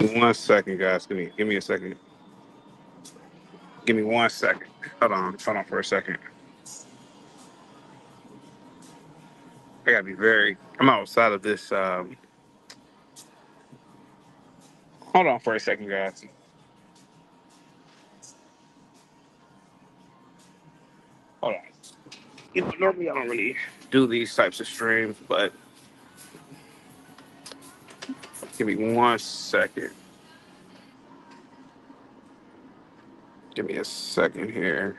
1 second, guys. Give me a second. Give me 1 second. Hold on for a second. I gotta be very. I'm outside of this. Hold on for a second, guys. Hold on. Normally I don't really do these types of streams, but give me 1 second. Give me a second here.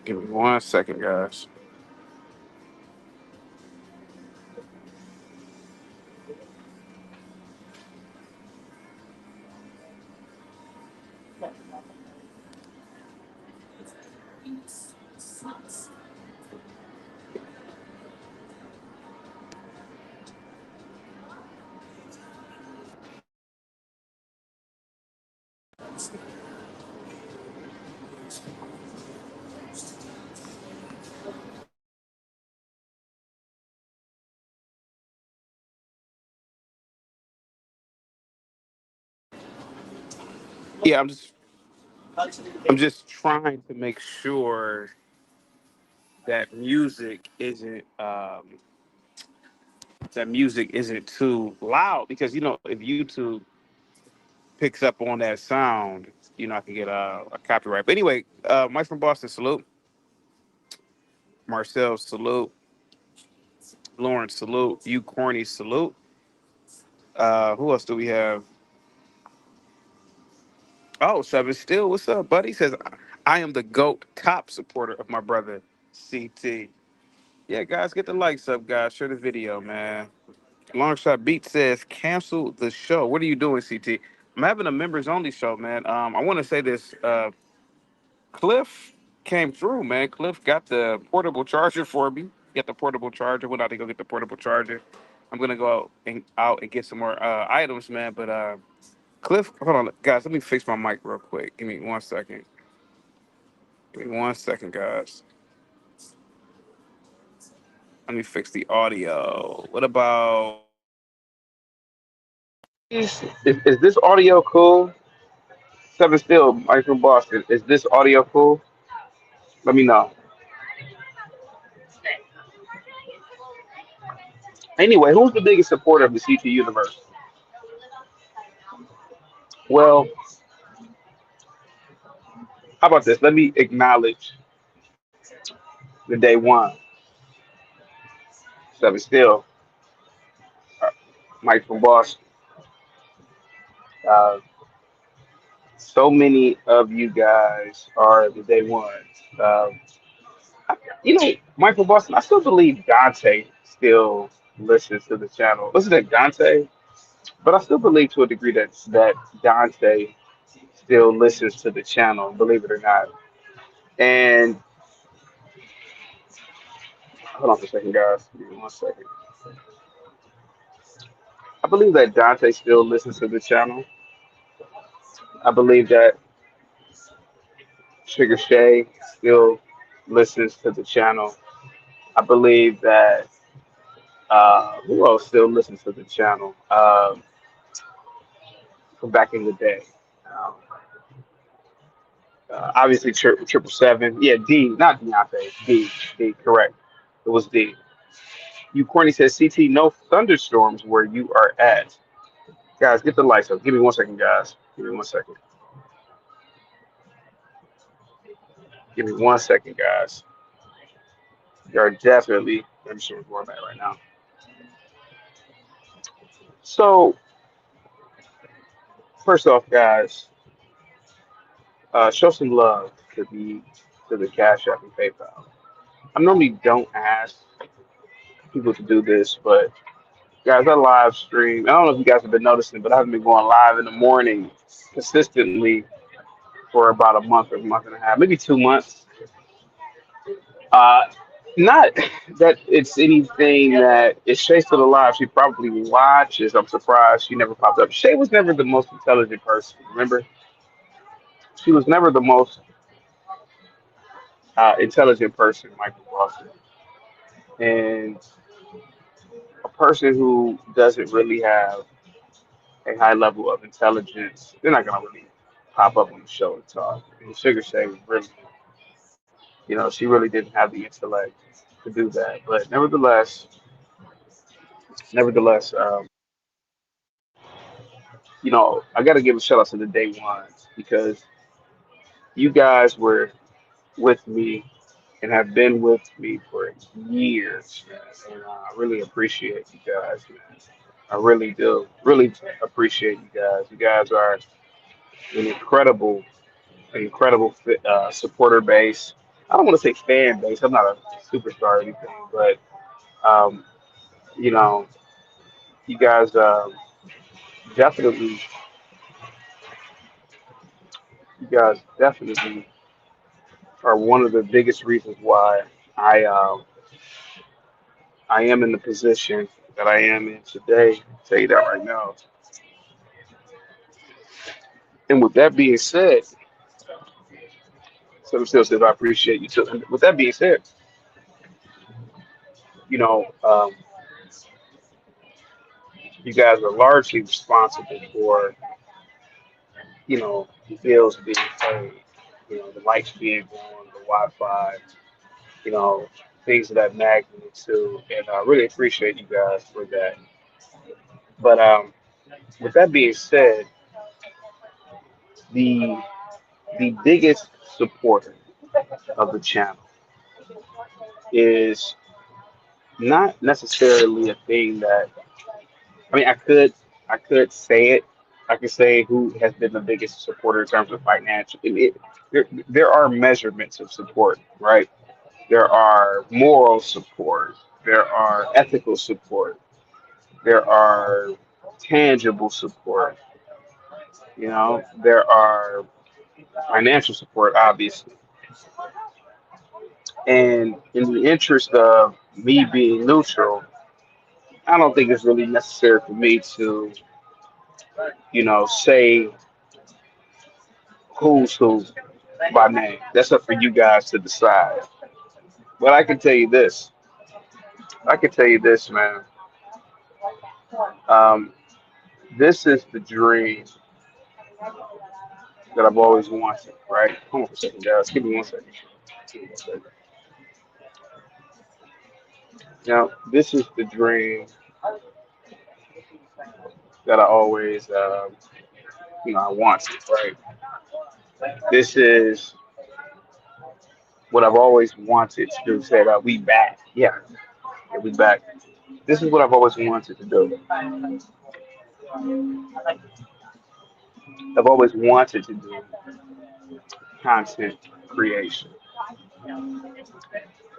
Give me 1 second, guys. Yeah, I'm just trying to make sure that music isn't too loud because if YouTube picks up on that sound, I can get a copyright. But anyway, Mike from Boston, salute. Marcel, salute. Lawrence, salute. You corny, salute. Who else do we have? Oh, Seven Still, what's up, buddy? He says, I am the GOAT top supporter of my brother, CT. Yeah, guys, get the likes up, guys. Share the video, man. Long Shot Beat says, cancel the show. What are you doing, CT? I'm having a members only show, man. I want to say this. Cliff came through, man. Cliff got the portable charger for me. Get the portable charger. Went out to go get the portable charger. I'm gonna go out and get some more items, man. But Cliff, hold on, guys. Let me fix my mic real quick. Give me 1 second. Give me 1 second, guys. Let me fix the audio. What about? Is this audio cool? Seven Still, Mike from Boston. Is this audio cool? Let me know. Anyway, who's the biggest supporter of the CT universe? Well, how about this? Let me acknowledge the day one. Seven Still, uh, Mike from Boston. Uh, so many of you guys are the day ones. Mike from Boston, I still believe Dante still listens to the channel. Listen to Dante, but I still believe to a degree that Dante still listens to the channel, believe it or not. And hold on for a second, guys. Give me 1 second. I believe that Dante still listens to the channel. I believe that Sugar Shay still listens to the channel. I believe that who else still listens to the channel from back in the day. Um, Obviously, triple seven. Yeah, D, not Deontay. D, correct. It was D. You corny says CT. No thunderstorms where you are at, guys. Get the lights up. Give me 1 second, guys. Give me 1 second. Give me 1 second, guys. You are definitely. Let me show you where I'm at right now. So first off, guys, show some love to the Cash App and PayPal. I normally don't ask people to do this, but guys, I live stream. I don't know if you guys have been noticing, but I've been going live in the morning consistently for about a month or a month and a half, maybe 2 months. Uh, Not that it's anything that is Shay still alive. She probably watches. I'm surprised she never popped up. Shay was never the most intelligent person. Remember, she was never the most intelligent person, Michael Boston. And person who doesn't really have a high level of intelligence, they're not gonna really pop up on the show and talk. And Sugar Shay was really, she really didn't have the intellect to do that. But nevertheless, I got to give a shout out to the day ones because you guys were with me and have been with me for years, man. And I really appreciate you guys, man. I really do. Really appreciate you guys. You guys are an incredible supporter base. I don't want to say fan base. I'm not a superstar or anything, but um, you know, you guys definitely, you guys definitely are one of the biggest reasons why I um, I am in the position that I am in today. I'll tell you that right now. And with that being said, so still says I appreciate you too. And with that being said, you know, um, you guys are largely responsible for, the bills being paid, the lights being on, the Wi-Fi, you know, things of that magnitude. And I really appreciate you guys for that. But with that being said, the the biggest supporter of the channel is not necessarily a thing that I mean I could say it. I could say who has been the biggest supporter in terms of financial. There are measurements of support, right? There are moral support. There are ethical support. There are tangible support. There are financial support, obviously. And in the interest of me being neutral, I don't think it's really necessary for me to, say who's who by name. That's up for you guys to decide. But I can tell you this. I can tell you this, man. Um, this is the dream that I've always wanted, right? Hold on for a second, guys. Give me one second. Give me one second. Now, this is the dream that I always, I wanted, right? This is what I've always wanted to do. Said, we back. Yeah, we back. This is what I've always wanted to do. I've always wanted to do content creation.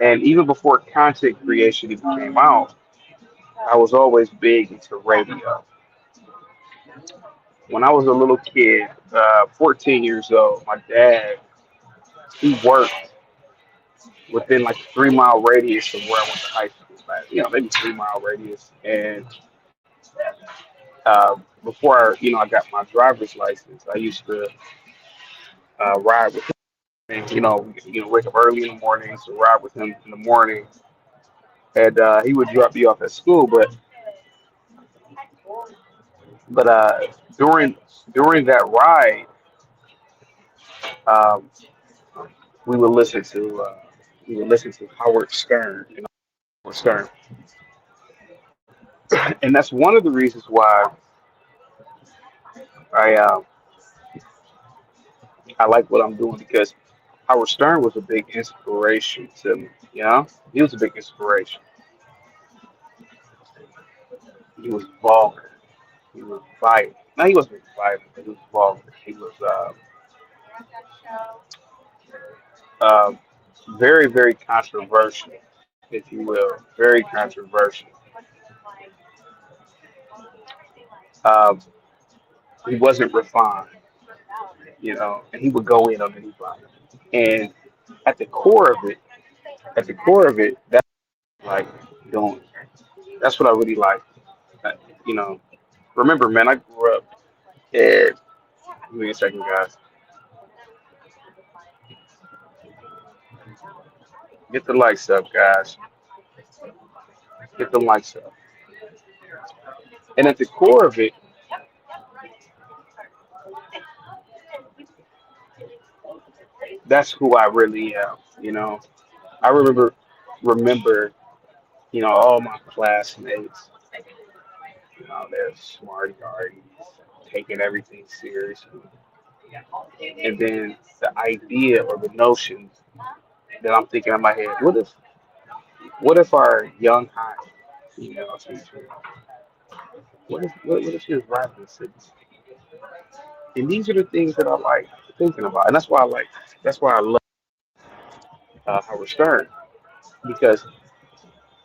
And even before content creation even came out, I was always big into radio. When I was a little kid, 14 years old, my dad, he worked within like a 3 mile radius of where I went to high school. Like, maybe 3 mile radius. And before, I got my driver's license, I used to ride with him. And, wake up early in the morning to ride with him in the morning. And he would drop me off at school. But during during that ride, um, we would listen to Howard Stern, Howard Stern, and that's one of the reasons why I uh, I like what I'm doing because Howard Stern was a big inspiration to me. He was a big inspiration. He was vulgar. He was violent. No, he wasn't violent, but he was vulgar. He was uh, very, very controversial, if you will. Very controversial. Um, he wasn't refined, and he would go in on anybody. And at the core of it, that's like doing. That's what I really like. Uh, You know, remember, man, I grew up. And give me a second, guys. Get the likes up, guys. Get the likes up. And at the core of it, that's who I really am. I remember, all my classmates, they're smart arties, taking everything seriously. And then the idea or the notion that I'm thinking in my head, what if our young high female teacher, what if she was rapping cities? And these are the things that I like thinking about, and that's why I love Howard Stern, because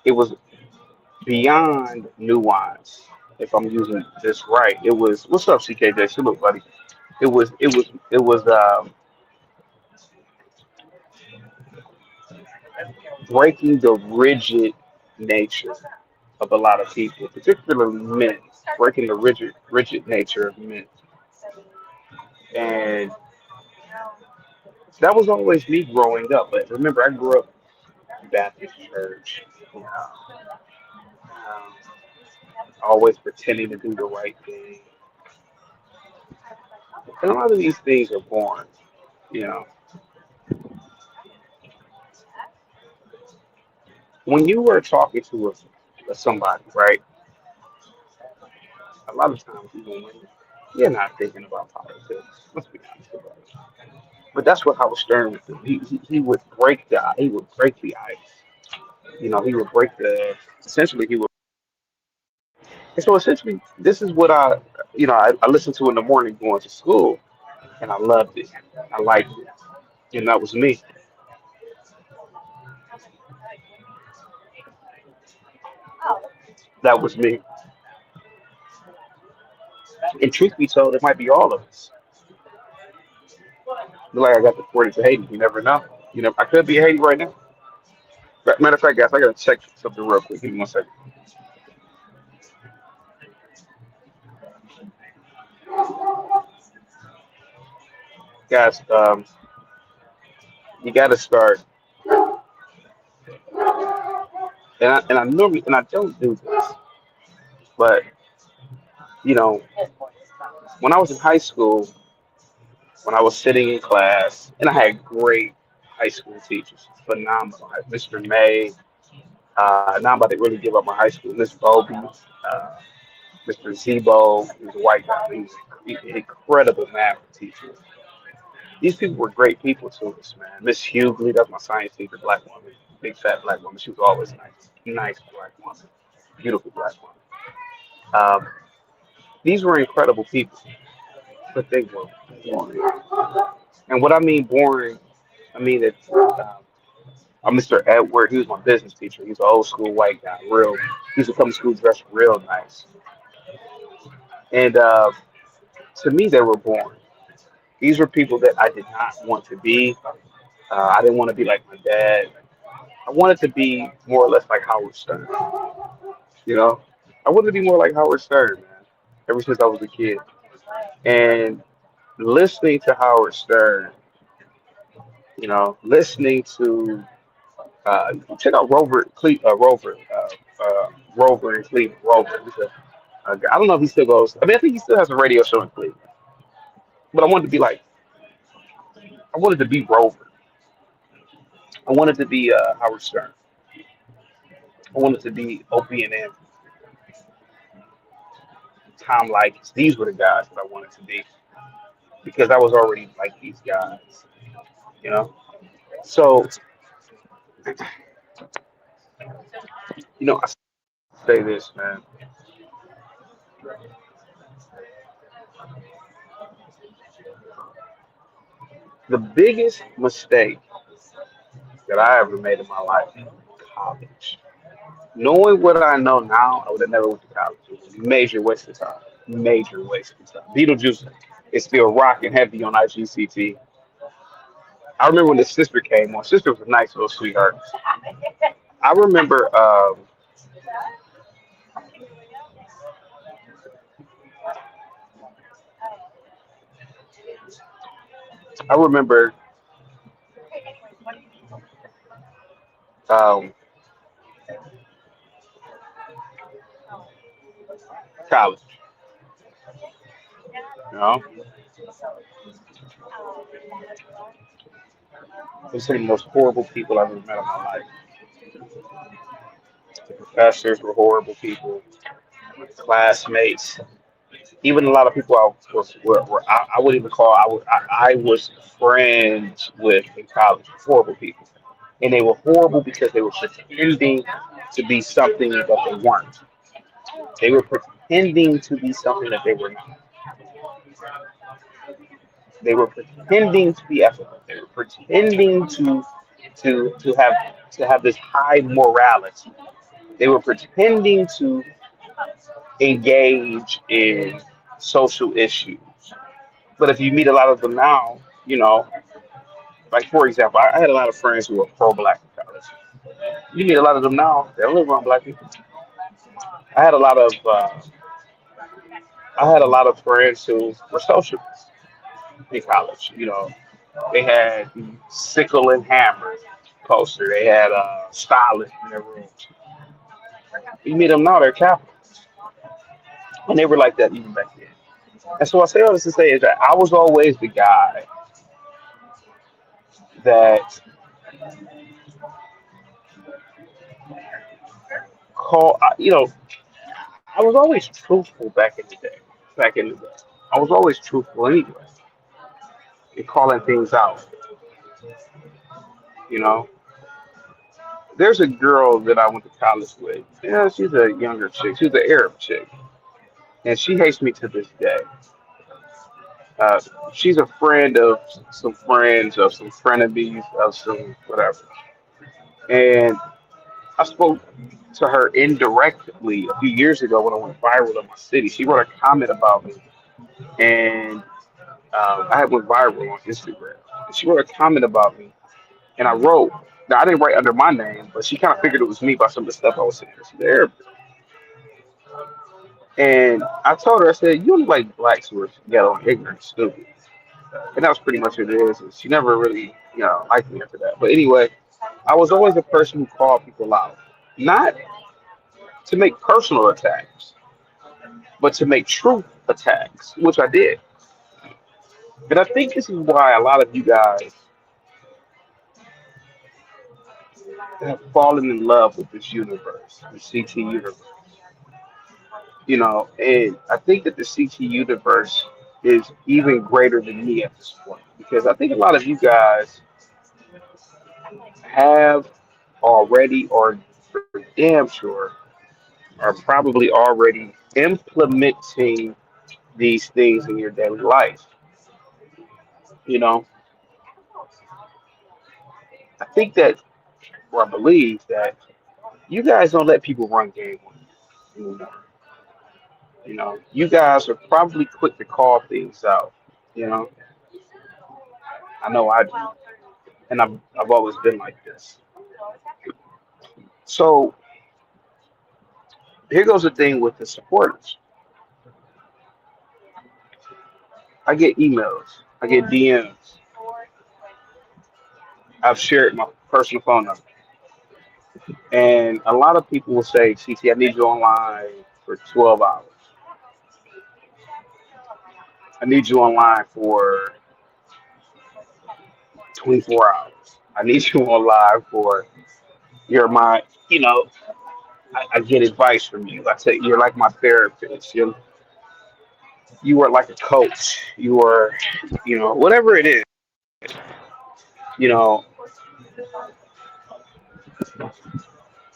it was beyond nuance. If I'm using this right, it was what's up, CKJ? Salute, buddy. It was breaking the rigid nature of a lot of people, particularly men, breaking the rigid nature of men. And that was always me growing up. But remember, I grew up in Baptist church, always pretending to do the right thing. And a lot of these things are born. You know, when you were talking to somebody, right? A lot of times, even when you're not thinking about politics, let's be honest about it. But that's what Howard Stern would do. He would break the ice. He would break the essentially he would. And so essentially, this is what I listened to in the morning going to school, and I loved it. I liked it, and that was me. That was me. And truth be told, it might be all of us. Like I got deported to Haiti. You never know. I could be in Haiti right now. Matter of fact, guys, I gotta check something real quick. Give me 1 second. Guys, you gotta start, and I normally and I don't do this, but you know, when I was in high school, when I was sitting in class, and I had great high school teachers, phenomenal. I had Mr. May. Now I'm about to really give up my high school. Miss Bobby, Mr. Zebo, he was a white guy. He was an incredible math teacher. These people were great people to us, man. Miss Hughley, that's my science teacher, black woman, big fat black woman. She was always nice, nice black woman, beautiful black woman. Um, these were incredible people, but they were boring. And what I mean boring, I mean that Mr. Edward, he was my business teacher. He's an old school white guy, real. He used to come to school dressed real nice. And to me, they were boring. These were people that I did not want to be. I didn't want to be like my dad. I wanted to be more or less like Howard Stern. You know, I wanted to be more like Howard Stern, man. Ever since I was a kid, and listening to Howard Stern, listening to check out Rover in Cleveland. Rover. I don't know if he still goes. I mean, I think he still has a radio show in Cleveland. But I wanted to be Rover. I wanted to be Howard Stern. I wanted to be Opie and Anthony, Tom Likens. These were the guys that I wanted to be because I was already like these guys. You know. So I say this, man. The biggest mistake that I ever made in my life, college. Knowing what I know now, I would have never went to college. It was a major waste of time. Major waste of time. Beetlejuice is still rocking heavy on IGCT. I remember when the sister came on. Sister was a nice little sweetheart. I remember. I remember. Um, college. You know, they're some of the most horrible people I've ever met in my life. The professors were horrible people. My classmates, even a lot of people I would even call I was friends with in college, horrible people, and they were horrible because they were pretending to be something that they weren't. They were pretending to be something that they were not. They were pretending to be ethical. They were pretending to have this high morality. They were pretending to engage in social issues. But if you meet a lot of them now, like for example, I had a lot of friends who were pro-black in college. You meet a lot of them now, they don't live around black people. I had a lot of I had a lot of friends who were socialists in college. They had the sickle and hammer poster. They had Stalin in their rooms. You meet them now, they're capitalists, and they were like that even back then. And so I say all this to say is that I was always the guy that I was always truthful back in the day. Back in the day, I was always truthful anyway, and calling things out. You know, there's a girl that I went to college with. Yeah, she's a younger chick. She's an Arab chick, and she hates me to this day. Uh, she's a friend of some friends of some frenemies of some whatever. And I spoke to her indirectly a few years ago when I went viral in my city. She wrote a comment about me, and I had went viral on Instagram. And she wrote a comment about me, and I wrote. Now I didn't write under my name, but she kind of figured it was me by some of the stuff I was saying. She's there, and I told her, I said, "You only like blacks who are ghetto and ignorant, and stupid," and that was pretty much what it is. And she never really, liked me after that. But anyway, I was always the person who called people out, not to make personal attacks, but to make truth attacks, which I did. And I think this is why a lot of you guys have fallen in love with this universe, the CT universe. And I think that the CT universe is even greater than me at this point because I think a lot of you guys have already, or for damn sure, are probably already implementing these things in your daily life. You know, I think that, or I believe that you guys don't let people run game on you anymore. You guys are probably quick to call things out. You know, I know I do, and I've always been like this. So here goes the thing with the supporters. I get emails, I get DMs. I've shared my personal phone number, and a lot of people will say, "CT, I need you online for 12 hours. I need you online for 24 hours. I need you online for you're my, you know, I get advice from you. I say you're like my therapist. You are like a coach. You are, whatever it is, you know."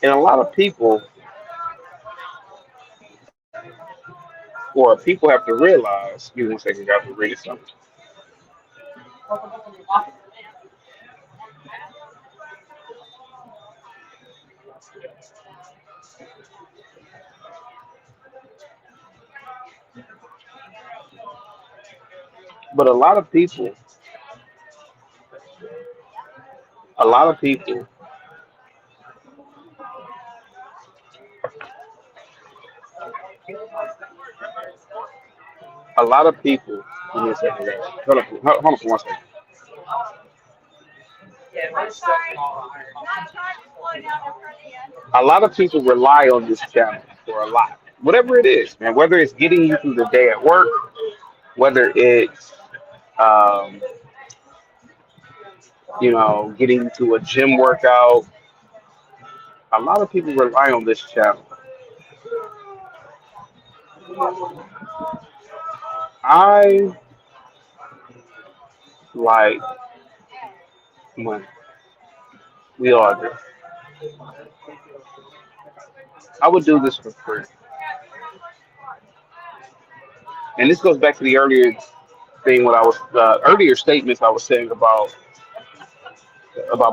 And a lot of people, or people have to realize, give me 1 second, guys, to read something. But a lot of people, a lot of people, give me a second, guys. Hold on for 1 second. A lot of people rely on this channel for a lot. whatever it is, man. Whether it's getting you through the day at work, whether it's um, getting you to a gym workout. A lot of people rely on this channel. I like money. We all do. I would do this for free. And this goes back to the earlier thing, what I was earlier statements I was saying about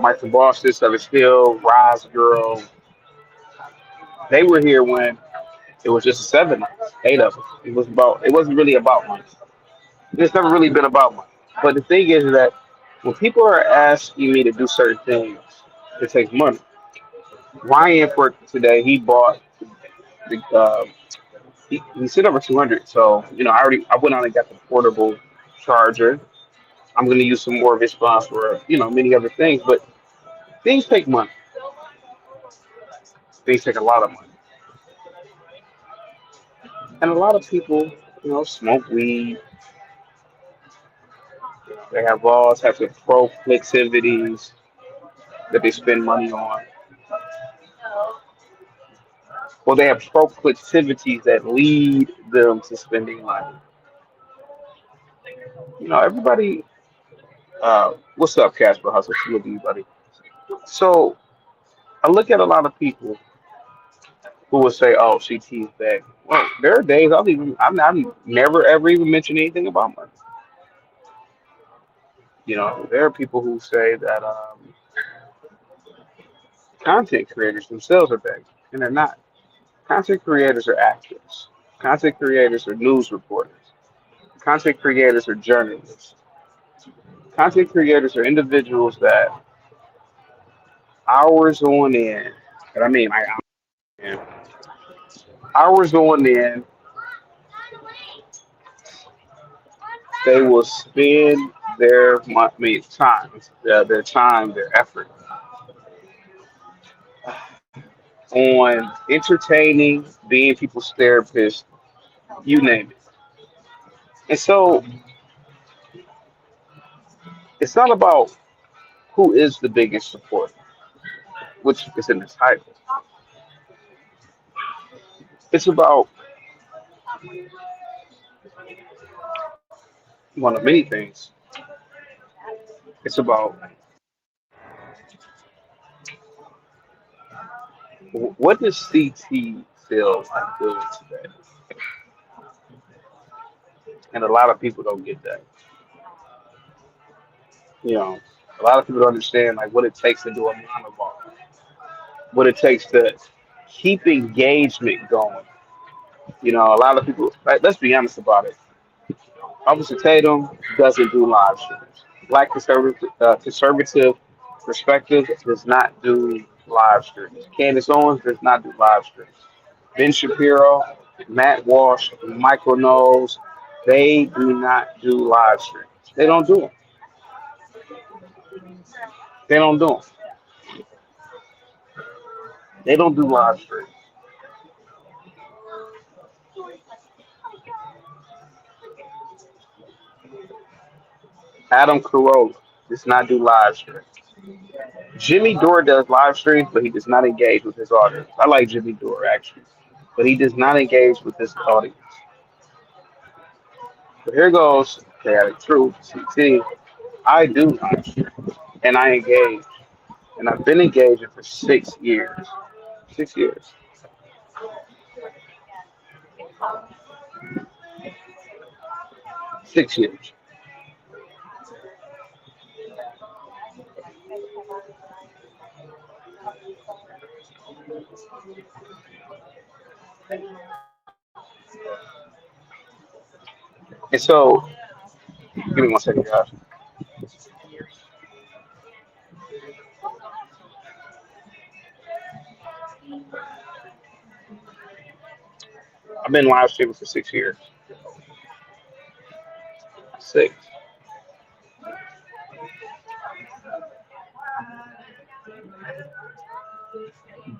Michael Boston, Southern Still, Rise Girl. They were here when it was just seven, eight of them. It wasn't really about money. It's never really been about money. But the thing is that when people are asking me to do certain things, it takes money. Ryan for today, he bought the he sent over 200. So I went out and got the portable charger. I'm going to use some more of his funds for many other things. But things take money. Things take a lot of money, and a lot of people smoke weed. They have all types of proclivities that they spend money on. Well, they have proclivities that lead them to spending money. Everybody. What's up, Casper Hustle? Good to you, buddy. So I look at a lot of people who will say, "Oh, CT is back." Well, there are days I've never ever even mentioned anything about money. There are people who say that content creators themselves are back, and they're not. Content creators are actors. Content creators are news reporters. Content creators are journalists. Content creators are individuals that hours on end, and I mean like hours on end, they will spend their time, their effort on entertaining, being people's therapist, you name it. And so it's not about who is the biggest supporter, which is in the title. It's about one of many things. It's about what does CT feel like doing today? And a lot of people don't get that. You know, a lot of people don't understand like what it takes to do a monologue, what it takes to keep engagement going. A lot of people, like, let's be honest about it. Officer Tatum doesn't do live streams. Black conservative perspective does not do live streams. Candace Owens does not do live streams. Ben Shapiro, Matt Walsh, Michael Knowles, they do not do live streams. They don't do them. They don't do them. They don't do live streams. Adam Carolla does not do live streams. Jimmy Dore does live streams, but he does not engage with his audience. I like Jimmy Dore actually, but he does not engage with his audience. So here goes chaotic truth. CT, I do live streams, and I engage, and I've been engaging for 6 years. 6 years. 6 years. And so, give me one second, guys. I've been live streaming for 6 years. Six.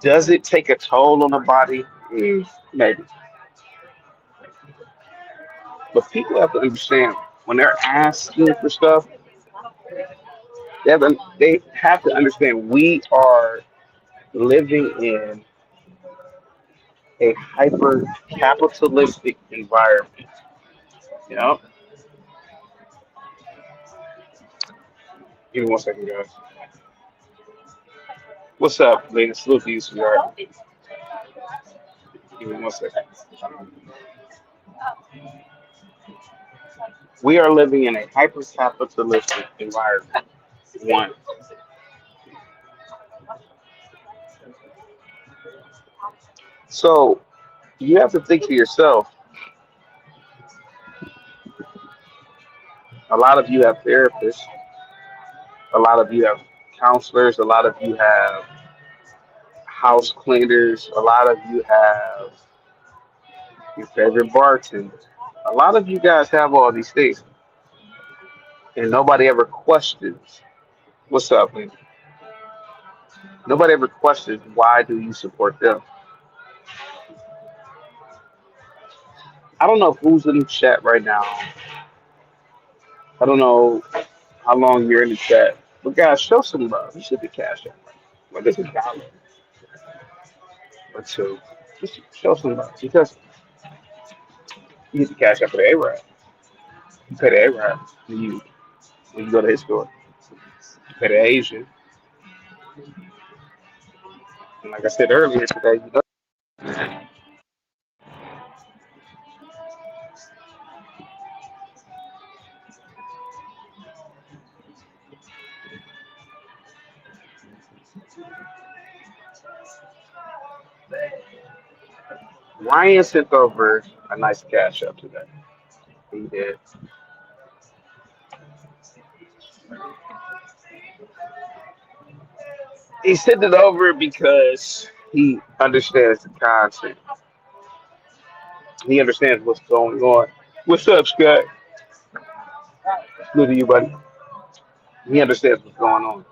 Does it take a toll on the body? Maybe. But people have to understand when they're asking for stuff, they have to understand we are living in a hyper capitalistic environment. You know, give me one second, guys. What's up, Lena? Salute to you, sweetheart. Give me one second. We are living in a hyper capitalistic environment. One. So you have to think to yourself, a lot of you have therapists, a lot of you have counselors, a lot of you have house cleaners, a lot of you have your favorite bartender. A lot of you guys have all these things, and nobody ever questions what's up, man. Nobody ever questions why do you support them. I don't know who's in the chat right now. I don't know how long you're in the chat, but guys, show some love. You should be cash out. Like it's $1 or two. Just show some love because you get the cash out for the A-Rap. You pay the A-Rap when you go to his store. You pay the Asian. And like I said earlier today, Ryan sent over a nice cash up today. He did. He sent it over because he understands the content. He understands what's going on. What's up, Scott? Good to you, buddy. He understands what's going on.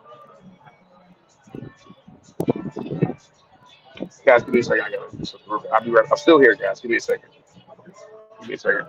Guys, give me a second. I gotta do something real quick. I'll be right. I'm still here, guys. Give me a second. Give me a second.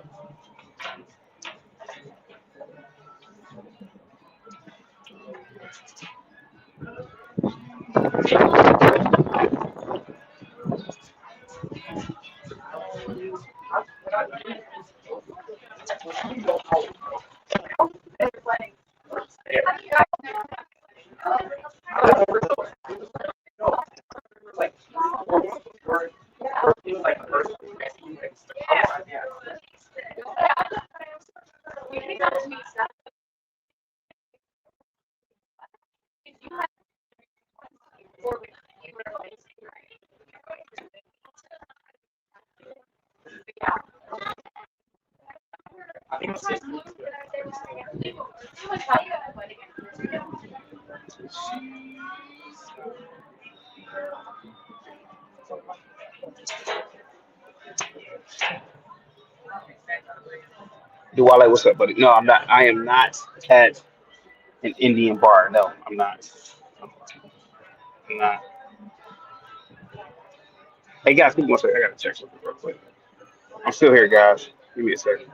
Duwale, what's up, buddy? No, I'm not. I am not at an Indian bar. No, I'm not. I'm not. Hey, guys, give me one second. I gotta check something real quick. I'm still here, guys. Give me a second.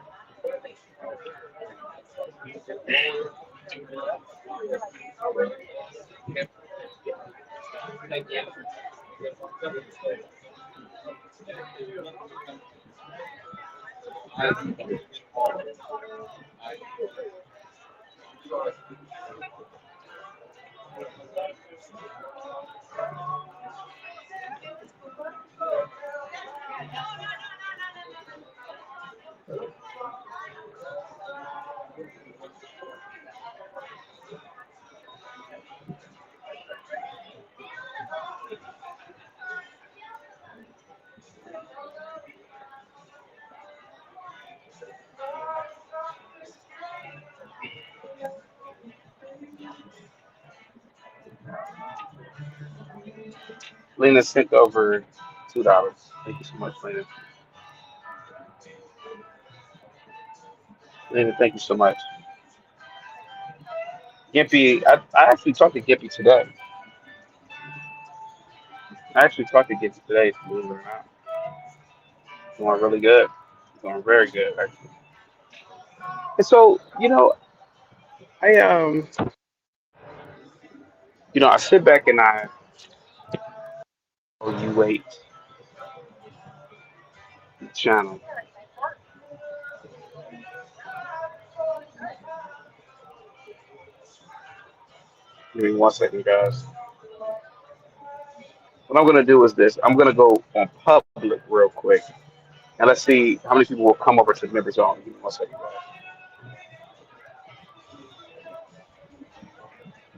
Lena sent over $2. Thank you so much, Lena. Lena, thank you so much. Gimpy, I actually talked to Gimpy today. I actually talked to Gimpy today, believe it or not. Going really good. Going very good, actually. And so, I I sit back and I evaluate the channel. Give me 1 second, guys. What I'm gonna do is this. I'm gonna go on public real quick, and let's see how many people will come over to the members only. Give me 1 second, guys.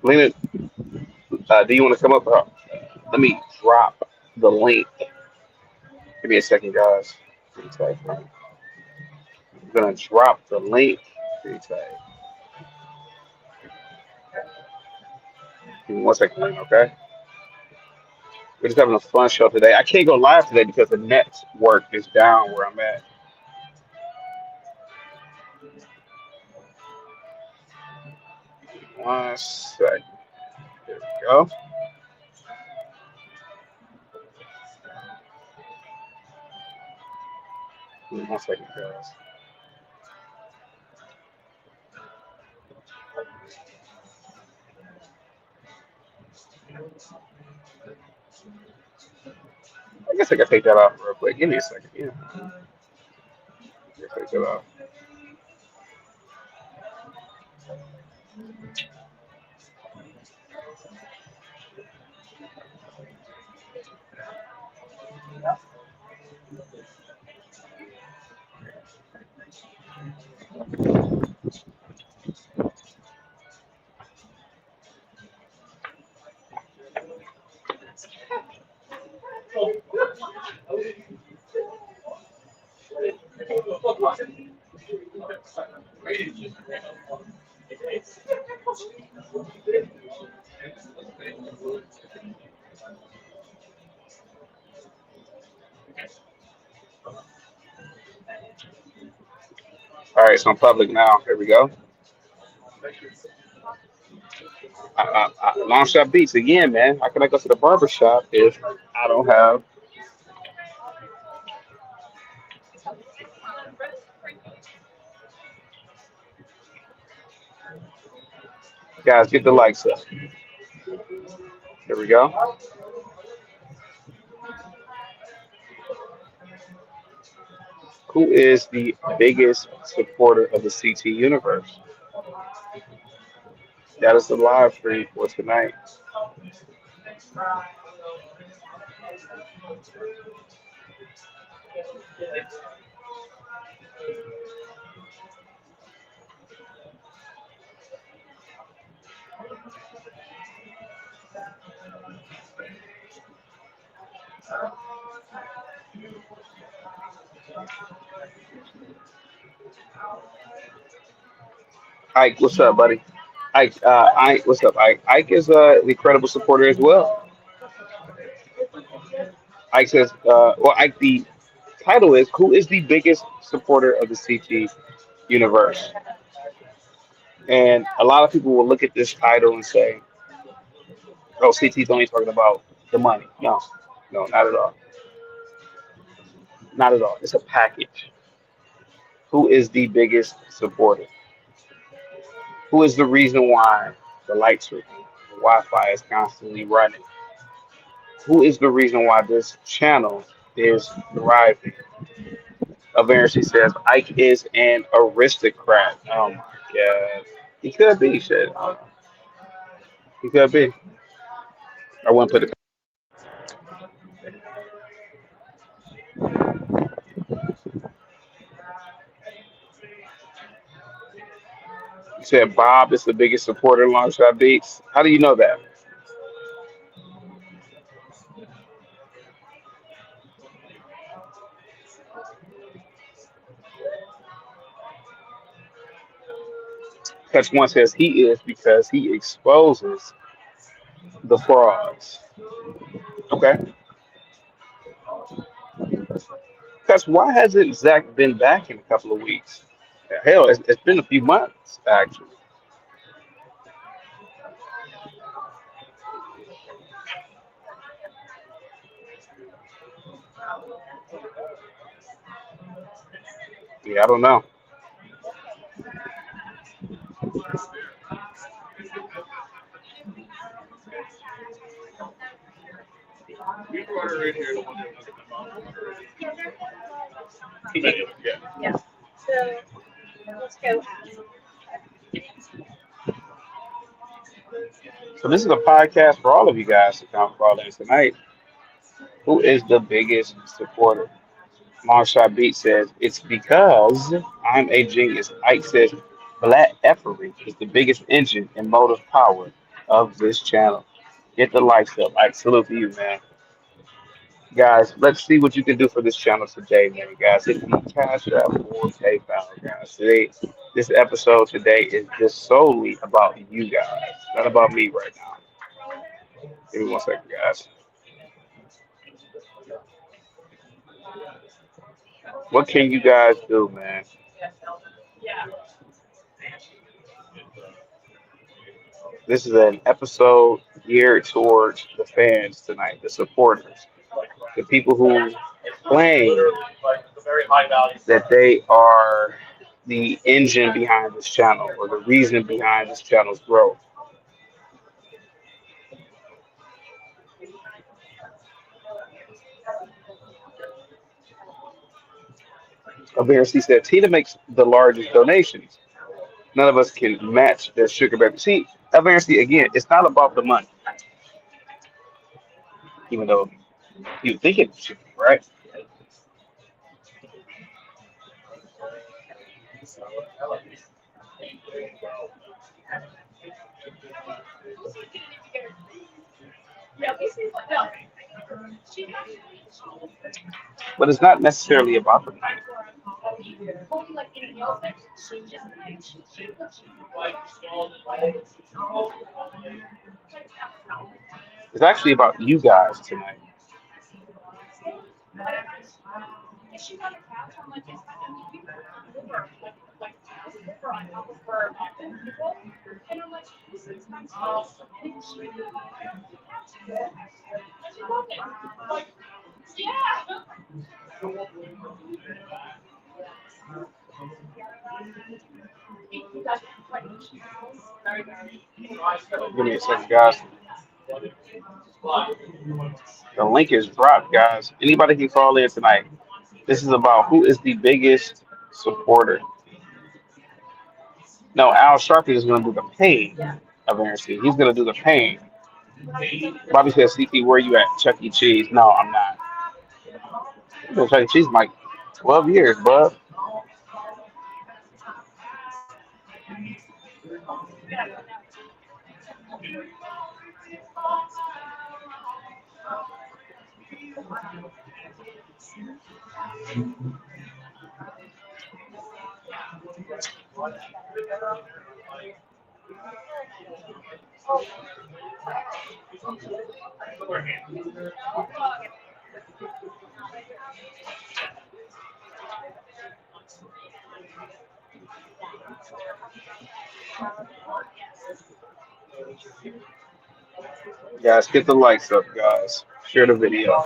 Lena, do you want to come up? Let me drop the link. Give me a second, guys. I'm gonna drop the link. Give me 1 second, Lena, okay? We're just having a fun show today. I can't go live today because the network is down where I'm at. 1 second. There we go. Give me 1 second, guys. I guess I can take that off real quick. Give me a second. Yeah, I can take that off. All right, so I'm public now. Here we go. Long shot beats again, man. How can I go to the barber shop if I don't have? Guys, get the likes up. Here we go. Who is the biggest supporter of the CT universe? That is the live stream for tonight. Ike, what's up, buddy? Ike, what's up, Ike? Ike is the incredible supporter as well. Ike says, well, Ike, the title is who is the biggest supporter of the CT universe? And a lot of people will look at this title and say, oh, CT's only talking about the money. No, no, not at all. Not at all. It's a package. Who is the biggest supporter? Who is the reason why the lights are on? The Wi-Fi is constantly running? Who is the reason why this channel is thriving? Aversi says Ike is an aristocrat. Oh my god. He could be shit. He could be. I wouldn't put it. You said Bob is the biggest supporter of Long Shot Beats. How do you know that? Catch one says he is because he exposes the frauds. Okay. Because why hasn't Zach been back in a couple of weeks? Hell, it's been a few months actually. Yeah, I don't know. So this is a podcast for all of you guys to come call in tonight. Who is the biggest supporter? Longshot Beat says it's because I'm a genius. Ike says Black Effery is the biggest engine and motive power of this channel. Get the likes up. Ike, salute to you, man. Guys, let's see what you can do for this channel today, man. Guys, hit the Cash App or PayPal, guys. Today, this episode today is just solely about you guys, not about me right now. Give me 1 second, guys. What can you guys do, man? This is an episode geared towards the fans tonight, the supporters, the people who claim that they are the engine behind this channel or the reason behind this channel's growth. Bear said Tina makes the largest donations. None of us can match the sugar baby. See, Bear again, it's not about the money, even though you think it should be, right? But it's not necessarily about the money. It's actually about you guys tonight. Give me a second, guys. The link is dropped, guys. Anybody can call in tonight. This is about who is the biggest supporter. No, Al Sharpton is going to do the pain of Aaron C. He's going to do the pain. Bobby says, CT, where you at? Chuck E. Cheese. No, I'm not. I've been Chuck E. Cheese like 12 years, bud. Guys, get the likes up, guys. Share the video.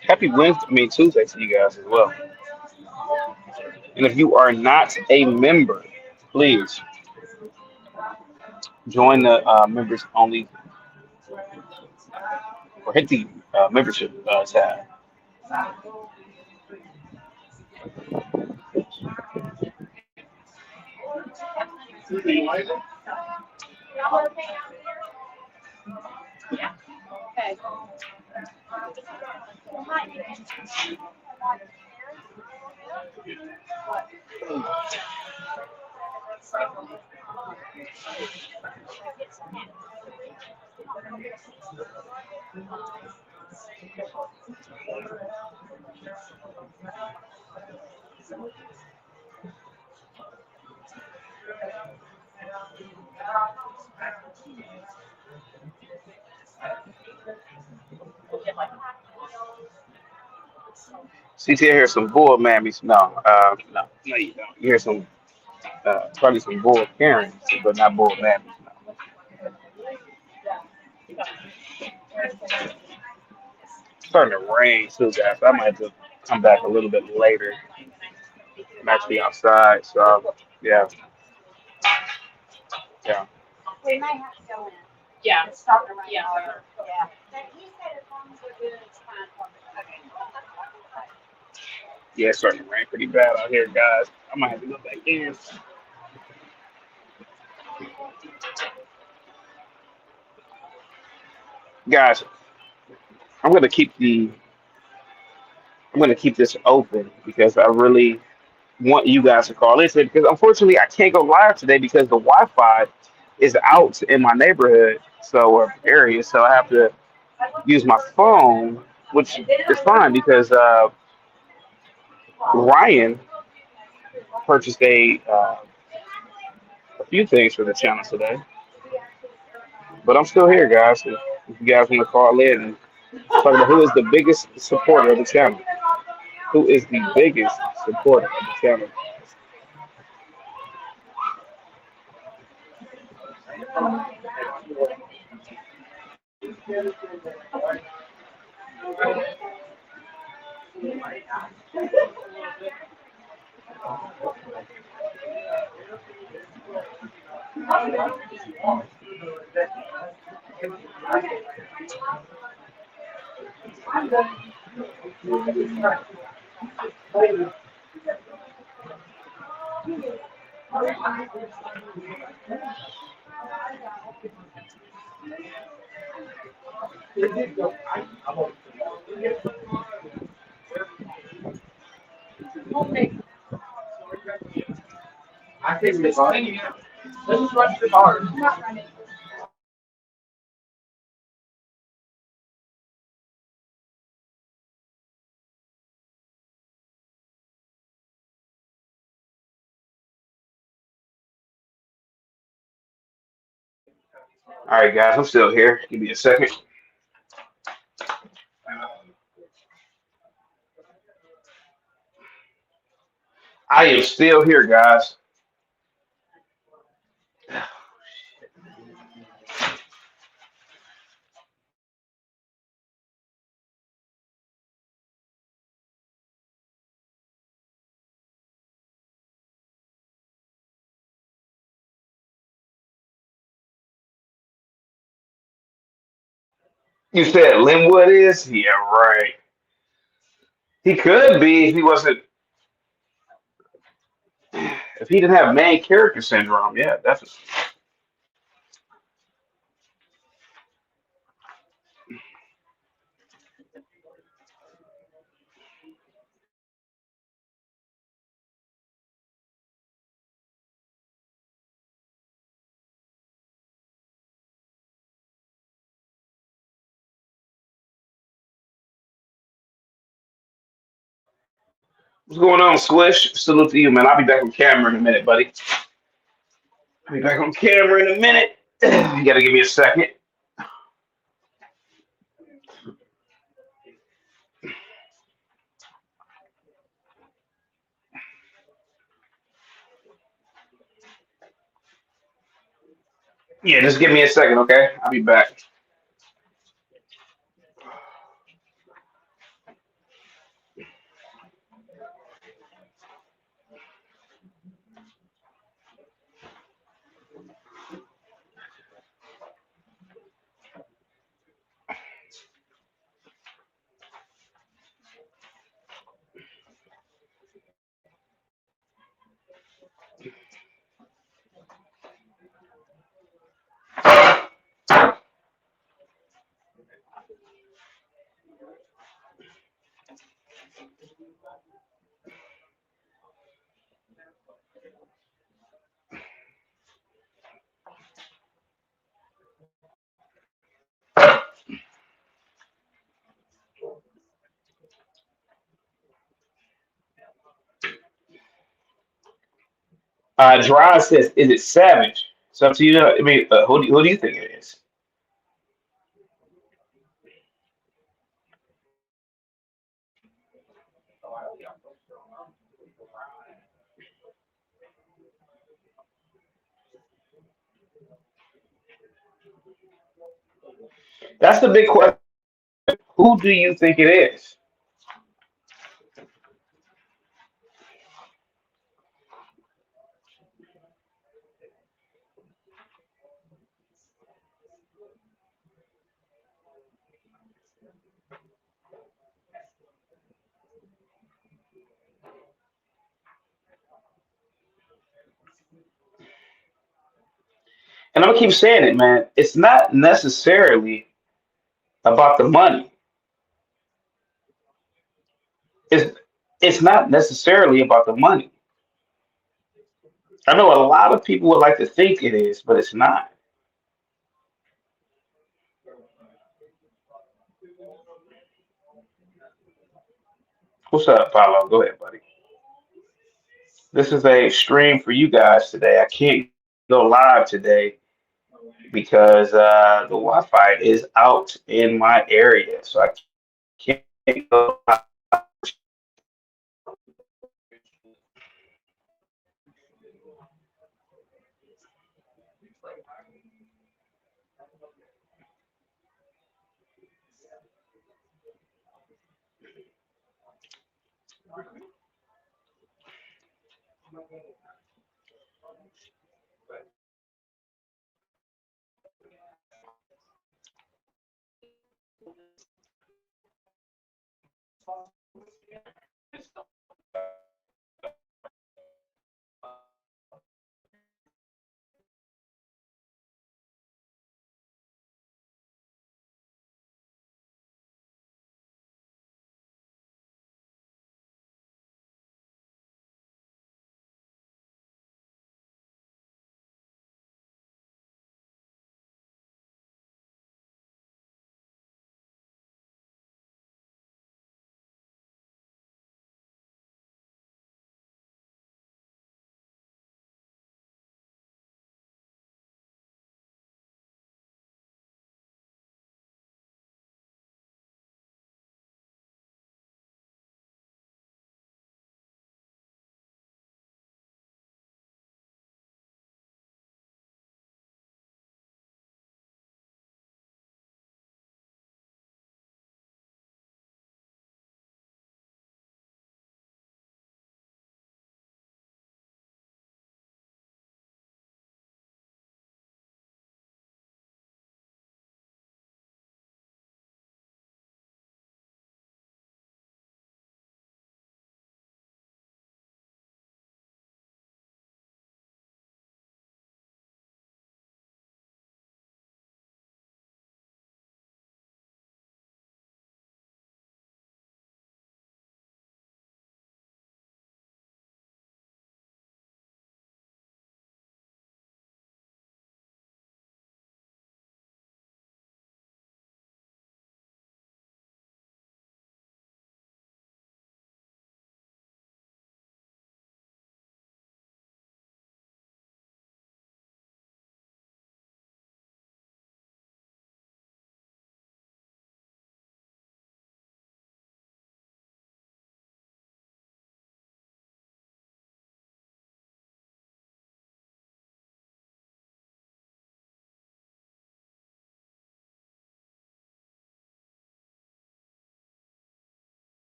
Happy Wednesday, Tuesday to you guys as well. And if you are not a member, please join the members only or hit the membership tab. CT, I hear some bull mammies. No, you don't. You hear some probably some bull Karens, but not bull mammies. No. starting to rain too, guys. So I might have to come back a little bit later. I'm actually outside, so yeah, yeah. Yeah, it's starting to rain pretty bad out here, guys. I might have to go back in. Guys, I'm gonna keep the I'm gonna keep this open because I really want you guys to call in today because unfortunately I can't go live today because the Wi-Fi is out in my neighborhood or area, so I have to use my phone, which is fine because Ryan purchased a few things for the channel today. But I'm still here, guys. If you guys want to call in and talk about who is the biggest supporter of the channel, who is the biggest supporter of the channel. All right, guys, I'm still here. Give me a second. I am still here, guys. You said Linwood is? Yeah, right. He could be if he wasn't, if he didn't have main character syndrome. Yeah, definitely. What's going on, Squish? Salute to you, man. I'll be back on camera in a minute, buddy. I'll be back on camera in a minute. You gotta give me a second. Yeah, just give me a second, okay? I'll be back. Dry says, "Is it Savage?" So up to you. I mean, who do you think it is? That's the big question. Who do you think it is? And I'm gonna keep saying it, man. It's not necessarily about the money. It's it's not necessarily about the money. I know a lot of people would like to think it is, but it's not. What's up, Paulo? Go ahead, buddy. This is a stream for you guys today. I can't go live today because the Wi-Fi is out in my area, so I can't go live.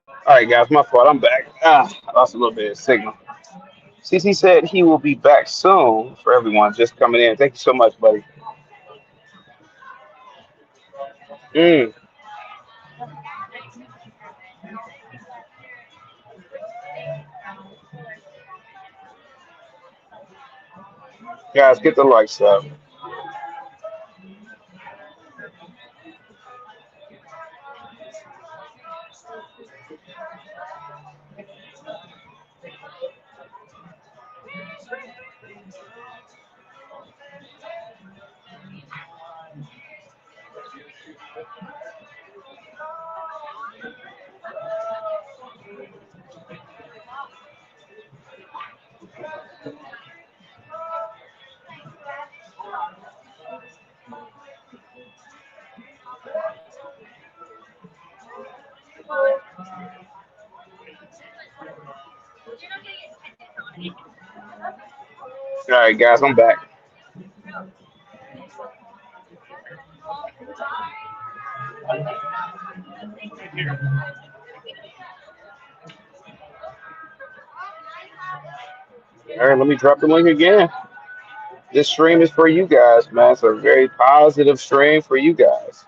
All right, guys, my fault. I'm back. I lost a little bit of signal. CC said he will be back soon for everyone just coming in. Thank you so much, buddy. Mm. Guys, get the likes up. All right, guys, I'm back. All right, let me drop the link again. This stream is for you guys, man. It's a very positive stream for you guys.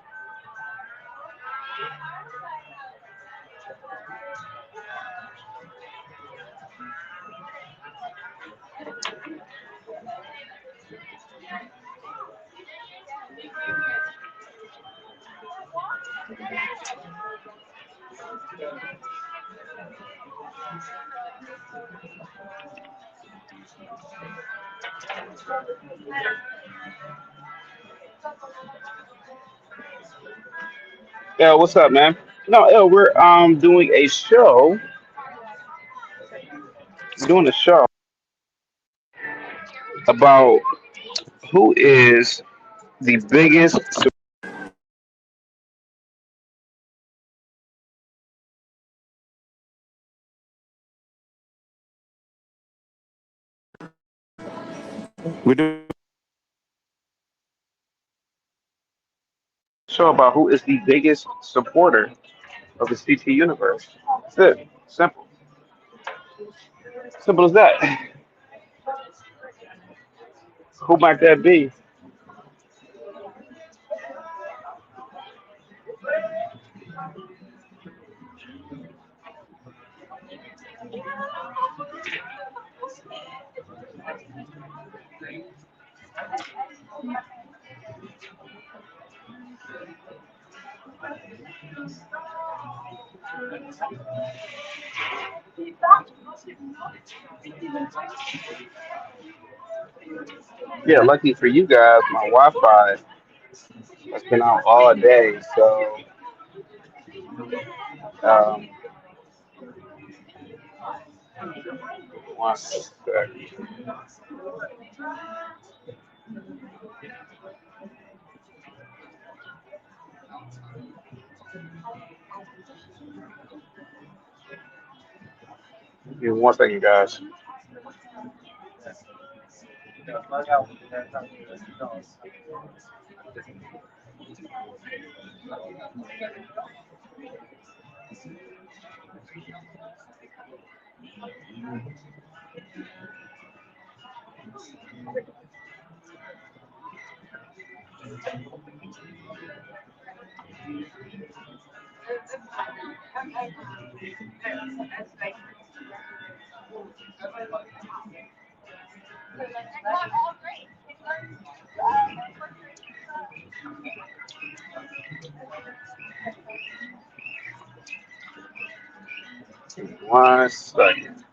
Yeah, what's up, man? No, we're doing a show. We're doing a show about who is the biggest. We do. Show about who is the biggest supporter of the CT universe. That's it. Simple. Simple as that. Who might that be? Yeah, lucky for you guys, my Wi-Fi has been out all day. So, um, one second. Give me 1 second, guys. Give me 1 second.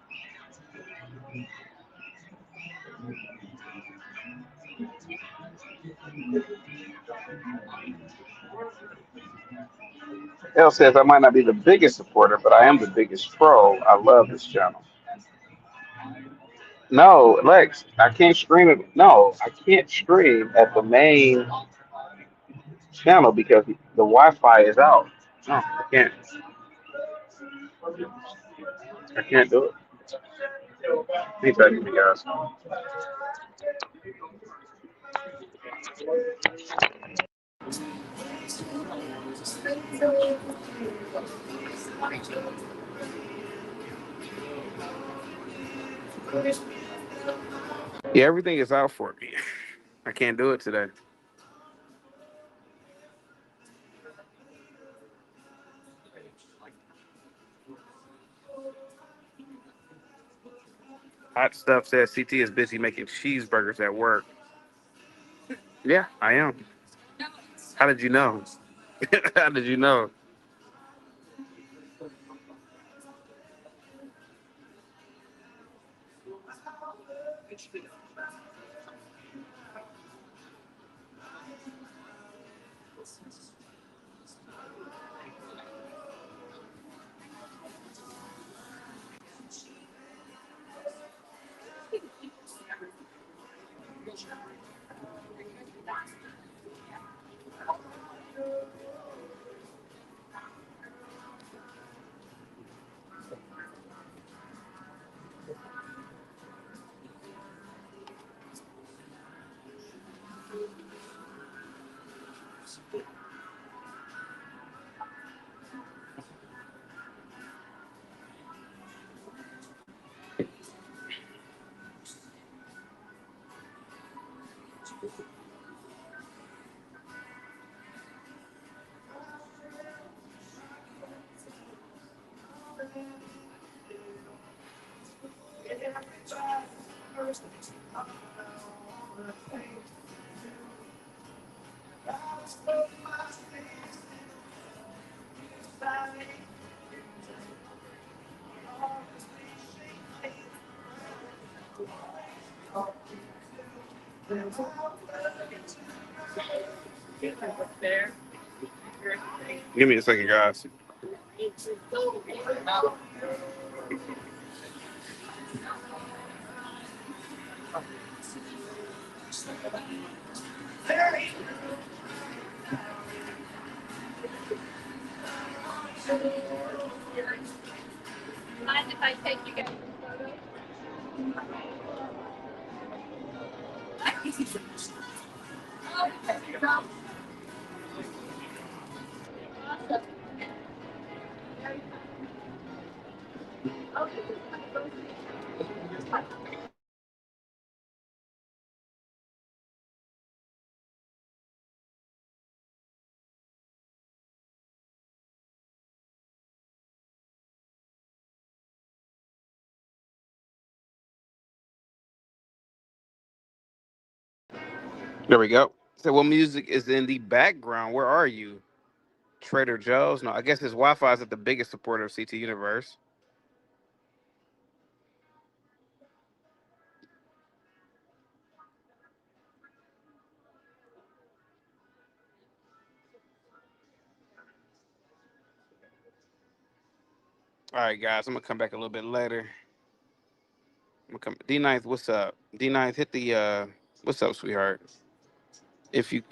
L says I might not be the biggest supporter, but I am the biggest troll. I love this channel. No, Lex, I can't stream it. No, I can't stream at the main channel because the Wi-Fi is out. No, I can't do it. Let me tell you guys. Yeah, everything is out for me. I can't do it today. Hot stuff says CT is busy making cheeseburgers at work. Yeah, I am. How did you know? How did you know? Give me a second, guys. There we go. So, what music is in the background? Where are you? Trader Joe's? No, I guess his Wi-Fi is the biggest supporter of CT Universe. All right, guys, I'm gonna come back a little bit later. I'm gonna come. D Ninth, what's up? D Ninth, hit the. What's up, sweetheart? If you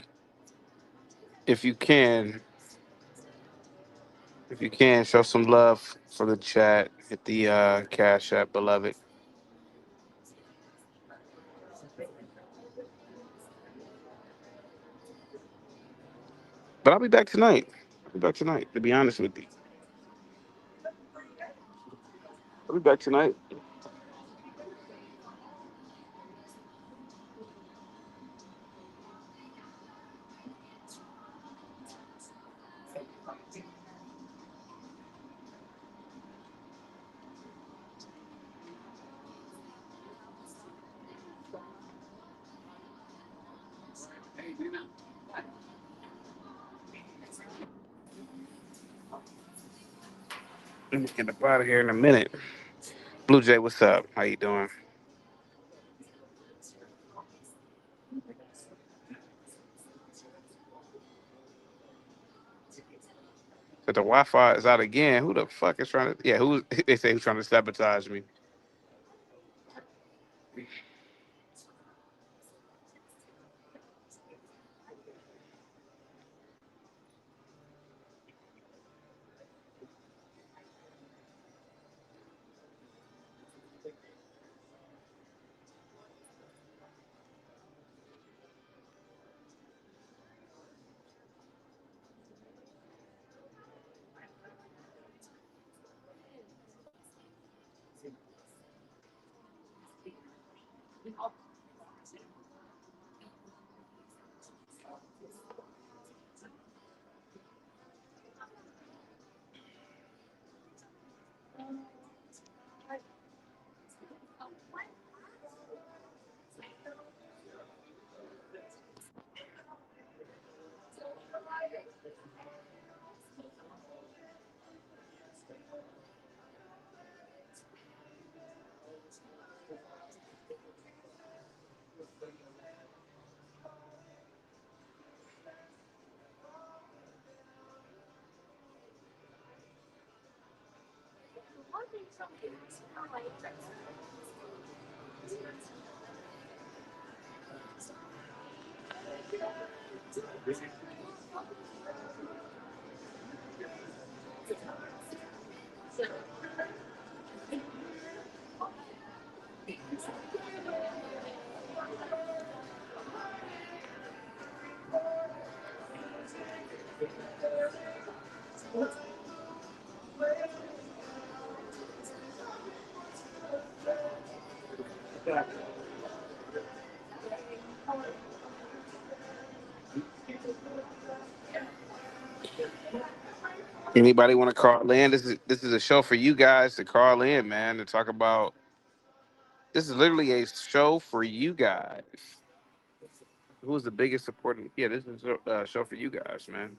if you can if you can show some love for the chat. Hit the Cash App, beloved. But I'll be back tonight. I'll be back tonight. To be honest with you, I'll be back tonight. I'm gonna get up out of here in a minute. Blue Jay, what's up? How you doing? So the Wi-Fi is out again. Who the fuck is trying to? Yeah, who? They say who's trying to sabotage me? Anybody want to call in? This is a show for you guys to call in, man, to talk about. This is literally a show for you guys. Who's the biggest supporter? Yeah, this is a show for you guys, man.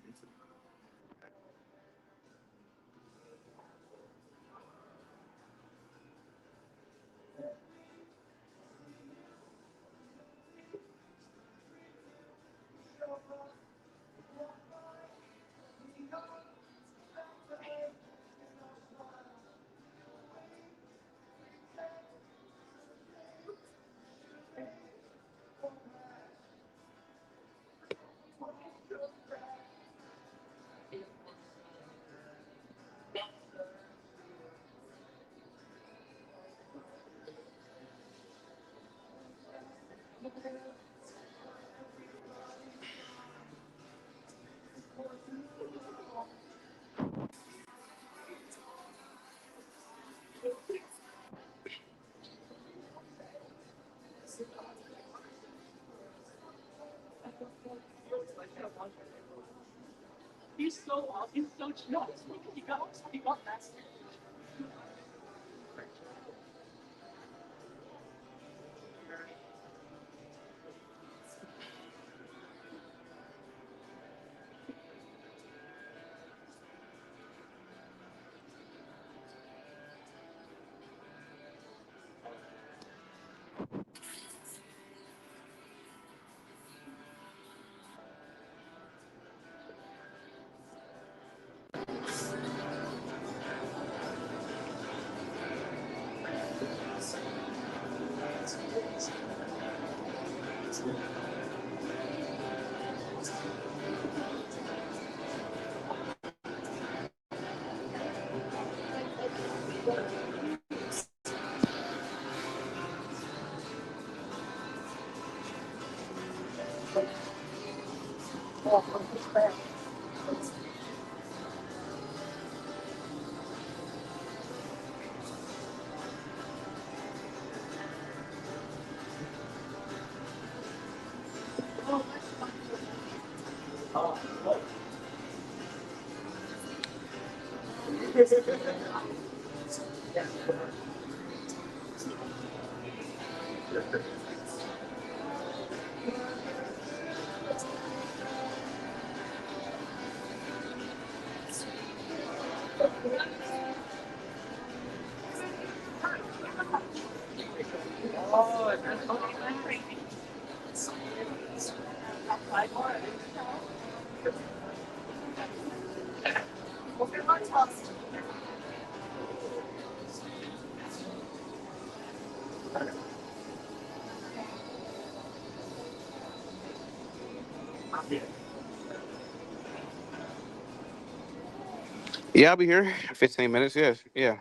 Yeah, I'll be here. 15 minutes. Yes. Yeah.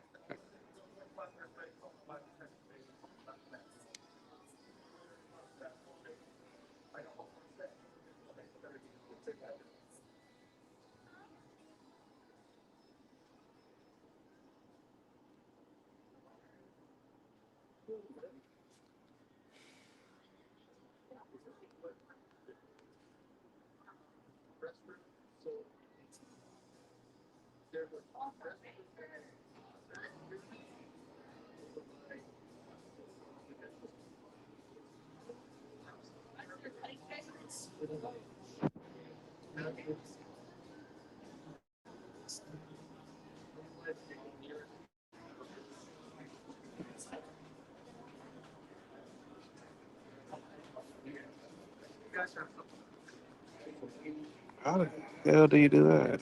How the hell do you do that?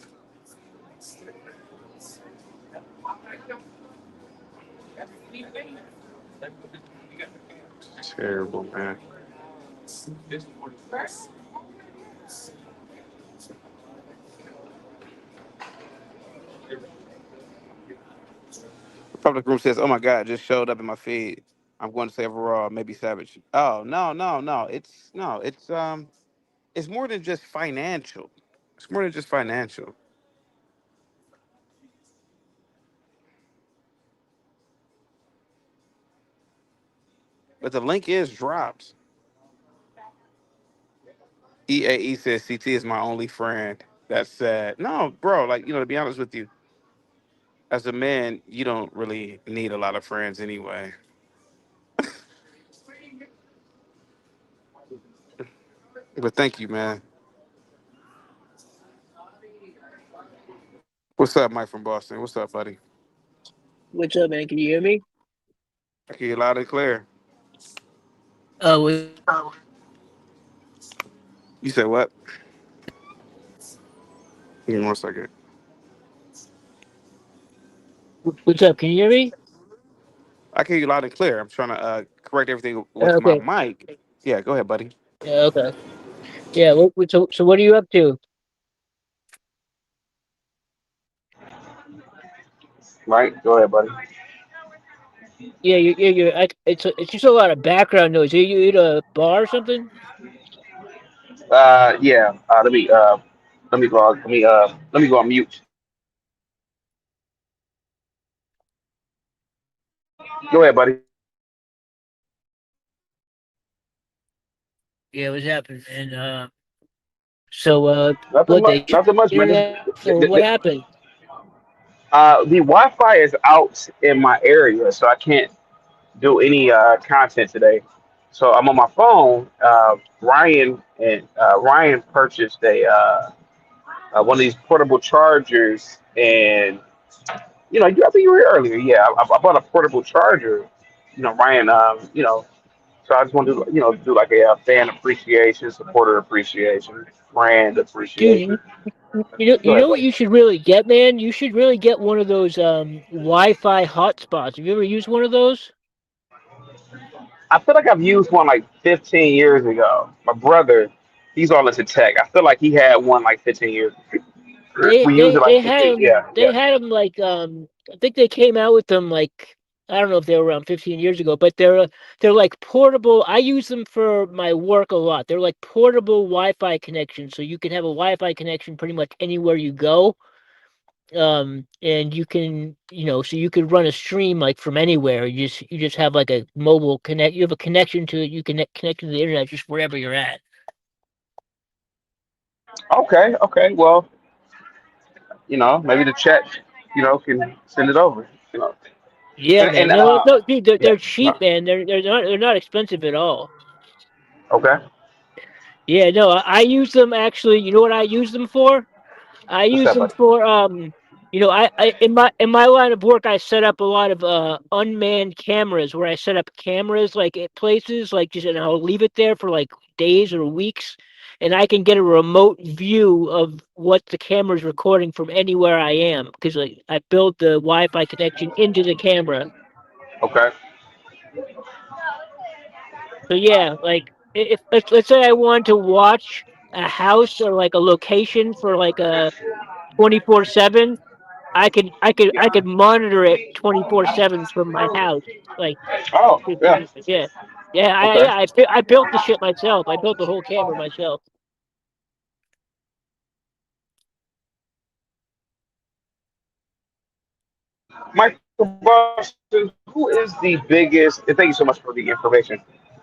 Terrible, man. Public Room says, "Oh my God, just showed up in my feed. I'm going to say overall, maybe Savage." Oh no, no, no. It's more than just financial. It's more than just financial. But the link is dropped. EAE says CT is my only friend. That's sad. No, bro. Like to be honest with you, as a man, you don't really need a lot of friends anyway. But thank you, man. What's up, Mike from Boston? What's up, buddy? What's up, man? Can you hear me? I can hear you loud and clear. What's up? You said what? Give me 1 second. What's up? Can you hear me? I can hear you loud and clear. I'm trying to correct everything with my Okay. mic. Yeah, go ahead, buddy. Yeah. Okay. Yeah. So what are you up to? Right? Go ahead, buddy. Yeah. It's just a lot of background noise. Are you at a bar or something? Yeah. Let me go. Let me go on mute. Go ahead, buddy. Yeah. What's happening? And so Nothing what much. they shut Nothing much, the man. internet or what happened? The Wi-Fi is out in my area, so I can't do any content today. So I'm on my phone. Ryan purchased a one of these portable chargers, and I think you were here earlier. Yeah, I bought a portable charger. Ryan. So I just want to do like a fan appreciation, supporter appreciation, brand Dude, appreciation. Go you ahead, know what buddy. you should really get, man? You should really get one of those Wi-Fi hotspots. Have you ever used one of those? I feel like I've used one like 15 years ago. My brother, he's all into tech. I feel like he had one like 15 years. We used it like 15. Yeah, They yeah. had them like I think they came out with them like I don't know if they were around 15 years ago, but they're like portable. I use them for my work a lot. They're like portable Wi-Fi connections, so you can have a Wi-Fi connection pretty much anywhere you go. And you can, so you could run a stream like from anywhere. You just have like a mobile connect. You have a connection to it. You can connect to the internet just wherever you're at. Okay, okay. Well, maybe the chat, can send it over. You know, Yeah, and, man. and No, no, dude, yeah. they're No. cheap, man. They're not expensive at all. Okay. Yeah, no, I use them actually. You know what I use them for? I What's use that, them buddy? for I in my line of work I set up a lot of unmanned cameras where I set up cameras like at places like just and I'll leave it there for like days or weeks and I can get a remote view of what the camera's recording from anywhere I am because like I built the Wi-Fi connection into the camera. Okay. So yeah, like if let's say I want to watch a house or like a location for like a 24/7, I could monitor it 24/7 from my house. Like Oh, yeah. yeah. Yeah, Okay. I built the shit myself. I built the whole camera myself. Michael Boston, who is the biggest? And thank you so much for the information.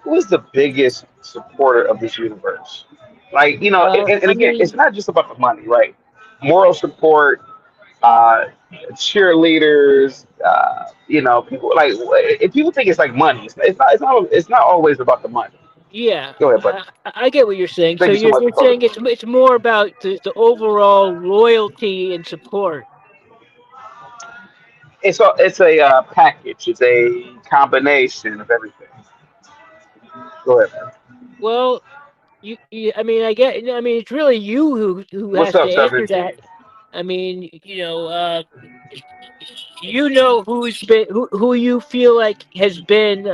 who is the biggest supporter of this universe? Like, and I again, it's mean, not just about the money, right? Moral support, uh, cheerleaders, people like if people think it's like money, it's not always about the money. yeah, Go ahead, buddy. I get what you're saying. So Thank you so much you're for calling. saying it's more about the overall loyalty and support. It's a package. It's a combination of everything. Go ahead, man. Well, I mean, I mean, it's really you who What's has to up, answer Seven? that. I mean, you know who you feel like has been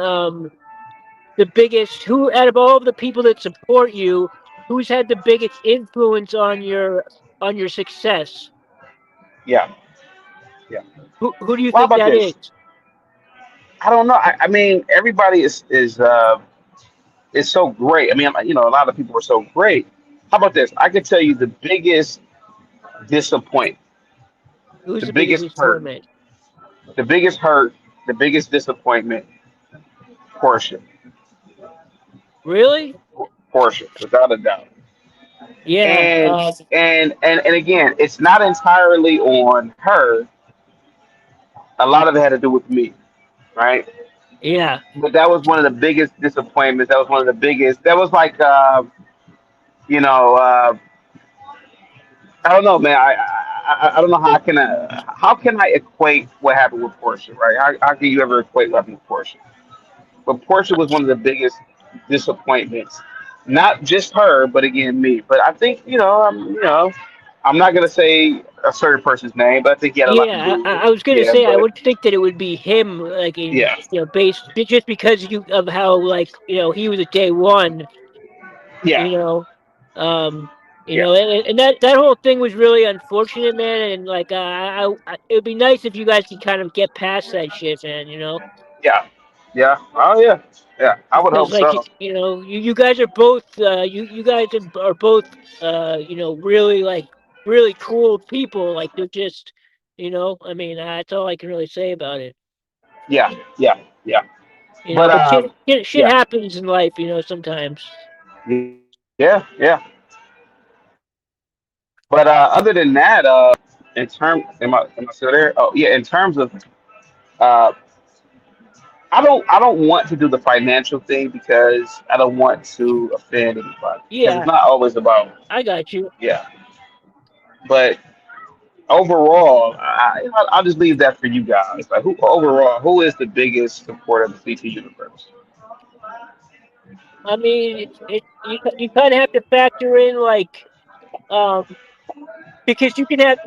the biggest, who out of all of the people that support you, who's had the biggest influence on your success? Yeah, yeah. Who do you Well, how think about that is? this? I don't know. I mean, everybody is so great. I mean, a lot of people are so great. How about this? I can tell you the biggest disappointment, Who's the the biggest biggest hurt, disappointment? the biggest hurt, the biggest disappointment. Portia, Really? Portia, without a doubt. Yeah. And again, it's not entirely on her. A lot of it had to do with me, right? Yeah. But that was one of the biggest disappointments. That was one of the biggest. That was like, you know, uh, I don't know, man. I don't know how can I equate what happened with Portia, right? How can you ever equate what happened with Portia? But Portia was one of the biggest disappointments. Not just her, but again me. But I think I'm not gonna say a certain person's name, but I think he had a lot to Yeah, do with it. I was gonna Yeah, say I but would think that it would be him, like in yeah, based just because of how like he was a day one, yeah, you know, um, yeah, and that whole thing was really unfortunate, man. And like it would be nice if you guys could kind of get past that shit, man. yeah, yeah. Oh yeah, yeah. I would Because hope like so. you guys are both you guys are both really like really cool people. Like they're just I mean that's all I can really say about it. Yeah, yeah, yeah. But But shit yeah, happens in life, sometimes. yeah, yeah. But other than that, in terms, am I still there? Oh yeah, in terms of uh, I don't want to do the financial thing because I don't want to offend anybody because it's Yeah, not always about I got you. yeah. But overall, I'll just leave that for you guys. Like who is the biggest supporter of the CT universe? I mean, you kind of have to factor in like um because you can have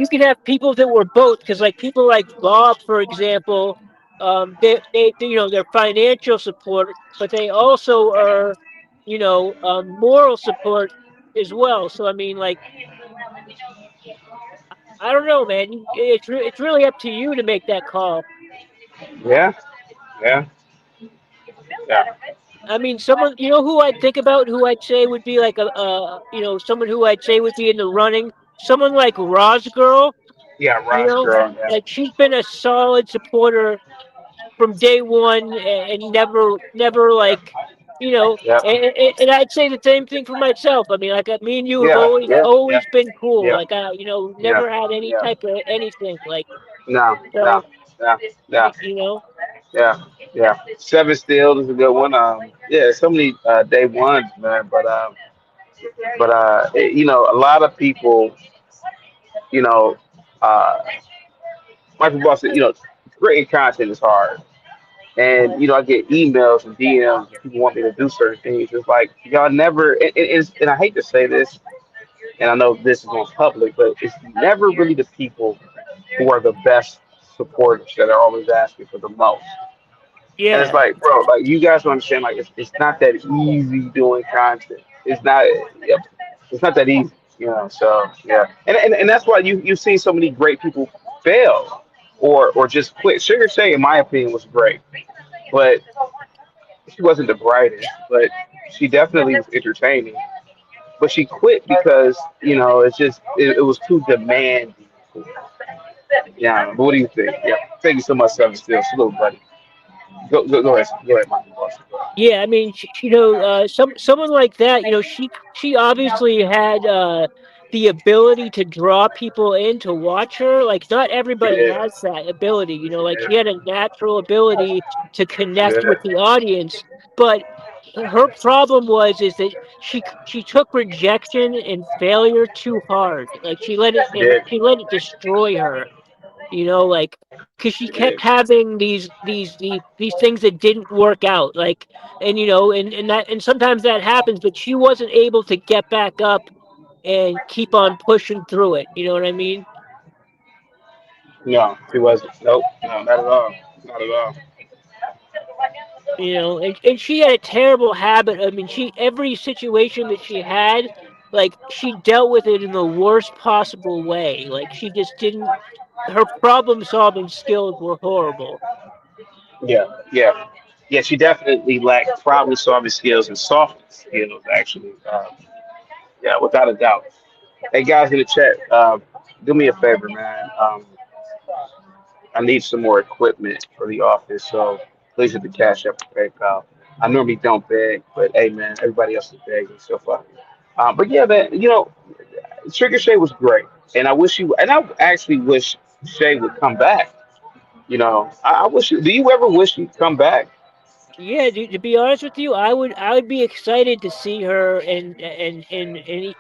people that were both because like people like Bob, for example, they they're financial support, but they also are moral support as well. So I mean, like I don't know, man. It's really up to you to make that call. Yeah, yeah, yeah, I mean, someone who I'd think about, who I'd say would be like a someone who I'd say would be in the running. Someone like Roz Girl, yeah. Ross girl. Yeah, like she's been a solid supporter from day one and never yeah, like yeah, and I'd say the same thing for myself. I mean, like me and you have yeah, yeah, yeah, always been cool. yeah, Like I yeah, never had any yeah. type of anything. Like No, no, so no, no. you know Yeah, yeah. Seven Still is a good one. Yeah, so many day ones, man. A lot of people, you know, uh, Michael Boss said, creating content is hard. And I get emails and DMs. And people want me to do certain things. It's like y'all never. And I hate to say this, and I know this is on public, but it's never really the people who are the best supporters that are always asking for the most. And it's yeah. like, bro, like you guys don't understand, like it's not that easy doing content. It's not, yep, it's not that easy, So yeah, and that's why you've seen so many great people fail or just quit. Sugar Shay, in my opinion, was great, but she wasn't the brightest, but she definitely was entertaining. But she quit because it was too demanding. Yeah, but what do you think? Yeah, thank you so much, Seven Still. Salute, buddy. Go ahead, Michael. Go ahead. Yeah, I mean, someone like that, she obviously had the ability to draw people in to watch her. Like, not She everybody did. has that ability, like she Yeah. had a natural ability to She connect with did. the audience. But her problem is that she took rejection and failure too hard. Like, She did. she let it destroy her. Like, because she She did. kept having these things that didn't work out, like, and sometimes that happens, but she wasn't able to get back up and keep on pushing through it. You know what I mean? No, she wasn't. Nope. No, not at all. Not at all. And she had a terrible habit. I mean, every situation that she had, like, she dealt with it in the worst possible way. Like, she just didn't. Her problem solving skills were horrible. Yeah, yeah, yeah. She definitely lacked problem solving skills and soft skills. Actually, yeah, without a doubt. Hey guys in the chat, do me a favor, man. I need some more equipment for the office, so please hit the cash app or PayPal. I normally don't beg, but hey, man, everybody else is begging so far. But yeah, man, Trigger Shay was great, and I actually wish Shay would come back. I wish. Do you ever wish she'd come back? Yeah, to be honest with you, I would be excited to see her and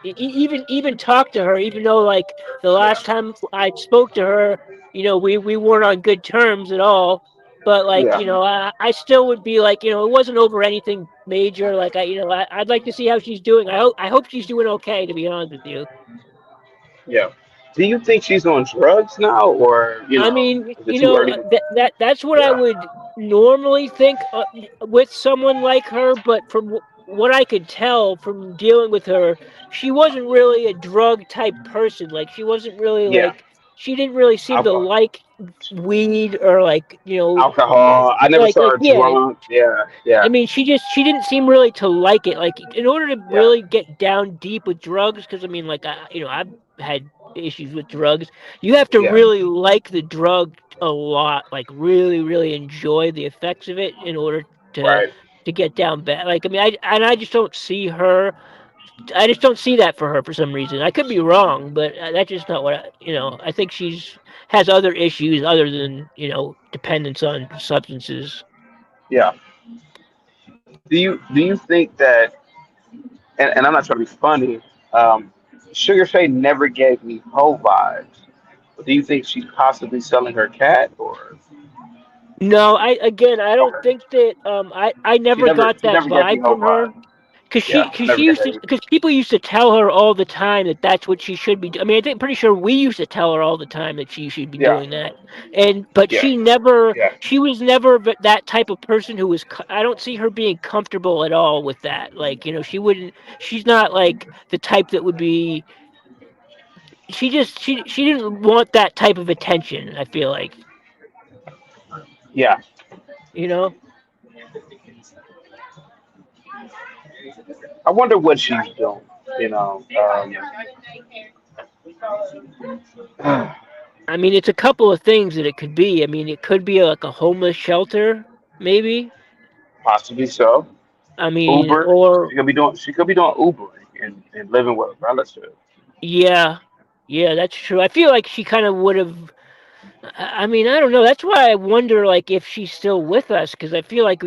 even talk to her, even though, like, the last time I spoke to her, we weren't on good terms at all. But, like, Yeah, I still would be like, it wasn't over anything major. Like, I'd like to see how she's doing. I hope she's doing okay, to be honest with you. yeah. Do you think she's on drugs now, or I mean, is it too early? that's what I Yeah, would normally think, with someone like her. But from what I could tell from dealing with her, she wasn't really a drug type person. Like, she wasn't really yeah. like, she didn't really seem to Alcohol. like weed, or, like, Alcohol. I never saw like, her yeah. drunk. Yeah, I yeah, mean, she didn't seem really to like it. Like, in order to yeah, really get down deep with drugs, because, I mean, like, I've had issues with drugs. You have to yeah. really like the drug a lot, like, really, really enjoy the effects of it in order to Right. to get down bad. Like, I mean, I just don't see her. I just don't see that for her for some reason. I could be wrong, but that's just not what I think she's has other issues other than dependence on substances. Yeah. Do you think that? And I'm not trying to be funny. Um, Sugar Shay never gave me hoe vibes. Do you think she's possibly selling her cat, or No, I don't okay? think that I She never never got she that never gave me vibe hoe from her. vibes. Cause Yeah, she, I cause never she got used that to, either. cause people used to tell her all the time that that's what she should be. I mean, I think pretty sure we used to tell her all the time that she should be Yeah, doing that. But yeah, yeah. she was never that type of person who was. I don't see her being comfortable at all with that. Like, she wouldn't. She's not like the type that would be. She didn't want that type of attention. I feel like, Yeah. you know. I wonder what she's doing. I mean, it's a couple of things that it could be. I mean, it could be like a homeless shelter, maybe. Possibly so. I mean, Uber. or She could be doing Uber and living with a relative. yeah, yeah, that's true. I feel like she kind of would have. I mean, I don't know. That's why I wonder, like, if she's still with us, because I feel like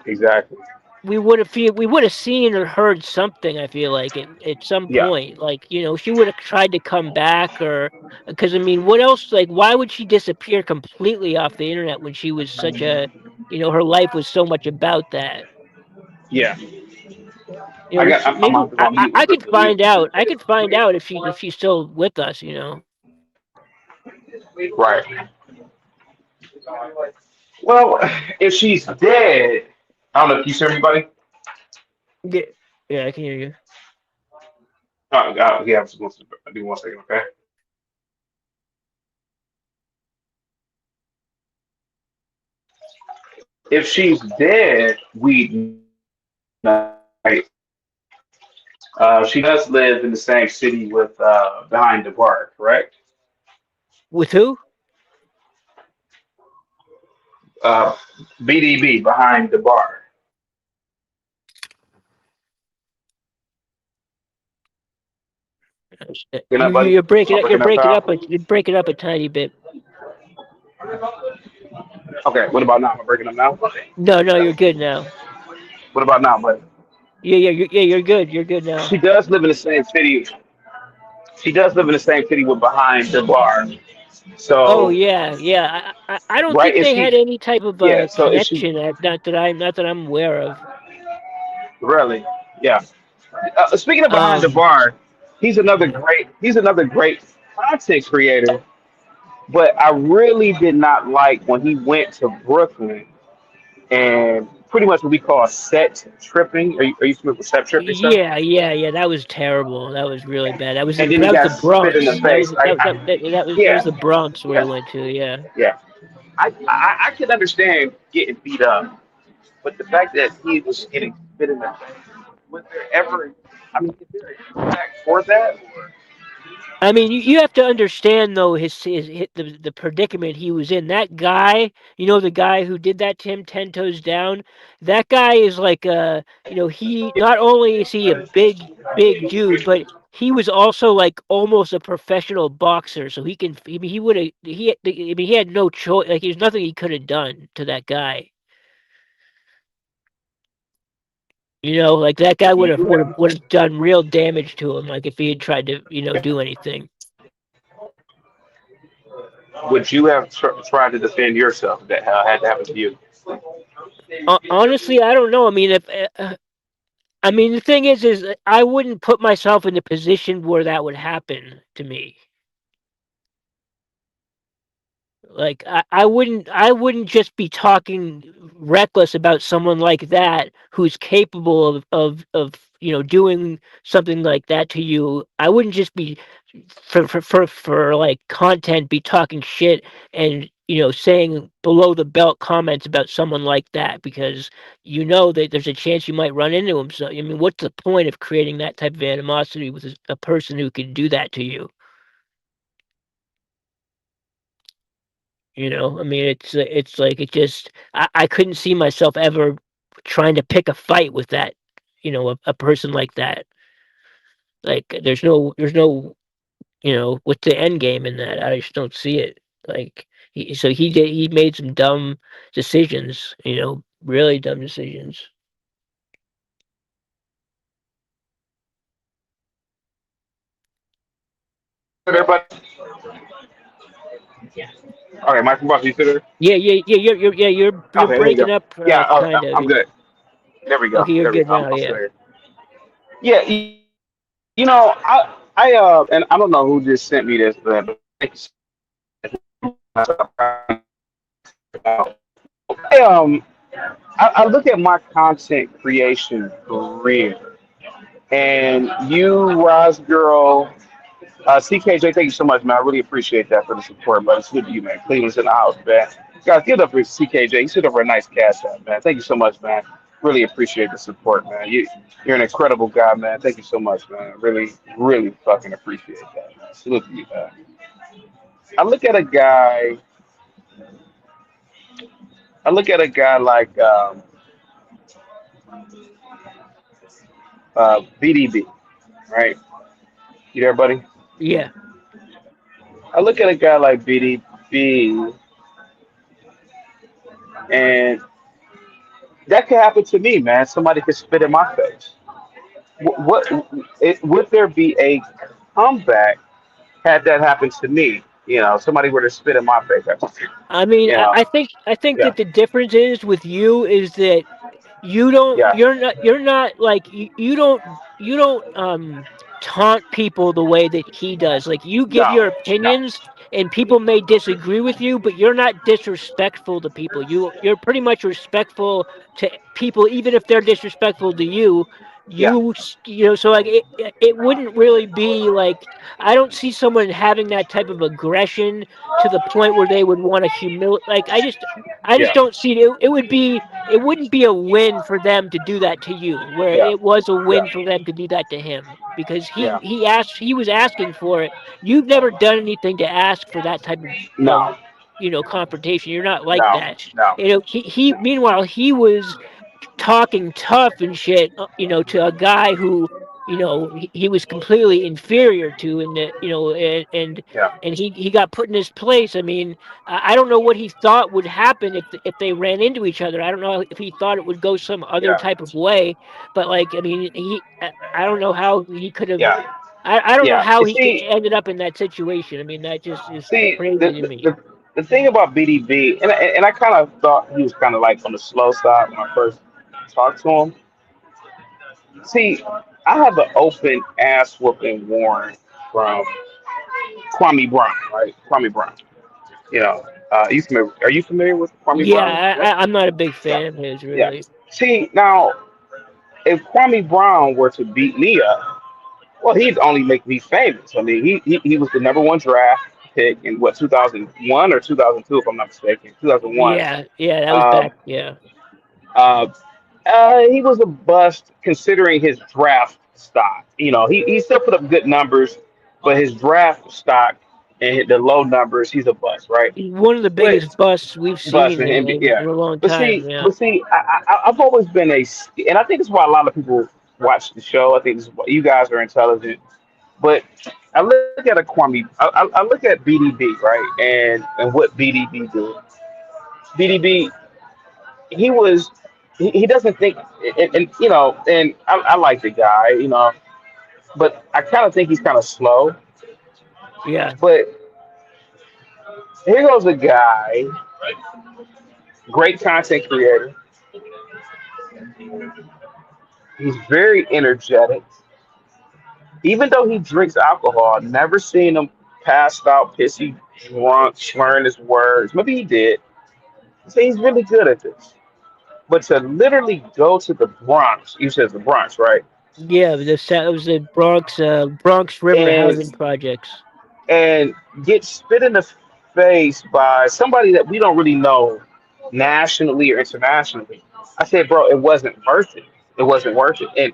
Exactly. we would have seen or heard something. I feel like at some Yeah. point, like, she would have tried to come back, or because, I mean, what else? Like, why would she disappear completely off the internet when she was such a, her life was so much about that. Yeah. I got. I'm Maybe about to go on mute. I could Let me. find out. I could find out if she's still with us. Right. Well, if she's dead, I don't know. Can you hear everybody? Yeah, yeah, I can hear you. Yeah. Give me 1 second. Okay. If she's dead, we right. She does live in the same city with behind the bar, correct? With who? Uh, BDB behind the bar. You know, buddy. You're breaking Am I up. You're breaking up, breaking up. pal? You're breaking up a tiny bit. Okay. What about now? Am I breaking up now? No, no, you're good now. What about now, buddy? Yeah, yeah, you're good. You're good now. She does live in the same city. She does live in the same city with behind the bar. Oh So, yeah, yeah. I don't right? think Is they had she? any type of Yeah. So is she connection. Not that I'm aware of. really? Yeah. Speaking of behind the Um, bar, he's another great. He's another great content creator. But I really did not like when he went to Brooklyn and pretty much what we call set tripping. Are you familiar with set tripping, sir? yeah, yeah, yeah. That was terrible. That was really bad. And then he That was got the spit in the Bronx. face. That was Yeah, the Bronx where he yeah, went to. Yeah. yeah. I can understand getting beat up, but the fact that he was getting spit in the face, was there ever? I mean, is there an impact for that? I mean, you have to understand though the predicament he was in. That guy, the guy who did that to him, 10 toes down. That guy is like he not only is he a big dude, but he was also like almost a professional boxer. So he can. I mean, he would have. I mean, he had no choice. Like, there's nothing he could have done to that guy. Like that guy You have, would have done real damage to him. Like if he had tried to do anything. would you have tried to defend yourself that had to happen to you? Honestly, I don't know. I mean, if I mean, the thing is I wouldn't put myself in a position where that would happen to me. Like I wouldn't just be talking reckless about someone like that who's capable of doing something like that to you. I wouldn't just be for like content be talking shit and saying below the belt comments about someone like that because that there's a chance you might run into him. So I mean, what's the point of creating that type of animosity with a person who could do that to you? I mean, it's like it just I couldn't see myself ever trying to pick a fight with that, a person like that. Like there's no what's the end game in that? I just don't see it. Like he made some dumb decisions, really dumb decisions. Everybody, okay, Michael Buck, you still there? Yeah, yeah, yeah. You're Okay, there you breaking go. up, Yeah, kind of. I'm good. There we go. Okay, you're There we good go. now. I'm Yeah. still here. Yeah, and I don't know who just sent me this, but I, um, I look at my content creation career, and you, Roz Girl, CKJ, thank you so much, man. I really appreciate that for the support, but it's good to you, man. Cleveland's in the house, man. Guys, give it up for CKJ. He set up for a nice cash out, man. Thank you so much, man. Really appreciate the support, man. You're an incredible guy, man. Thank you so much, man. Really, really fucking appreciate that, man. Salute to you, man. I look at a guy. I look at a guy like BDB, right? You there, buddy? Yeah. I look at a guy like BDB, and that could happen to me, man. Somebody could spit in my face. Would there be a comeback had that happened to me? Somebody were to spit in my face. I mean, You know, I think yeah, that the difference is with you is that yeah, you're not like you don't taunt people the way that he does. Like you give no, your no, opinions and people may disagree with you, but you're not disrespectful to people. You're pretty much respectful to people even if they're disrespectful to you. yeah, So like it wouldn't really be like I don't see someone having that type of aggression to the point where they would want to humiliate. Like I just yeah, don't see it. It wouldn't be a win for them to do that to you, where yeah, it was a yeah, win for them to do that to him because yeah. he was asking for it. You've never done anything to ask for that type of No, confrontation. You're not like No, that. no. He meanwhile he was talking tough and shit, to a guy who, he was completely inferior to, and Yeah, and he got put in his place. I mean, I don't know what he thought would happen if they ran into each other. I don't know if he thought it would go some other yeah, type of way, but like, I mean, I don't know how he could have. yeah, I don't know yeah. how You he see, ended up in that situation. I mean, that just is see, crazy to me. the thing about BDB, and I kind of thought he was kind of like on the slow side when I first talked to him. See, I have an open ass whooping warrant from Kwame Brown, right? Kwame Brown. You know, are you familiar with Kwame Brown? Yeah, Yep. I'm not a big Yeah. fan of his, Yeah. really. See, now, if Kwame Brown were to beat me up, well, he'd only make me famous. I mean, he was the number one draft pick in what 2001 or 2002, if I'm not mistaken. 2001. Yeah, yeah, that was Um, back. Yeah, uh, he was a bust considering his draft stock. You know, he still put up good numbers, but his draft stock and the low numbers, he's a bust, right? he's one of the But biggest busts we've bust seen in in, him, yeah. in a long But time. see, Yeah, but see, I've always been and I think it's why a lot of people watch the show. I think this is why you guys are intelligent. But I look at a Kwame, I look at BDB, right, and what BDB did. BDB, he was, he doesn't think, and and I like the guy, but I kind of think he's kind of slow. yeah, But here goes a guy, great content creator. He's very energetic. Even though he drinks alcohol, never seen him passed out, pissy, drunk, slurring his words. Maybe he did. So he's really good at this. But to literally go to the Bronx, you said the Bronx, right? yeah. It was the Bronx River And Housing Projects. and get spit in the face by somebody that we don't really know nationally or internationally. I said, bro, it wasn't worth it. It wasn't worth it. And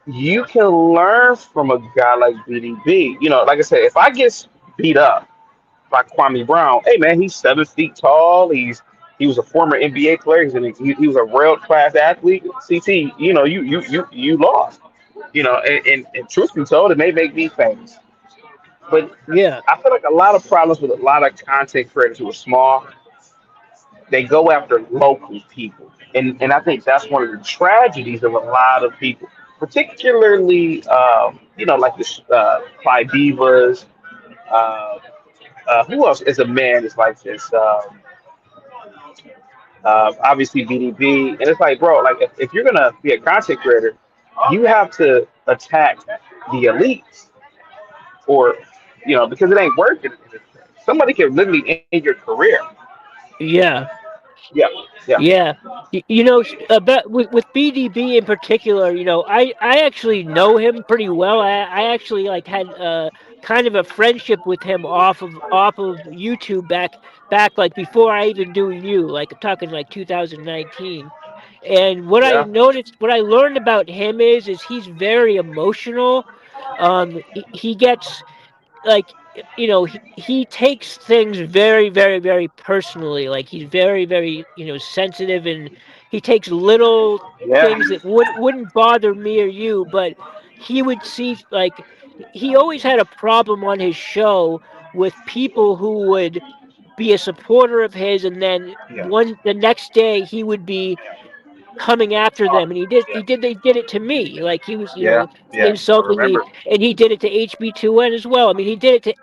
you can learn from a guy like BDB. You know, like I said, if I get beat up by Kwame Brown, hey man, he's 7 feet tall. He was a former NBA player. He was a world class athlete. CT, you lost. And truth be told, it may make me famous. But Yeah, I feel like a lot of problems with a lot of content creators who are small, they go after local people. And I think that's one of the tragedies of a lot of people, particularly, like this Clyde Divas. Uh, who else is a man is like this? Obviously, BDB. And it's like, bro, like if you're going to be a content creator, you have to attack the elites or, because it ain't working. Somebody can literally end your career. yeah. Yeah, yeah, Yeah, about with BDB in particular, I actually know him pretty well. I actually like had kind of a friendship with him off of YouTube back like before I even knew you. Like I'm talking like 2019. And yeah, what I learned about him is he's very emotional. He gets like he takes things very very very personally, like he's very very sensitive, and he takes little yeah, things that wouldn't bother me or you, but he would see like he always had a problem on his show with people who would be a supporter of his, and then yeah, the next day he would be coming after them, and he did it to me, like he was yeah, yeah. I insulting me, remember. and he did it to HB2N as well. I mean, he did it to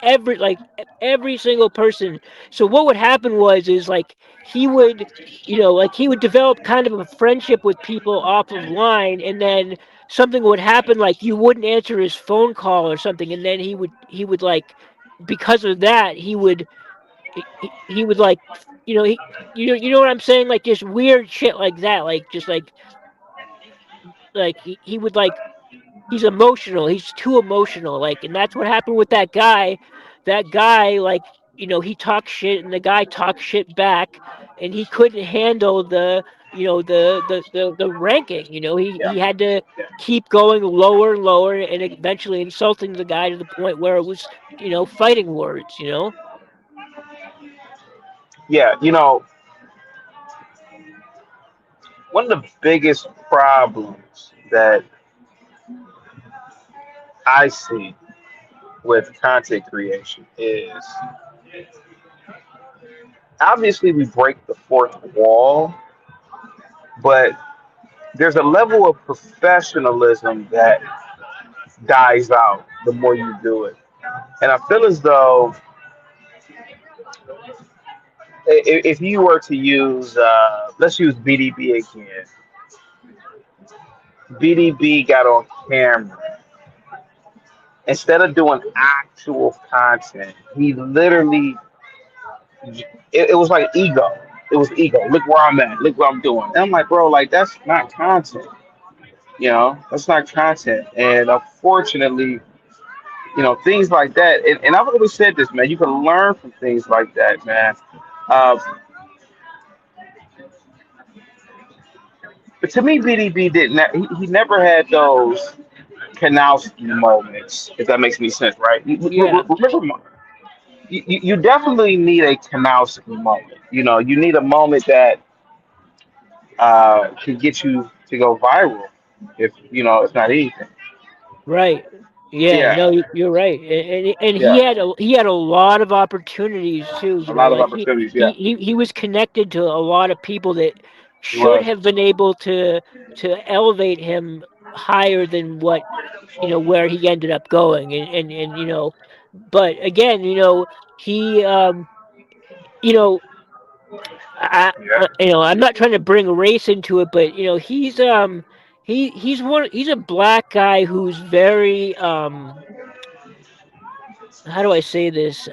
every single person. So what would happen is like he would like he would develop kind of a friendship with people off of line, and then something would happen, like you wouldn't answer his phone call or something, and then he would like, because of that, he would like, you know what I'm saying, like just weird shit like that, like just like he would like, he's emotional, he's too emotional, like, and that's what happened with that guy, like, he talked shit and the guy talked shit back, and he couldn't handle the ranking, Yeah, he had to yeah. keep going lower and lower, and eventually insulting the guy to the point where it was fighting words. yeah, one of the biggest problems that I see with content creation is obviously we break the fourth wall, but there's a level of professionalism that dies out the more you do it. And I feel as though if you were to use, let's use BDB again. BDB got on camera. Instead of doing actual content, he literally, it was like ego. It was ego. Look where I'm at. Look what I'm doing. And I'm like, bro, like that's not content. That's not content. And unfortunately, things like that. And I've always said this, man. You can learn from things like that, man. Uh, but to me, BDB didn't. He never had those Kanowski moments, if that makes any sense, right? Yeah, Remember, you definitely need a Kanowski moment. You need a moment that can get you to go viral, if it's not anything. right. Yeah, Yeah, no, you're right, and yeah, he had a lot of opportunities too. a lot of Like opportunities. Yeah, he was connected to a lot of people that he should was have been able to elevate him higher than what where he ended up going, and but again, he you know I'm not trying to bring race into it, but he's a black guy who's very how do I say this?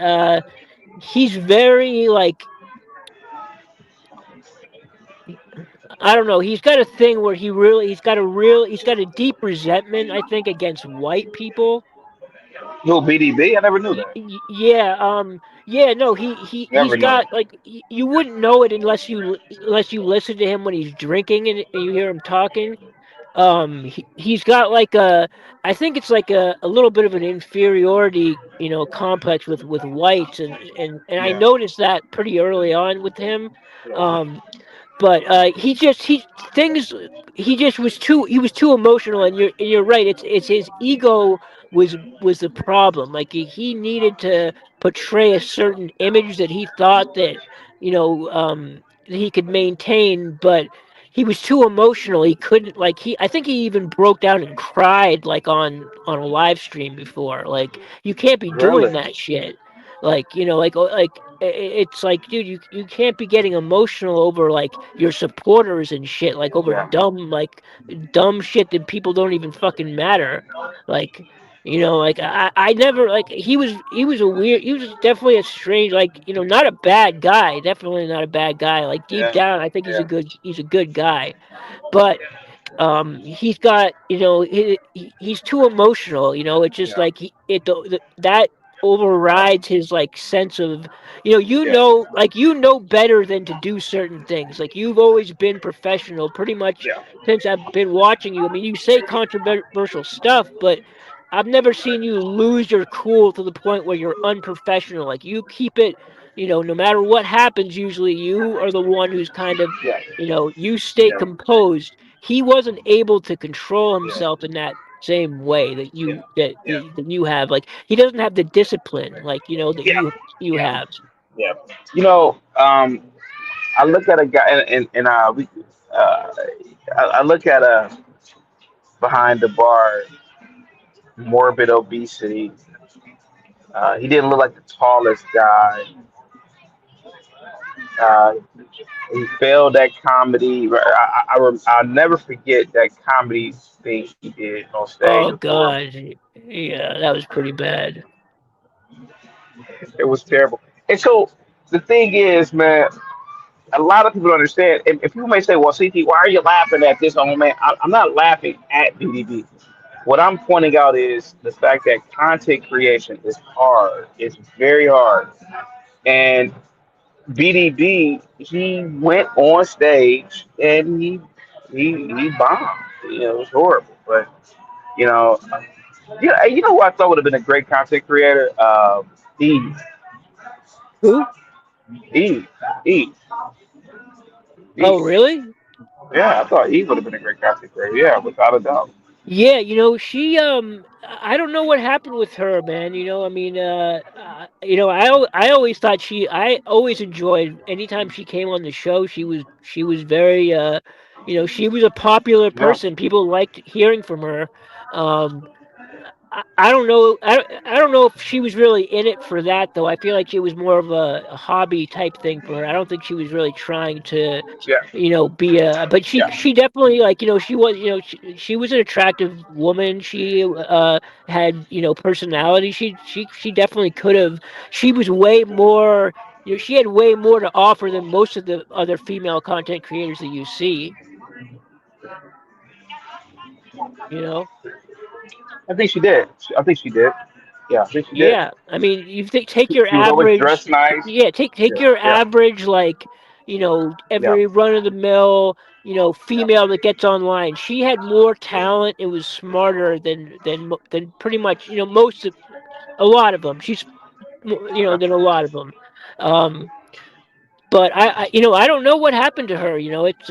He's very like I don't know. He's got a thing where he's got a deep resentment, I think, against white people. who BDB. I never knew that. Yeah, yeah, no, he's Never knew got it. like you wouldn't know it unless you listen to him when he's drinking and you hear him talking. He's got like I think it's like a little bit of an inferiority, complex with whites, and I Yeah, noticed that pretty early on with him. yeah, Um, but he things he was too emotional, and you're right. It's his ego was the problem. Like he needed to portray a certain image that he thought that that he could maintain, but he was too emotional. He couldn't like he. I think he even broke down and cried like on a live stream before. Like you can't be doing really. that shit. Like it's like, dude, you can't be getting emotional over like your supporters and shit, like over Yeah, dumb shit that people don't even fucking matter. Like, like I never like he was definitely a strange, like, not a bad guy, definitely not a bad guy. Like deep yeah, down, I think yeah, he's a good guy, but he's got he's too emotional. It's just yeah, like that overrides his like sense of yeah, like better than to do certain things. Like you've always been professional pretty much yeah, since I've been watching you. I mean, you say controversial stuff, but I've never seen you lose your cool to the point where you're unprofessional. Like you keep it, no matter what happens, usually you are the one who's kind of, yeah, you stay yeah, composed. He wasn't able to control yeah, himself in that same way that yeah, yeah, that you have. Like he doesn't have the discipline like that yeah, you yeah, have. yeah. I look at a guy, and uh, I look at a behind the bar, morbid obesity. He didn't look like the tallest guy. Uh, he failed that comedy. I'll never forget that comedy thing he did on stage. It was Oh horrible. god, yeah, that was pretty bad. It was terrible. And so the thing is, man, a lot of people don't understand. If people may say, "Well, CT, why are you laughing at this?" Oh man, I'm not laughing at BDB. What I'm pointing out is the fact that content creation is hard. It's very hard. And BDB, he went on stage and he bombed. It was horrible. But you know, you know who I thought would have been a great content creator? Eve. Who? Eve, Eve, Oh, Eve. really? Yeah, I thought Eve would have been a great content creator. Yeah, without a doubt. Yeah, she I don't know what happened with her, man. I mean, I always thought I always enjoyed anytime she came on the show. She was very she was a popular Yeah, person. People liked hearing from her. Um I don't know. I don't know if she was really in it for that though. I feel like it was more of a hobby type thing for her. I don't think she was really trying to, yeah, be a. But she yeah. she definitely like she was she was an attractive woman. She had personality. She definitely could have. She was way more. She had way more to offer than most of the other female content creators that you see. You know. I think she did. I think she did. Yeah, I think she did. Yeah, I mean, you take your She was always average, dressed nice. yeah, take Yeah, your yeah, average like, yeah. every run of the mill, female that gets online. She had more talent and was smarter than pretty much, most of a lot of them. She's than a lot of them. Um, but I don't know what happened to her. It's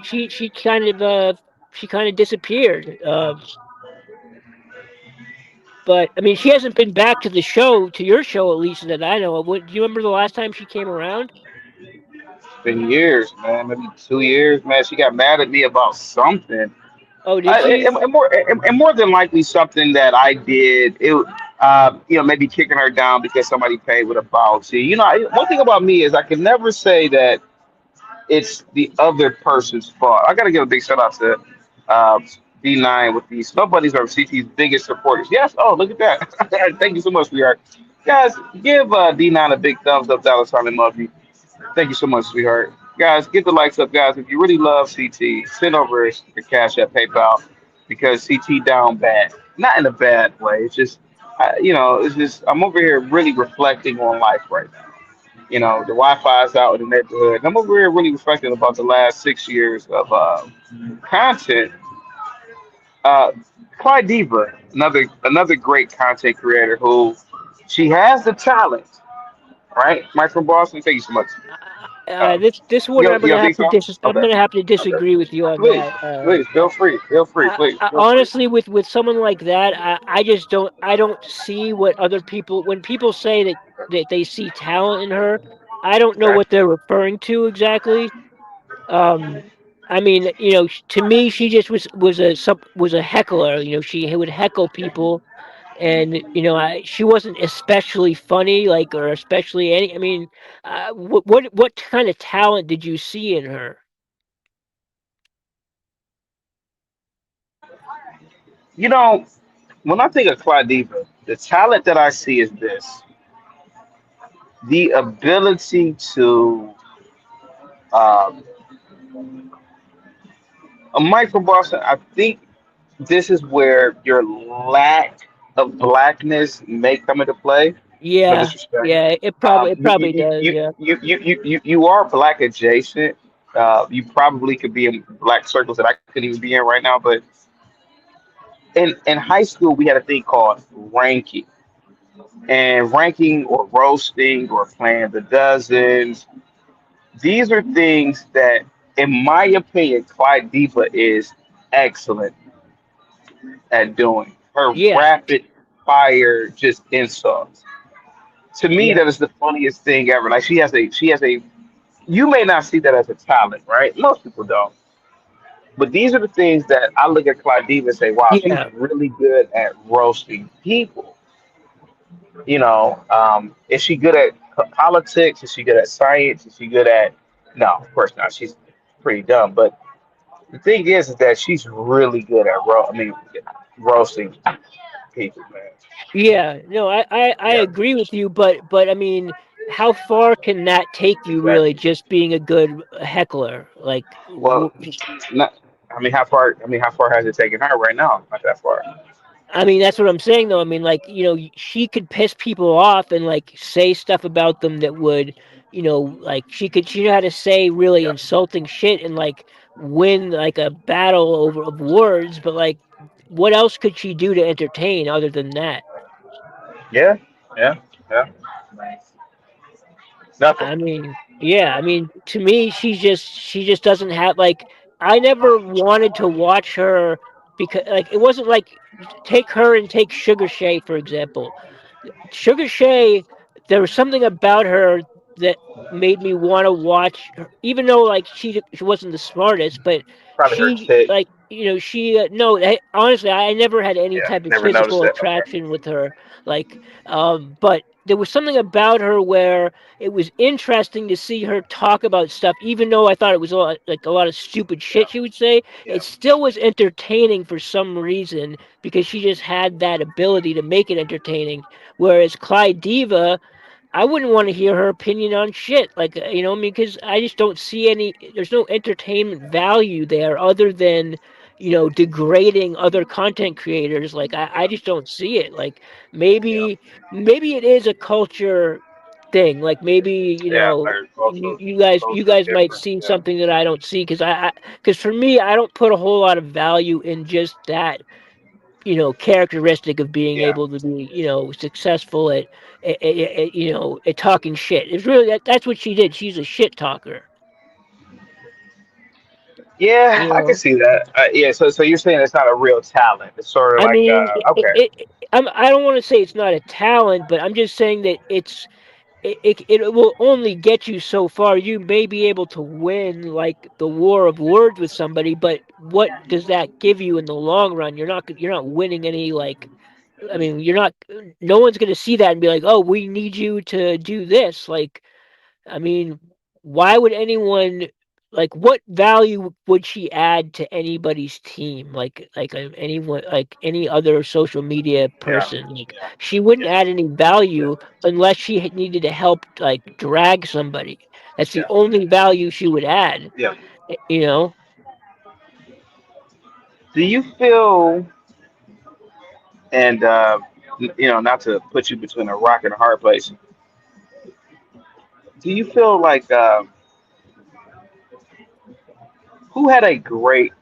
she kind of disappeared. But I mean, she hasn't been back to the show, to your show at least that I know of. Do you remember the last time she came around? It's been years, man. Maybe 2 years, man. She got mad at me about something. Oh, did she? And more than likely something that I did. Maybe kicking her down because somebody paid with a bounty. One thing about me is I can never say that it's the other person's fault. I got to give a big shout out to uh, D9 with these. Nobody's are CT's biggest supporters. Yes. Oh, look at that. Thank you so much, sweetheart. Guys, give D9 a big thumbs up, dollar sign emoji. Thank you so much, sweetheart. Guys, get the likes up, guys. If you really love CT, send over your cash at PayPal because CT down bad. Not in a bad way. It's just, it's just I'm over here really reflecting on life right now. The Wi-Fi is out in the neighborhood. I'm over here really reflecting about the last 6 years of content. Uh, Clyde Diva, another great content creator who she has the talent, right? Mike from Boston, thank you so much. Um, This one you don't think so? I'm Okay, gonna have to okay. disagree with you on Please, that. please, please, feel free. Honestly, with someone like that, I just don't see what other people when people say that they see talent in her. I don't know Okay. what they're referring to exactly. Um, I mean, to me, she just was a heckler. She would heckle people, and she wasn't especially funny, like or especially any. I mean, what kind of talent did you see in her? You know, when I think of Clyde Diva, the talent that I see is this: the ability to um, a Mike from Boston. I think this is where your lack of blackness may come into play. No Yeah, disrespect. yeah, it probably does. Yeah, You are black adjacent. You probably could be in black circles that I couldn't even be in right now. But in high school, we had a thing called ranking, and ranking or roasting or playing the dozens. These are things that, in my opinion, Clyde Diva is excellent at doing. Her yeah, rapid fire just insults. To me, yeah, that is the funniest thing ever. Like she has a. You may not see that as a talent, right? Most people don't. But these are the things that I look at Clyde Diva and say, "Wow, she's yeah, really good at roasting people." Is she good at politics? Is she good at science? Is she good at? No, of course not. She's pretty dumb. But the thing is that she's really good at roasting people, man. yeah. No, I Yeah, agree with you, but I mean, how far can that take you? Really, exactly. just being a good heckler, like. Well, not. How far has it taken her right now? Not that far. I mean, that's what I'm saying, though. I mean, like, she could piss people off and like say stuff about them that would, like she knew how to say really Yeah, insulting shit and like win like a battle over of words. But like, what else could she do to entertain other than that? yeah, yeah, yeah. Nothing. I mean, yeah, I mean, to me, she just doesn't have like I never wanted to watch her because like it wasn't like take her and take Sugar Shay for example. Sugar Shay, there was something about her that made me want to watch her, even though like she wasn't the smartest, but Probably her she chick. like she no honestly I never had any Yeah, type of never noticed physical that. Okay. attraction with her like but there was something about her where it was interesting to see her talk about stuff even though I thought it was a lot of stupid Yeah, shit she would say. yeah, It still was entertaining for some reason because she just had that ability to make it entertaining. Whereas Clyde Diva, I wouldn't want to hear her opinion on shit. Like, I mean, because I just don't see there's no entertainment value there other than, degrading other content creators. Like, I yeah, just don't see it. Like, yeah, maybe it is a culture thing. Like, maybe, yeah. Like you culture guys might difference. see Yeah, something that I don't see because for me, I don't put a whole lot of value in just that characteristic of being yeah, able to be, successful at talking shit. It's really that's what she did. She's a shit talker. yeah. You I can know, see that. Yeah. So you're saying it's not a real talent. It's sort of I like mean, okay. I don't want to say it's not a talent, but I'm just saying that it will only get you so far. You may be able to win like the war of words with somebody, but what does that give you in the long run? You're not winning any like I mean, you're not. No one's going to see that and be like, "Oh, we need you to do this." Like, I mean, why would anyone like? What value would she add to anybody's team? Anyone, like any other social media Yeah, person, like she wouldn't yeah, add any yeah, value unless she needed to help, like drag somebody. That's the yeah, only value she would add. yeah. You know. Do you feel and not to put you between a rock and a hard place, do you feel like who had a great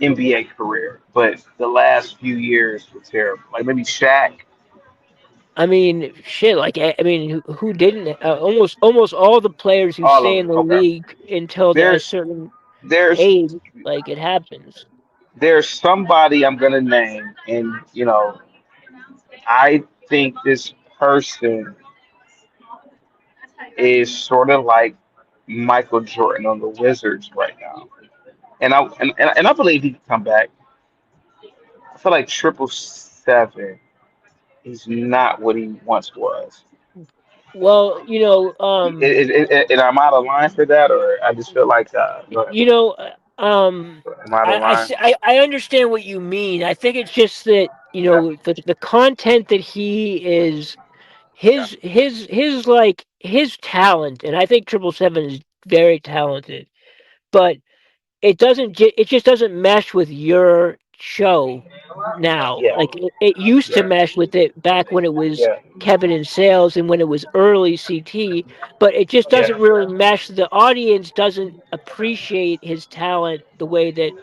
NBA career, but the last few years were terrible? Like maybe Shaq, I mean, shit. Like, I mean, who didn't? Almost all the players who all of stay in them. the Okay. league until a There's certain there's age, like it happens. there's somebody I'm gonna name, and I think this person is sort of like Michael Jordan on the Wizards right now, and I believe he can come back. I feel like 777 is not what he once was. Well, And I'm out of line for that, or I just feel like go ahead. you know, uh, um, Am I out of line? I understand what you mean. I think it's just that Yeah, the content that he is yeah, his like his talent, and I think 777 is very talented, but it just doesn't mesh with your show now. yeah, Like it used to yeah, mesh with it back when it was yeah, Kevin and Sales and when it was early CT, but it just yeah, doesn't really mesh. The audience doesn't appreciate his talent the way that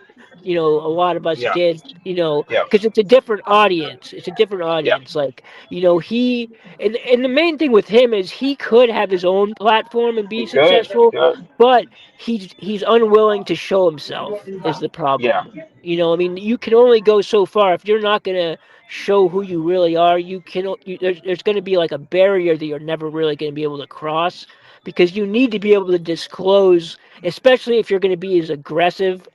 a lot of us yeah, did, yeah, because it's a different audience. It's a different yeah. audience. Like, he and the main thing with him is he could have his own platform and be He could, he successful, could. but he's unwilling to show himself is the Yeah, problem. I mean, you can only go so far if you're not gonna show who you really are. There's gonna be like a barrier that you're never really gonna be able to cross because you need to be able to disclose, especially if you're gonna be as aggressive.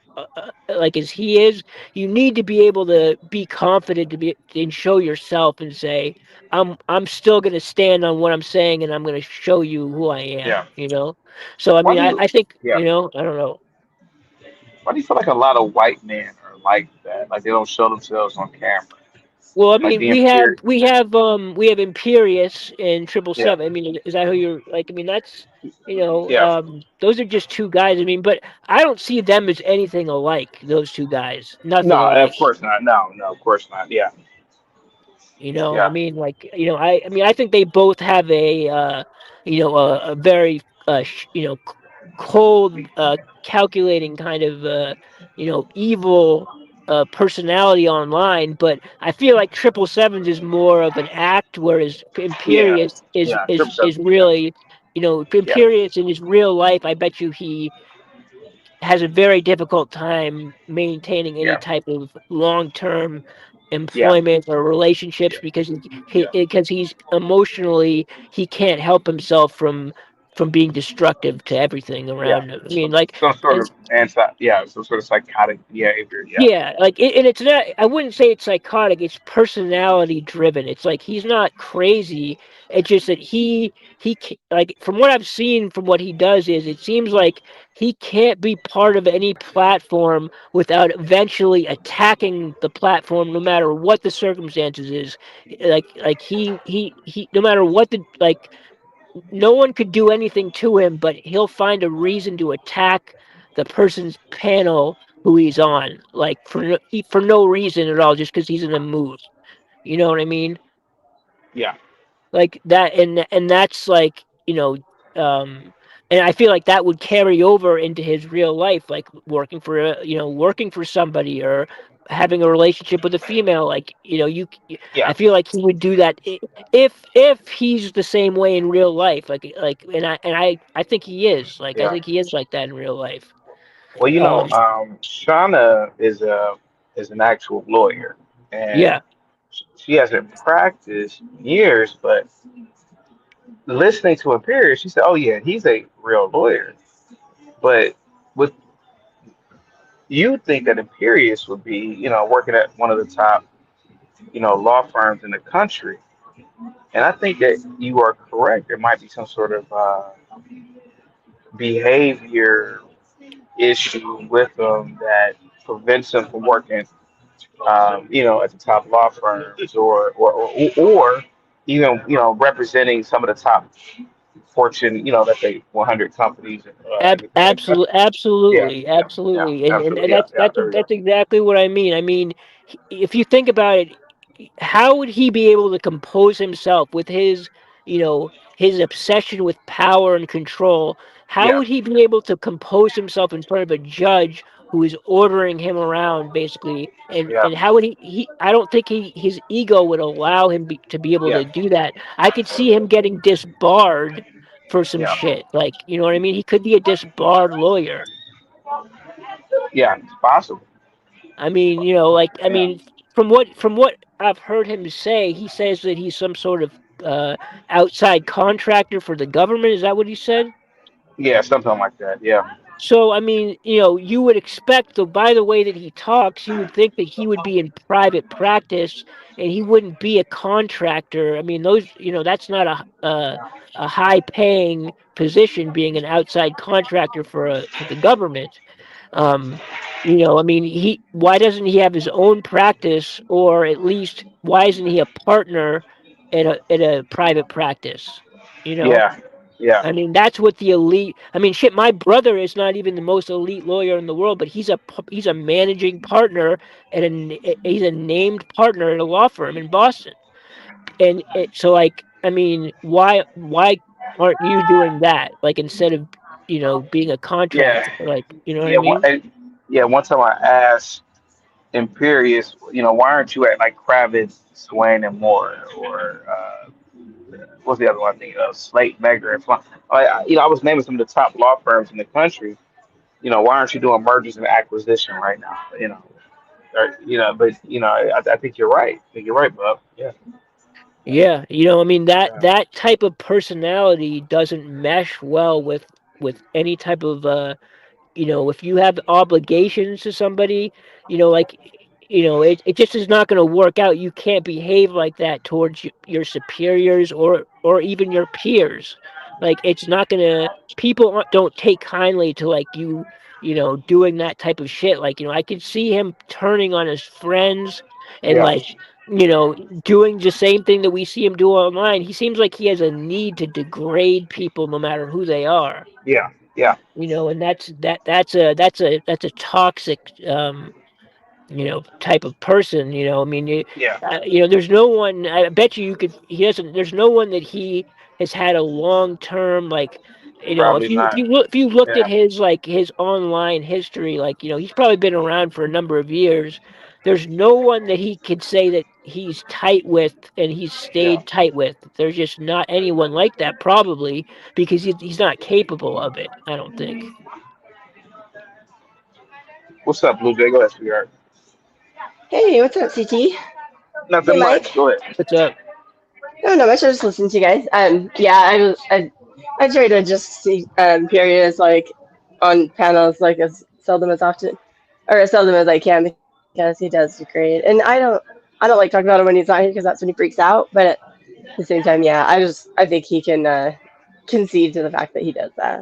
Like as he is, you need to be able to be confident to be and show yourself and say, I'm still going to stand on what I'm saying and I'm going to show you who I yeah. am. So I Why mean, do you? I think Yeah. I don't know. Why do you feel like a lot of white men are like that? Like they don't show themselves on camera. Well, I Like mean, being period. we have Imperius and Triple Yeah. Seven. I mean, is that who you're like? I mean, that's Yeah. those are just two guys. I mean, but I don't see them as anything alike. Those two guys, nothing No, of alike. course not. No, no, of course not. Yeah. I Yeah. mean, like, I mean, I think they both have a very, cold, calculating kind of, evil. personality online, but I feel like Triple Sevens is more of an act, whereas Yeah, Imperious is yeah, is triple is seven. Yeah, really, yeah, Imperious in his real life. I bet you he has a very difficult time maintaining any yeah, type of long-term yeah, employment or relationships yeah, because yeah, because he's emotionally he can't help himself from being destructive to everything yeah. around him. I mean, like, Some sort and of yeah, some sort of psychotic behavior. Yeah, yeah, like, and it's not. I wouldn't say it's psychotic. It's personality driven. It's like he's not crazy. It's just that like, from what I've seen from what he does is it seems like he can't be part of any platform without eventually attacking the platform, no matter what the circumstances is. Like he no matter what the like no one could do anything to him, but he'll find a reason to attack the person's panel who he's on, like, for no reason at all, just because he's in a mood. You know what I mean? yeah, Like that, and that's like, um, and I feel like that would carry over into his real life, like working for somebody or having a relationship with a female. Like, I yeah, feel like he would do that if he's the same way in real life. Like, and I think he is. Like, I yeah. think he is like that in real life. Well, Um, Shauna is an actual lawyer, and yeah, she hasn't practiced years, but listening to Imperius, she said, "Oh yeah, he's a real lawyer." But with you think that Imperius would be, working at one of the top, law firms in the country, and I think that you are correct. There might be some sort of behavior issue with them that prevents them from working, at the top law firms or even, representing some of the top Fortune, let's say 100 companies in the country. Yeah, absolutely, yeah, yeah, absolutely, and absolutely. Yeah, that's yeah, there we go. that's exactly what I mean. I mean, if you think about it, how would he be able to compose himself with his obsession with power and control? How Yeah, would he be able to compose himself in front of a judge who is ordering him around, basically? yeah, And how would I don't think his ego would allow him to be able yeah, to do that. I could see him getting disbarred for some yeah, shit. Like, you know what I mean? He could be a disbarred lawyer. yeah. It's possible. I mean, Yeah, from what I've heard him say, he says that he's some sort of outside contractor for the government. Is that what he said? yeah, something like that. Yeah, So, I mean, you would expect, though, by the way that he talks, you would think that he would be in private practice and he wouldn't be a contractor. I mean, that's not a high paying position, being an outside contractor for the government. Um, I mean, why doesn't he have his own practice, or at least why isn't he a partner at a private practice? You know, yeah, yeah, I mean, that's what the elite. I mean, shit. My brother is not even the most elite lawyer in the world, but he's a managing partner he's a named partner at a law firm in Boston. And so, like, I mean, why aren't you doing that? Like, instead of being a yeah, contractor, like, you know what I yeah. mean? One time I asked Imperius, why aren't you at like Kravitz, Swain and Moore, or what's the other one? I think Slate, Megger, and Flom. I was naming some of the top law firms in the country. Why aren't you doing mergers and acquisition right now? But I think you're right. I think you're right, Bob. Yeah, Yeah, I mean, that yeah, that type of personality doesn't mesh well with any type of if you have obligations to somebody, like, it just is not going to work out. You can't behave like that towards your superiors or even your peers. Like, it's not going to people don't take kindly to, like, doing that type of shit. Like, I could see him turning on his friends and, yeah, like, you know doing the same thing that we see him do online. He seems like he has a need to degrade people no matter who they are. yeah, yeah, And that's a toxic type of person. I mean, yeah, there's no one. I bet you could. He doesn't. There's no one that he has had a long term, like, You know, Probably not. if you looked at Yeah. his like his online history, like, you know, he's probably been around for a number of years. There's no one that he could say that he's tight with and he's Yeah. stayed tight with. There's just not anyone like that, probably because he's not capable of it. I don't think. What's up, Blue Jay? Go ahead, sweetheart. Hey, what's up, CT? Hey, Nothing much. Mike. Go ahead. What's up? No, not much. I just listening to you guys. Yeah, I try to just see periods like on panels like as seldom as often, or as seldom as I can because he does do great. And I don't like talking about him when he's not here because that's when he freaks out. But at the same time, yeah, I think he can concede to the fact that he does that.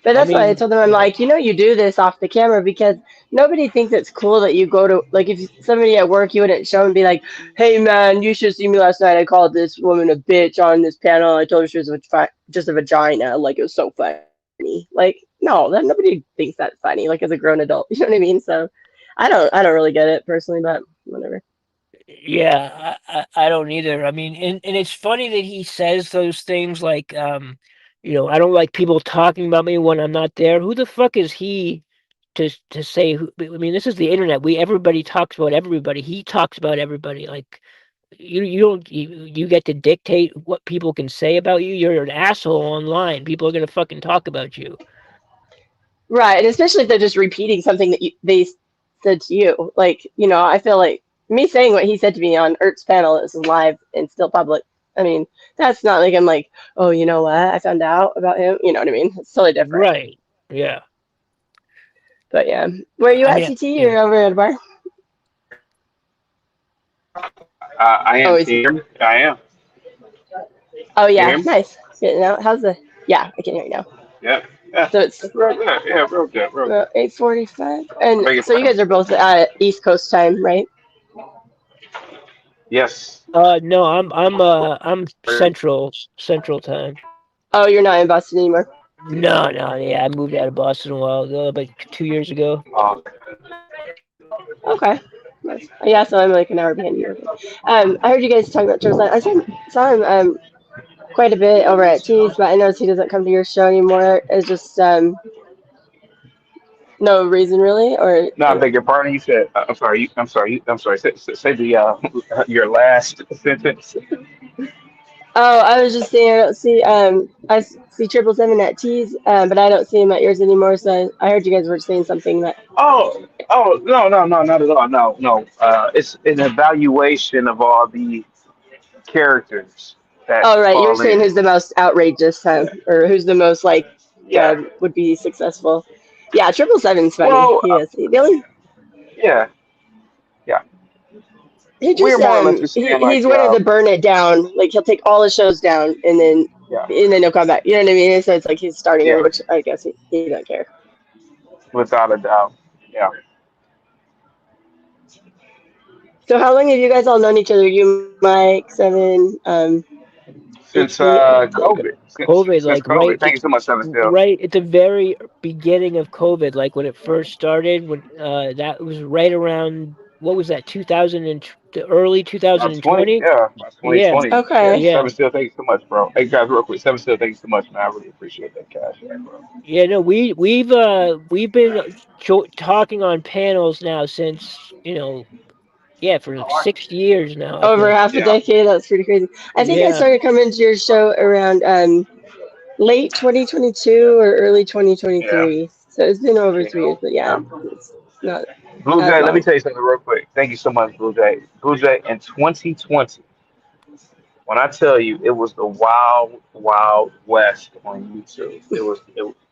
But I that's why I mean, told them, I'm yeah. like, you do this off the camera because nobody thinks it's cool that you go to, like, if somebody at work, you wouldn't show and be like, hey, man, you should see me last night. I called this woman a bitch on this panel. I told her she was just a vagina. Like, it was so funny. Like, no, nobody thinks that's funny, like, as a grown adult. You know what I mean? So I don't really get it personally, but whatever. Yeah, I don't either. I mean, and it's funny that he says those things like, you know, I don't like people talking about me when I'm not there. Who the fuck is he to say who? I mean, this is the internet. Everybody talks about everybody. He talks about everybody. Like you don't you get to dictate what people can say about you. You're an asshole online. People are gonna fucking talk about you. Right, and especially if they're just repeating something that they said to you. Like, I feel like me saying what he said to me on Ert's panel is live and still public. I mean, that's not like I'm like, oh, you know what? I found out about him. You know what I mean? It's totally different. Right. Yeah. But yeah, where are you I at, mean, CT? yeah. You're over at a bar? I am. Oh, Can you hear me? I am. oh Can you yeah, hear me? nice. Getting out. How's the? Yeah, I can hear you now. Yeah. Yeah. So it's That's real good. Yeah, real good. Real good. 8:45, I and beg your so you pardon? guys are both East Coast time, right? Yes. No, I'm central time. Oh, you're not in Boston anymore. No, no, yeah, I moved out of Boston a while ago, about 2 years ago. Okay. Nice. Yeah, so I'm like an hour behind you. I heard you guys talking about Joe. I saw him quite a bit over at T's, but I noticed he doesn't come to your show anymore. It's just no reason really, or No, I beg your pardon. You said. I'm sorry. I'm sorry. I'm sorry. Say the your last sentence. oh, I was just saying I don't see see 777 at T's, but I don't see him at yours anymore. So I heard you guys were saying something that. Oh, oh, no, no, no, not at all. No, no. It's an evaluation of all the characters that Oh, right, you were fall saying in. who's the most outrageous, Yeah, or who's the most like yeah. would be successful. Yeah, 777's funny. Well, He is. The only yeah, yeah. he We're just more or less just saying he's like, one of the burn it down. Like he'll take all his shows down yeah, and then he'll come back. You know what I mean? So it's like he's starting yeah, over, which I guess he don't care. without a doubt. Yeah. So how long have you guys all known each other? You, Mike, Seven, Since CT, and Logan. COVID, COVID, since like COVID. Thank you so much, Seven Still. right at the very beginning of COVID, like when it first started, when that was right around what was that, 2000 and the early About 20, 2020? yeah, about Yeah, 2020. Yeah, Okay. yeah. Seven Still. Thank you so much, bro. Hey guys, real quick, Seven Still. Thank you so much, man. I really appreciate that cash, bro. Yeah, no, we've been talking on panels now since, you know, yeah, for like 6 years now, I Over think. half a Yeah, decade. That's pretty crazy. I think I Yeah, started coming to your show around late 2022 or early yeah, 2023. So it's been over you 3 years, know. but yeah, Yeah. it's not Blue as Jay, let me long. tell you something real quick. Thank you so much, Blue Jay. Blue Jay, in 2020, when I tell you it was the wild, wild west on YouTube, it was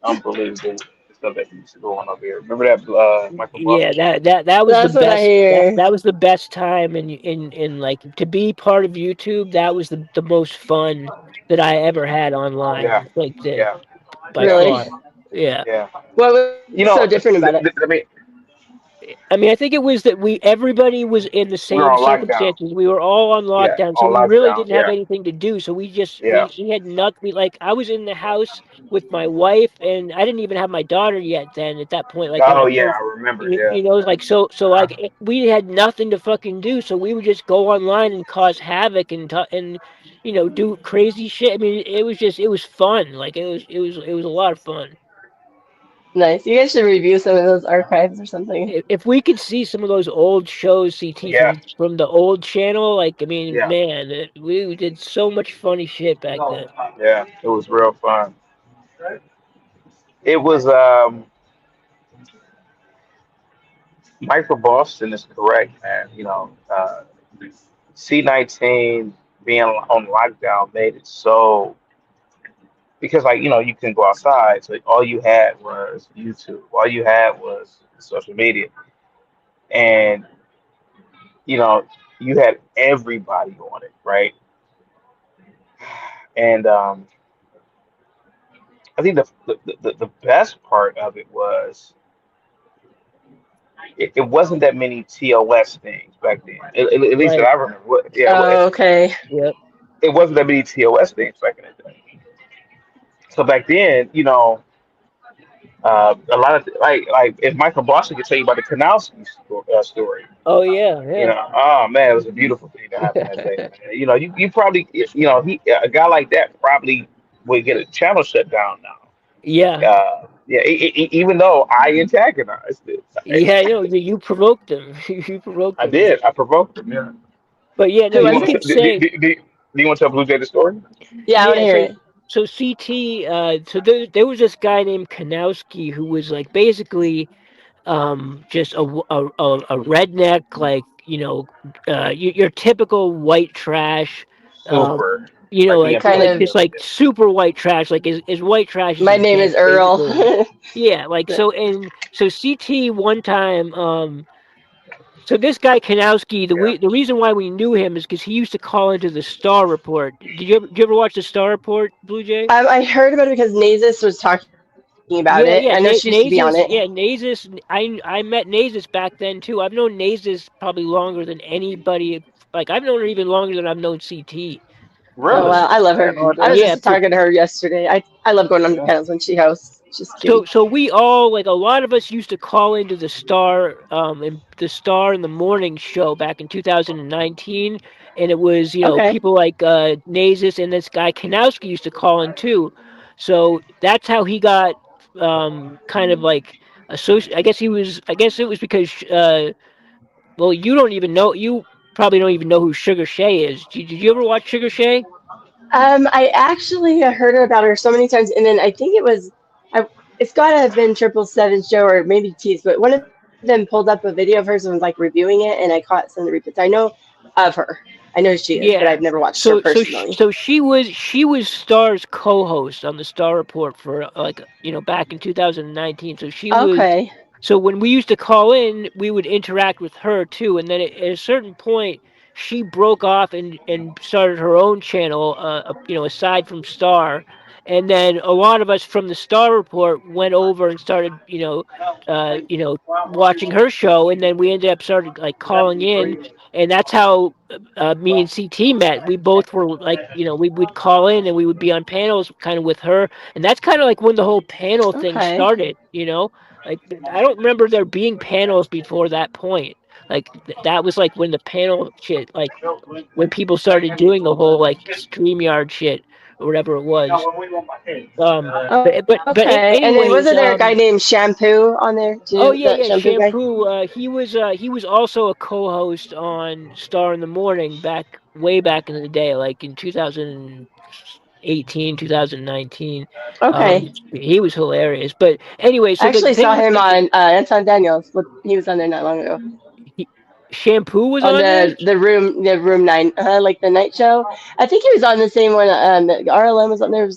unbelievable the stuff that used to go on over here. Remember that Michael yeah, Buffett? that was the That's what I best. hear. That was the best time, in like to be part of YouTube. That was the most fun that I ever had Yeah, online. Like the yeah, by yeah, Really? far. Yeah. yeah. What was You so know, different about it? I mean, I mean, I think it was that everybody was in the we were same on lockdown. circumstances. We were all on Yeah, lockdown, so on we really lockdown. didn't have Yeah, anything to do. So yeah. we had not we like I was in the house with my wife, and I didn't even have my daughter yet. Then at that point, like when Oh I yeah, first, I remember. Yeah. you know, like so like we had nothing to fucking do, so we would just go online and cause havoc and do crazy shit. I mean, it was fun. Like it was a lot of fun. Nice. You guys should review some of those archives or something. If we could see some of those old shows, CT Yeah, from the old channel, like I mean, yeah, man, we did so much funny shit back then. yeah. It was real fun. It was Michael Boston is correct, man. C-19 being on lockdown made it so because like you can go outside, so all you had was YouTube, all you had was social media, and you know you had everybody on it, right? And I think the best part of it was it wasn't that many TOS things back then. At least that Right. I remember. Yeah, Oh, okay. Yep. it wasn't that many TOS things back in the day. So back then, a lot of like if Michael Boston could tell you about the Kanowski story, Oh yeah, yeah. oh man, it was a beautiful thing to happen that day. Man. You probably a guy like that probably would get a channel shut down now. Yeah. Yeah, even though I antagonized it, Yeah, you provoked them. You provoked I them. did. I provoked him. Yeah. But yeah, no, Who Do you you was want it? to? keep saying, Do you want to tell Blue Jay the story? Yeah, I want to yeah, hear it. so CT, so there was this guy named Kanowski who was like basically just a redneck, like your typical white trash, um Super, like the Kind like epitome of. just of like it. super white trash, like his white trash is My his name is bed Earl. basically. Yeah, like so CT one time, so this guy Kanowski, Yeah. the reason why we knew him is because he used to call into the Star Report. Did you ever watch the Star Report, Blue Jay? I heard about it because Nasus was talking about it. I know Yeah, she yeah, used to be on it. Nasus. Yeah, Nasus. I met Nasus back then too. I've known Nasus probably longer than anybody. Like I've known her even longer than I've known CT. Oh Really? wow, I love I her. had no I was idea. Yeah, just talking to her yesterday. I love going on the Yeah. panels when she hosts. She's so cutie. we all, like, a lot of us used to call into the Star, in the morning show back in 2019, and it was Okay. people like Nasus and this guy Kanowski used to call in too. So that's how he got kind of like associated. I guess it was because well, you don't even know, you probably don't even know who Sugar Shay is. Did you ever watch Sugar Shay? I actually heard about her so many times, and then I think I, it's got to have been 777 show or maybe T's, but one of them pulled up a video of hers and was like reviewing it, and I caught some of the replays. I know of her. I know who she is, but I've never Yeah. watched her personally. So she was Star's co-host on the Star Report for like back in 2019. So she was, Okay. so when we used to call in, we would interact with her too, and then at a certain point, she broke off and started her own channel, aside from Star, and then a lot of us from the Star Report went over and started, watching her show, and then we ended up started like calling in, and that's how me and CT met. We both were like, we would call in and we would be on panels kind of with her, and that's kind of like when the whole panel thing Okay. started. Like I don't remember there being panels before that point. Like that was like when the panel shit, like when people started doing the whole like StreamYard shit or whatever it was. Okay. And then Anyways, wasn't there a guy named Shampoo on there oh too? yeah, That yeah, shampoo guy? Shampoo. He was also a co-host on Star in the Morning back way back in the day, like in 2018, 2019. Okay. He was hilarious. But anyway, I so the actually thing saw with him on Anton Daniels. He was on there not long ago. he, Shampoo was On on there. the room 9, like the night show. I think he was on the same one. The RLM was on there.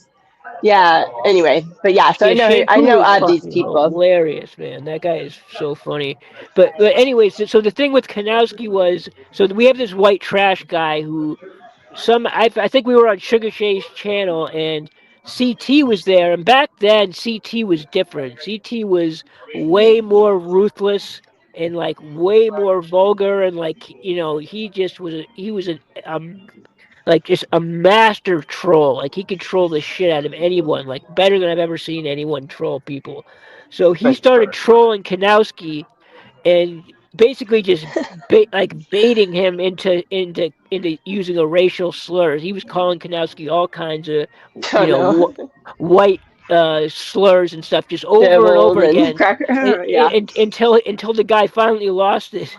Yeah. Anyway, but yeah. So Yeah, I Shampoo know is of these fucking people. hilarious, man. That guy is so funny. But anyways, so the thing with Kanowski was, so we have this white trash guy who I think we were on Sugar Shay's channel, and CT was there, and back then CT was different. CT was way more ruthless and like way more vulgar, and like he just was he was like just a master troll. Like he could troll the shit out of anyone, like better than I've ever seen anyone troll people. So he Thank you, started sir. trolling Kanowski, and basically just baiting him into using a racial slur. He was calling Kanowski all kinds of Oh no, white slurs and stuff just over and dibbles over and again, cracker. Yeah, until the guy finally lost it,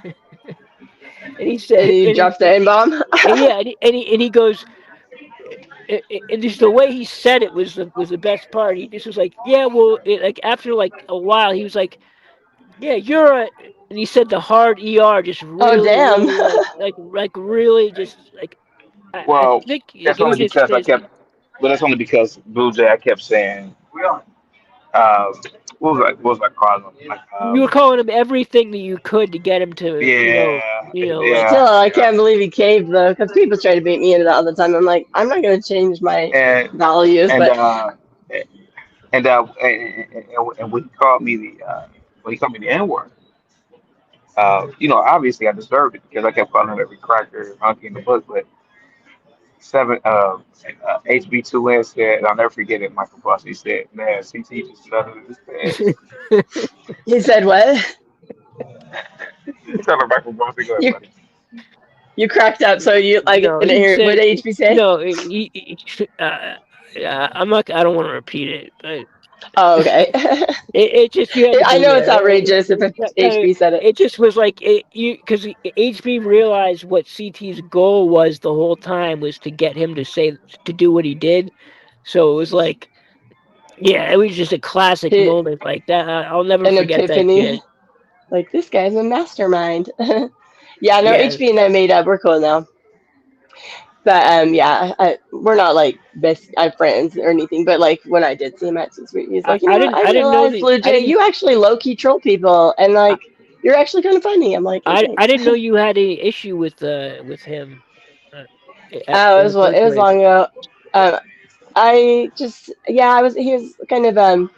and he and said, he drops the N bomb. and yeah, and he goes. And just the way he said it was the best part. He just was like, yeah, well, like after like a while, he was like, yeah, you're a, and he said the hard er just Oh really, damn. really really just like I Well, think like that's it was only just because I kept. crazy. Well, that's only because Blue Jay. I kept saying, what was I calling him? Like, You were calling him everything that you could to get him to, yeah, like yeah, Still, I yeah, can't believe he caved though, because people try to bait me into that all the time. I'm like, I'm not gonna change my and values, and but and when he called me the N word, obviously I deserved it because I kept calling him every cracker, monkey in the book. But HB2N said, and I'll never forget it. Michael Boss, he said, "Man, CT just nutted his pants." he said what? Tell him Michael Boss, go ahead, You buddy. you cracked up, so you like no, didn't he hear what said HB say? no. I'm not. I don't want to repeat it, but Oh, okay. it just you had to I be know it's there. outrageous if HB said it. It just was like you because HB realized what CT's goal was the whole time was to get him to do what he did. So it was like, yeah, it was just a classic He, moment like that. I'll never an forget that epiphany. shit. Like this guy's a mastermind. Yeah, no, Yeah, HB and I made up. We're cool now. But yeah, we're not like best friends or anything. But like when I did see him at Suite, he's like, I I didn't know realized that Blue Jay, you actually low key troll people, and like you're actually kind of funny. I'm like, oh I thanks. didn't know you had a issue with him uh, Oh, in the it first was place. long ago. Um, I just yeah, he was kind of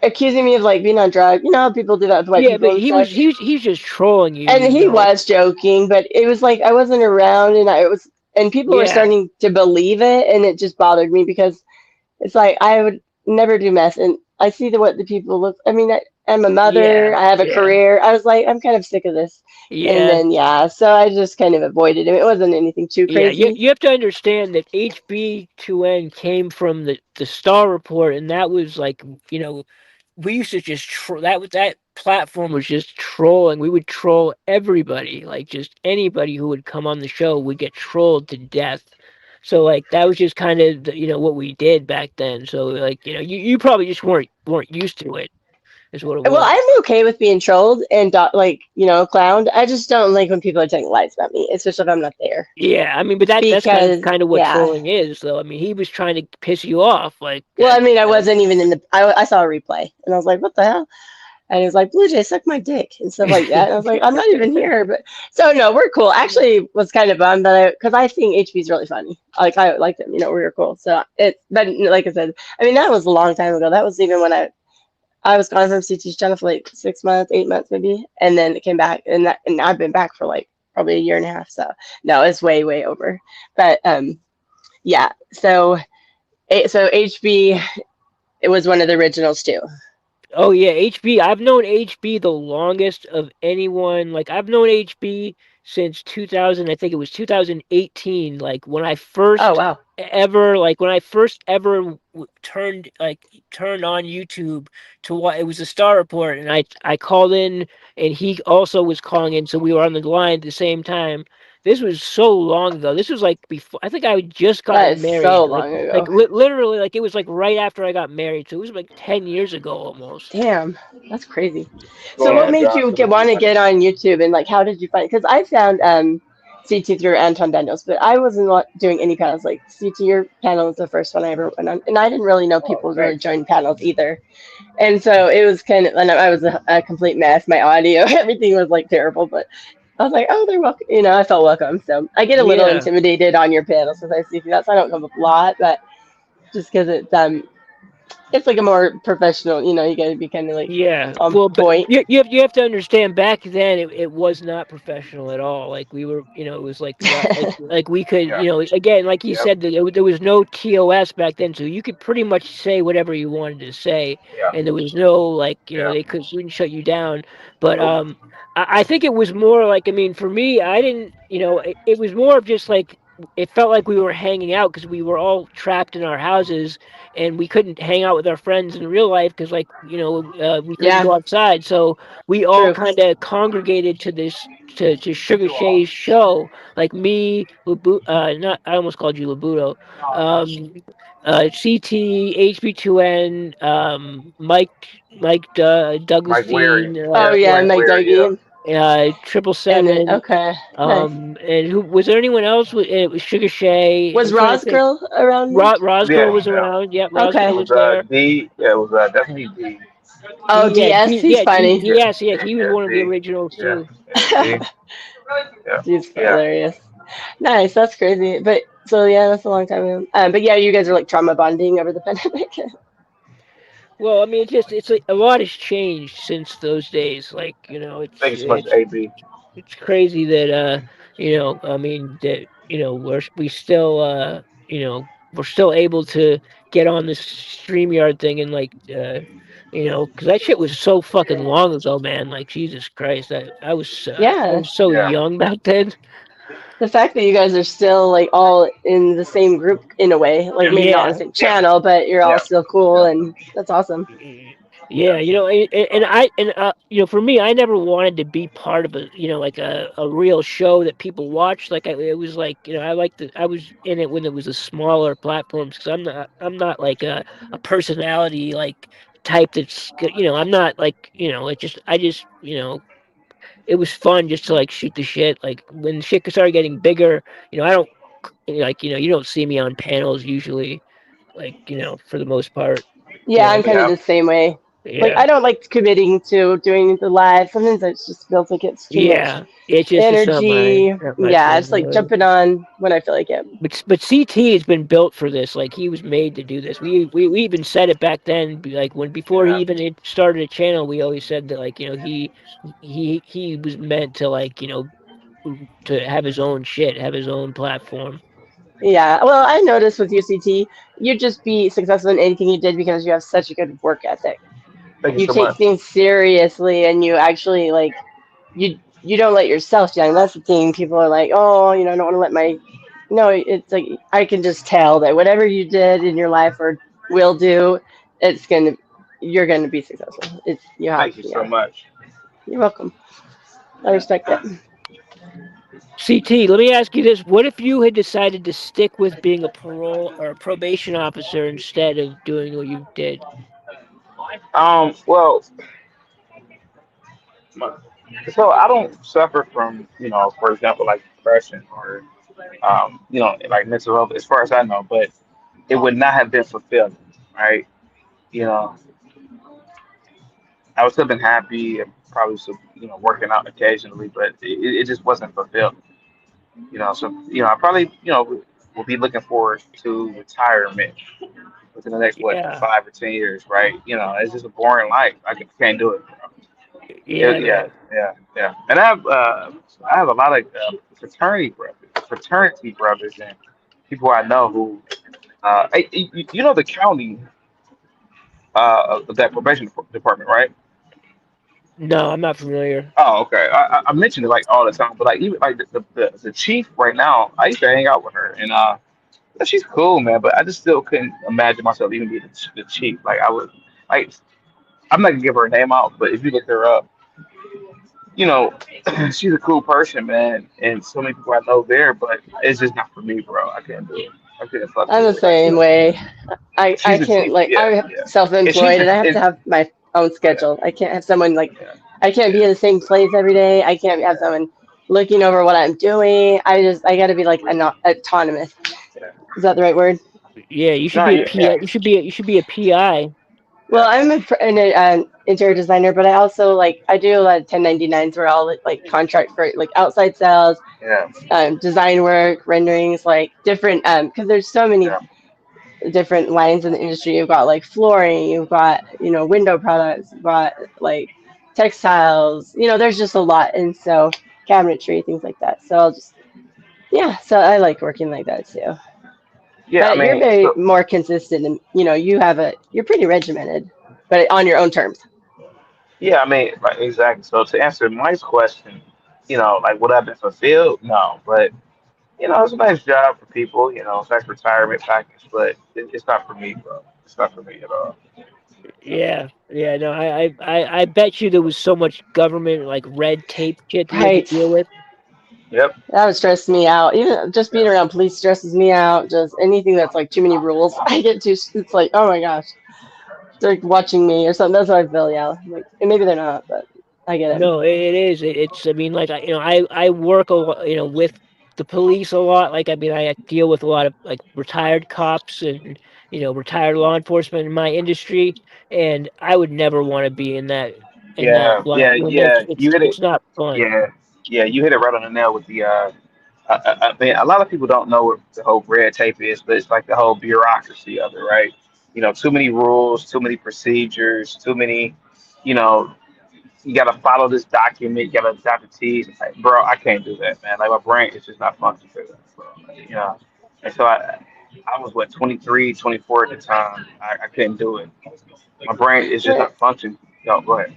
accusing me of like being on drugs. You know how people do that with white Yeah, people but and stuff. he's just trolling you, And you he know. was joking, but it was like I wasn't around, and people were Yeah, starting to believe it, and it just bothered me because it's like I would never do meth, and I see what the people look. I mean, I'm a yeah, mother. I have a yeah, career. I was like, I'm kind of sick of this, and yeah. then yeah, so I just kind of avoided him. It wasn't anything too Yeah, crazy. you have to understand that HB2N came from the Star Report, and that was like, we used to just that platform was just trolling. We would troll everybody, like just anybody who would come on the show would get trolled to death. So like that was just kind of what we did back then. So like you probably just weren't used to it, is what it Well, was. I'm okay with being trolled and like clowned. I just don't like when people are telling lies about me, especially if I'm not there. Yeah, I mean, but that's Because kind of what yeah, trolling is, though. I mean, he was trying to piss you off, like well, I that. mean, I wasn't even in the. I saw a replay, and I was like, what the hell? And he was like, Blue Jay, suck my dick and stuff like that. And I was like, I'm not even here. But so no, we're cool. Actually, was kind of bummed that because I think HB's really funny. Like I liked him. We were cool. So but like I said, I mean that was a long time ago. That was even when I was gone from CT's channel for like 6 months, 8 months maybe, and then it came back, and I've been back for like probably a year and a half. So no, it's way over. But yeah. So HB, it was one of the originals too. Oh yeah, HB. I've known HB the longest of anyone. Like I've known HB since 2000. I think it was 2018. Like Oh wow. when I first ever turned on YouTube to what it was a Star Report, and I called in, and he also was calling in, so we were on the line at the same time. This was so long ago. This was like before. I think I had just That gotten is so married. long ago. Literally, like it was like right after I got married. So it was like 10 years ago almost. Damn, that's crazy. So Going what Yeah. on, made Josh. you want to get on YouTube and like how did you find it? Because I found CT through Anton Daniels, but I wasn't doing any panels. Like CT, your panel was the first one I ever went on, and I didn't really know Oh, people really thanks. joined panels either. And so it was kind of, and I was a complete mess. My audio, everything was like terrible, but I was like, oh, they're welcome. I felt welcome. So I get a little Yeah. intimidated on your panels because I see that, so I don't come up a lot, but just because it's it's like a more professional. You got to be kind of like Yeah, on well, but point. you have to understand back then it was not professional at all. Like we were, it was like like we could, Yeah. again, like you Yep. said, there was no TOS back then, so you could pretty much say whatever you wanted to say, Yeah. and there was no like, Yeah. they couldn't shut you down. But Nope. I think it was more like, I mean, for me, I didn't, it was more of just like it felt like we were hanging out because we were all trapped in our houses and we couldn't hang out with our friends in real life because like we couldn't Yeah, go outside, so we all true. kind of congregated to this to Sugar Shay's show, like me, not, I almost called you Labuto, um CT, HB2N, Mike Weary. Douglasine, Oh Yeah. yeah, Mike Mike Weary. Yeah. Dougie, Triple and then Seven, okay, nice. and who was there anyone else? It was Sugar Shay. Was I'm trying to Roz think. Girl around? Roscoe Yeah. was Yeah. around. Yep, It Roscoe Okay. was was there. D. Yeah. It was definitely D. Oh, DS, he's funny. Yeah. DS. Yeah, he was Yeah. one of the D. originals Yeah. too. Yeah. D. Yeah. He's Yeah. hilarious. Nice, that's crazy. But so yeah, that's a long time ago. But yeah, you guys are like trauma bonding over the pandemic. Well, I mean, it's like a lot has changed since those days. Like, Thank you so much, AB. it's crazy that I mean that we still we're still able to get on this StreamYard thing and like because that shit was so fucking long ago, man. Like Jesus Christ, I Yeah, was so Yeah. young back then. the fact that you guys are still like all in the same group in a way, like maybe not on the Yeah. same channel, but you're all Yeah. still cool, Yeah. and that's awesome. Yeah, for me, I never wanted to be part of like a real show that people watch. Like it was like, I was in it when it was a smaller platforms because I'm not like a personality like type I'm not like, it was fun just to like shoot the shit. Like when shit started getting bigger, I don't like, you don't see me on panels usually, like, for the most part. Yeah, I'm So kind of Yeah. the same way. Like yeah. I don't like committing to doing the live. Sometimes it just feels like it's too much Yeah, it's not my energy. not my Yeah, I just like personality. jumping on when I feel like it. But CT has been built for this. Like he was made to do this. We even said it back then. Like when before he Yeah. even had started a channel, we always said that like he was meant to like to have his own shit, have his own platform. Yeah, well, I noticed with UCT, you'd just be successful in anything you did because you have such a good work ethic. Thank you You so take much. things seriously, and you actually like you don't let yourself down. That's the thing. People are like, oh, I don't want to let my. No, it's like I can just tell that whatever you did in your life or will do, it's gonna you're gonna be successful. It's you have Thank you so yeah. much. You're welcome. I respect that. CT, let me ask you this: what if you had decided to stick with being a parole or a probation officer instead of doing what you did? Well, my- so I don't suffer from, for example, like depression or, like mental health, as far as I know, but it would not have been fulfilling, right? You know, I would still been happy and probably still, working out occasionally, but it just wasn't fulfilling, So, I probably, will be looking forward to retirement within the next, what, Yeah, 5 or 10 years, right? It's just a boring life. I can't do it. yeah, Yeah, man. yeah, yeah. And I have a lot of fraternity brothers, and people I know who, the county of that probation department, right? No, I'm not familiar. Oh, okay. I mention it like all the time, but like even like the chief right now, I used to hang out with her, and she's cool, man. But I just still couldn't imagine myself even being the chief. Like I would, like I'm not gonna give her name out, but if you look her up, you know, she's a cool person, man, and so many people I know there, but it's just not for me, bro. I can't do it. I couldn't fuck I'm with the it. Like same way. I she's a can't chief, like yeah, I'm yeah, and self-employed and I have to have my own yeah, schedule. I can't have someone like yeah, I can't be yeah, in the same place every day. I can't have someone looking over what I'm doing. I got to be like autonomous. yeah. Is that the right word? Yeah, you should No, be a yeah, PI. yeah, You should be a PI. Well, yeah, I'm an interior designer, but I also like I do a lot of 1099s where I'll like contract for like outside sales, yeah, design work, renderings, like different because there's so many yeah, different lines in the industry. You've got like flooring, you've got, window products, you've got like textiles. There's just a lot. And so cabinetry, things like that. So yeah, so I like working like that too. Yeah, I But you're mean, very so more consistent and, you're pretty regimented, but on your own terms. yeah, I mean, like exactly. So to answer Mike's question, like would I have been fulfilled? No, but it's a nice job for people. It's a nice retirement package, but it's not for me, bro. It's not for me at all. Yeah, yeah, no, I bet you there was so much government like red tape shit that you had to Right. deal with. Yep. That would stress me out. Even just being Yeah. around police stresses me out. Just anything that's like too many rules, I get too. It's like, oh my gosh, they're like watching me or something. That's what I feel. Yeah, like, and maybe they're not, but I get it. No, it is. It's. I mean, like I work a lot, with the police a lot. Like I mean, I deal with a lot of like retired cops and retired law enforcement in my industry, and I would never want to be in that Yeah, line. yeah, yeah. You hit it. It's not fun. Yeah, yeah. You hit it right on the nail with the. I mean, a lot of people don't know what the whole red tape is, but it's like the whole bureaucracy of it, right? Too many rules, too many procedures, too many. You know, you got to follow this document. You got to dot the T's. Like, bro, I can't do that, man. Like my brain is just not functioning for that, bro. And so I was what 23, 24 at the time. I couldn't do it. My brain is just Right. not functioning. Yo, go ahead.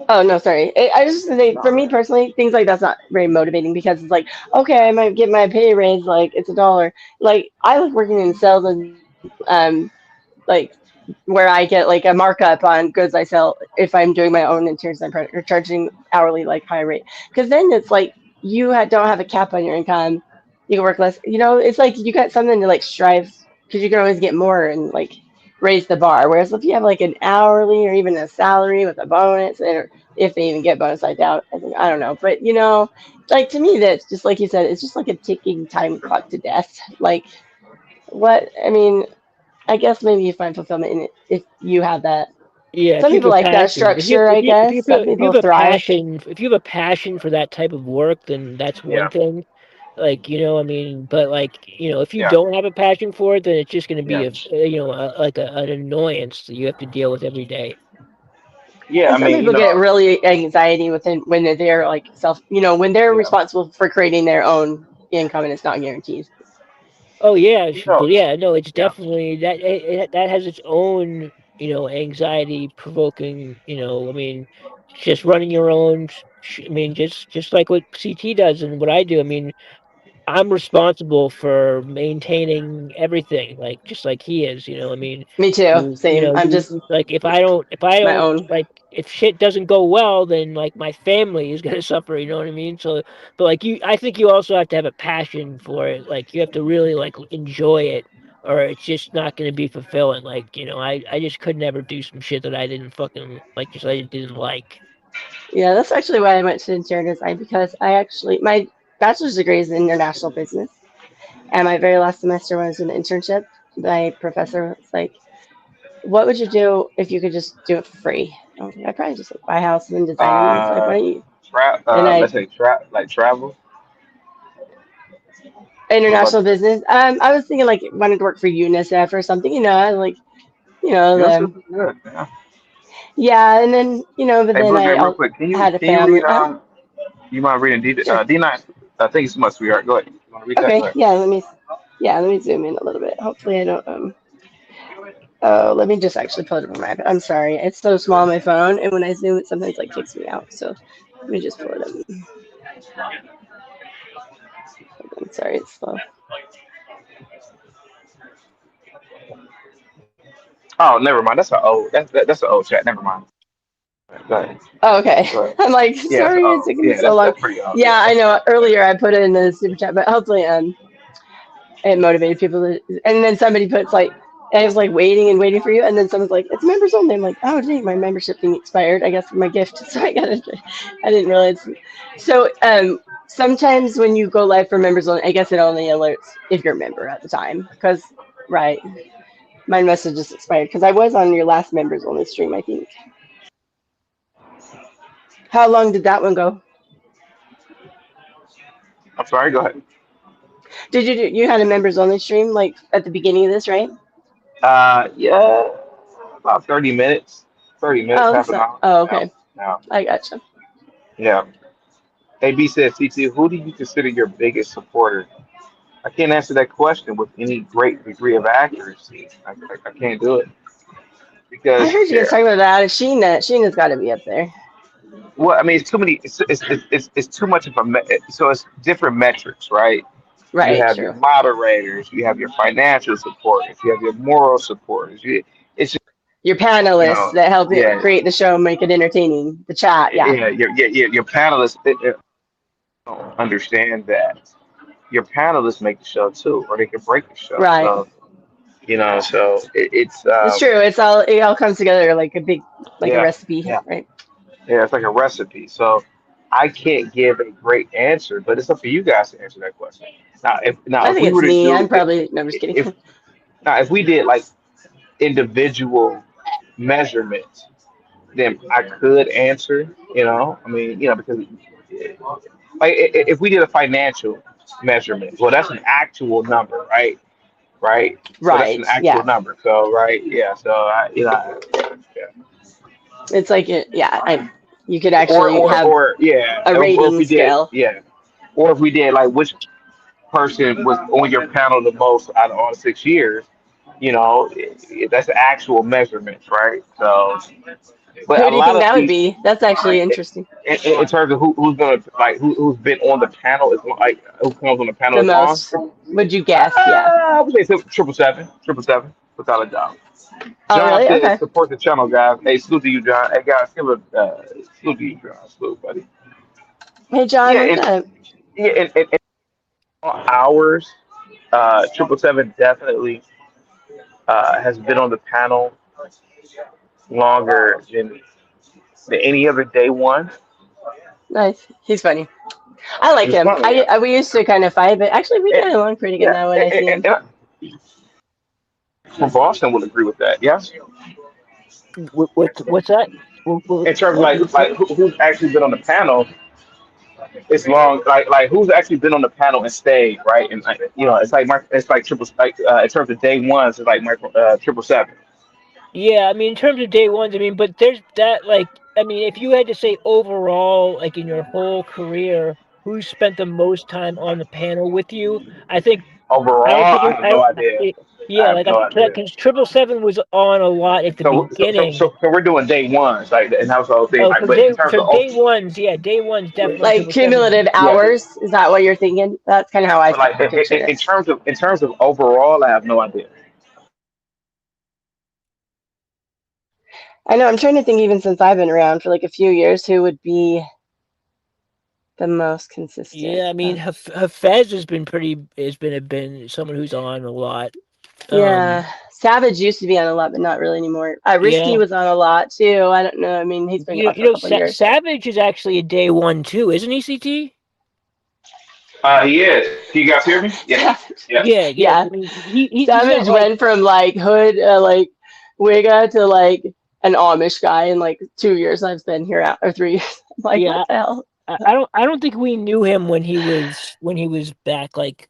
Oh no, sorry. I just think for me personally, things like that's not very motivating because it's like, okay, I might get my pay raise, like it's $1. Like I like working in sales and like where I get like a markup on goods I sell if I'm doing my own interiors and or charging hourly like high rate. Because then it's like don't have a cap on your income. You can work less. It's like you got something to like strive because you can always get more and like raise the bar. Whereas if you have like an hourly or even a salary with a bonus, or if they even get bonus, I doubt. I don't know, but like to me, that's just like you said, it's just like a ticking time clock to death. Like what? I mean, I guess maybe you find fulfillment in it if you have that. Yeah, if Some you have people a like that passion, structure, I guess. Some if you people have a thrive. passion, if you have a passion for that type of work, then that's one Yeah, thing. Like, I mean, but like, if you yeah, don't have a passion for it, then it's just going to be yeah, like an annoyance that you have to deal with every day. yeah. And I some mean, people get really anxiety within when they're like when they're yeah, responsible for creating their own income and it's not guaranteed. Oh yeah, you know, yeah, no, it's yeah, definitely that has its own, anxiety provoking, I mean, just running your own, I mean, just like what CT does and what I do. I mean, I'm responsible for maintaining everything, like just like he is. I mean, Me too. Same. I'm just like if I my don't own. like if shit doesn't go well, then like my family is gonna suffer. You know what I mean? So, but like I think you also have to have a passion for it. Like you have to really like enjoy it, or it's just not gonna be fulfilling. Like I just could never do some shit that I didn't fucking like, just I didn't like. Yeah, that's actually why I went to interior design because my bachelor's degree is in international business, and my very last semester was an internship. My professor was like, "What would you do if you could just do it for free?" I was like, "I'd probably just like buy a house and then design them." He's like, "Why uh, don't you?" And let's say like travel. What about international business. I was thinking like wanted to work for UNICEF or something. Like That's the super good. Yeah. yeah, and then but Hey, then Blue Jay, real quick, had a can you read family. you mind reading Sure. D9? Thank you so much, sweetheart. Go ahead. You want to read that? Go Okay. ahead. Yeah, let me zoom in a little bit. Hopefully I don't oh, let me just actually pull it up on my iPad. I'm sorry. It's so small on my phone and when I zoom it sometimes like kicks me out. So let me just pull it up. I'm sorry, it's slow. Oh, never mind. That's an old chat. Never mind. Go ahead. Oh, okay. Go ahead. I'm like, Yeah, that's sorry, it's old. taking me Yeah, so long. that's pretty old. Yeah, Yeah, I that's know. pretty old. Earlier I put it in the super chat, but hopefully it motivated people and then somebody puts like I was like waiting and waiting for you, and then someone's like, "It's members only." I'm like, "Oh, dang, my membership thing expired. I guess for my gift." So I didn't realize. So sometimes when you go live for members only, I guess it only alerts if you're a member at the time. Because right, mine must have just expired because I was on your last members only stream, I think. How long did that one go? I'm sorry. Go ahead. Did you had a members only stream like at the beginning of this, right? Yeah, about 30 minutes. 30 minutes, Oh, half an so hour. oh, Yeah, okay. yeah, I gotcha. yeah. AB says, CT, who do you consider your biggest supporter? I can't answer that question with any great degree of accuracy. I can't do it I because heard you guys talking about that. Sheena, Sheena's got to be up there. well, I mean, it's too many. It's too much of a so it's different metrics, right? You Right, have your true. moderators, you have your financial supporters, you have your moral supporters. It's just Your panelists that help it yeah, create the show, make it entertaining. The chat, yeah. your panelists don't understand that your panelists make the show too, or they can break the show. Right. So so it's It's true. It all comes together like a big like a yeah, recipe, yeah, right? yeah. It's like a recipe. So I can't give a great answer, but it's up to you guys to answer that question. Now I if think we it's were to me. do I'm probably no, I'm just kidding. if now if we did like individual measurements, then I could answer. I mean, because like if we did a financial measurement, well, that's an actual number, right? Right. So that's an Right. actual Yeah. number. So right, yeah. So yeah. It's like yeah. You could Or actually or have or yeah, a or if rating we did scale. yeah, or if we did like which person was on your panel the most out of all 6 years, that's the actual measurements, right? So, but Who a do you lot think of that would these, be? That's actually like interesting. in terms of who's gonna like who's been on the panel is like who comes on the panel The is long. most. Would you guess? Yeah. I would say triple seven, triple seven, without a doubt. Oh, John really? says Okay. support the channel, guys. Hey, salute to you, John. Hey, guys, give a salute to you, John. Salute, buddy. Hey, John, Yeah, what's up? and hours. Triple seven definitely has been on the panel longer than any other day one. Nice. He's funny. I like He's him. funny, yeah. We used to kind of fight, but actually we And, get along pretty good yeah, now when I see him. from Boston would agree with that. Yes, What's that? in terms of What did you say? who's actually been on the panel, it's long. Like who's actually been on the panel and stayed, right? And it's like triple in terms of day ones, it's like triple seven. Yeah, I mean, in terms of day ones, I mean, but there's that, like, I mean, if you had to say overall, like in your whole career, who spent the most time on the panel with you, I think I don't Overall, think I have I no don't. idea. I Yeah, have like no idea. because 777 was on a lot at the beginning. So we're doing day ones, like, and that was the whole thing. Oh, Like, but in terms for of day ones, yeah, day ones definitely Like 777. cumulative yeah, hours, is that what you're thinking? That's kind of how I but like pictured it. in terms of overall, I have no idea. I know. I'm trying to think, even since I've been around for like a few years, who would be the most consistent. Yeah, I mean, Hafez has been someone who's on a lot. Um, Yeah, Savage used to be on a lot, but not really anymore. Risky yeah, was on a lot too. I don't know. I mean, he's been gone for a couple of years. Savage is actually a day one too, isn't he? CT? He is. Can you guys hear me? Yeah, Savage. yeah. Yeah, yeah. Yeah, I mean, he's not Savage like went from like hood, like Wigga to like an Amish guy in like 2 years. I've been here out or 3 years. I'm like, what yeah. the hell? I don't think we knew him when he was back, like,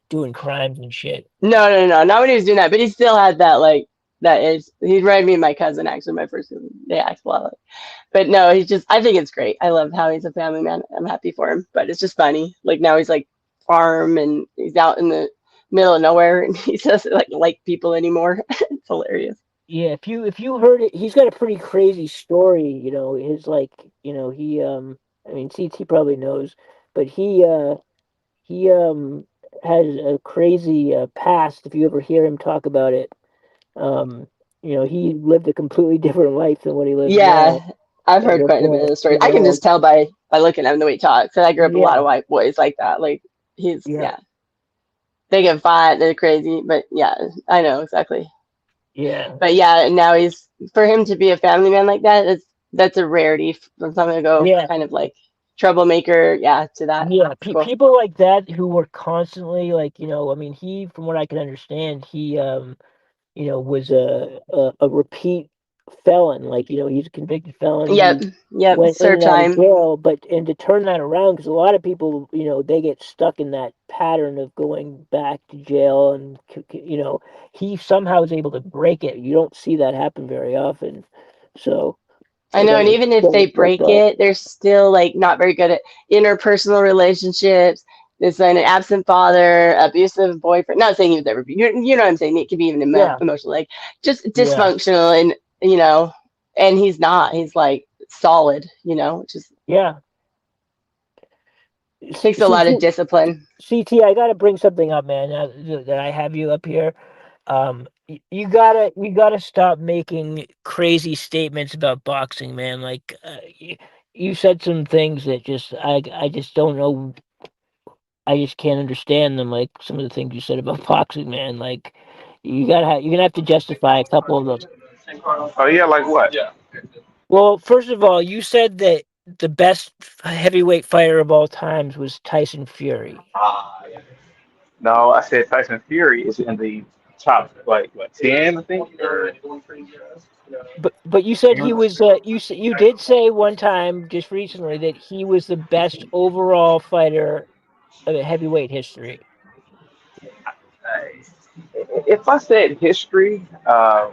doing crimes and shit. No, no, no, not when he was doing that, but he still had that like that is. He reminded me of my cousin actually. My first cousin. They act a lot like. But no, he's just. I think it's great. I love how he's a family man. I'm happy for him. But it's just funny. Like now he's like farm and he's out in the middle of nowhere and he doesn't like people anymore. It's hilarious. Yeah, if you heard it, he's got a pretty crazy story. His like, he I mean, CT probably knows, but he has a crazy past. If you ever hear him talk about it, um, he lived a completely different life than what he lives now. Yeah, I've And heard the quite a bit of whole, the story. the I can just whole, tell by looking at him the way he talks. Cause I grew up with a lot yeah, of white boys like that. Like he's yeah, yeah, they get fat, they're crazy. But yeah, I know exactly. yeah, But yeah, now he's for him to be a family man like that. That's a rarity from someone to go yeah. kind of like troublemaker. Yeah, to that. Yeah, It's cool. people like that who were constantly like, I mean, he, from what I can understand, he, was a repeat felon. Like, he's a convicted felon. Yep, He yep. went in Serve and out of time. jail, and to turn that around, because a lot of people, they get stuck in that pattern of going back to jail, and he somehow is able to break it. You don't see that happen very often. So I like know, I and was even if very they impressed break by. it, they're still like not very good at interpersonal relationships. There's an absent father, abusive boyfriend. Not saying he was ever, you know what I'm saying? It could be even Yeah, emotional, like just yeah, dysfunctional, and and he's not. He's like solid, which is yeah. takes a lot of CT, discipline. I got to bring something up, man. Now that I have you up here, you gotta stop making crazy statements about boxing, man. Like, you said some things that I just don't know. I just can't understand them. Like some of the things you said about boxing, man. Like, you're gonna have to justify a couple of them. Oh yeah, like what? Well, first of all, you said that the best heavyweight fighter of all times was Tyson Fury. No, I said Tyson Fury is in the top, like what, 10, I think. But you said he was you did say one time just recently that he was the best overall fighter of heavyweight history. If I said history, I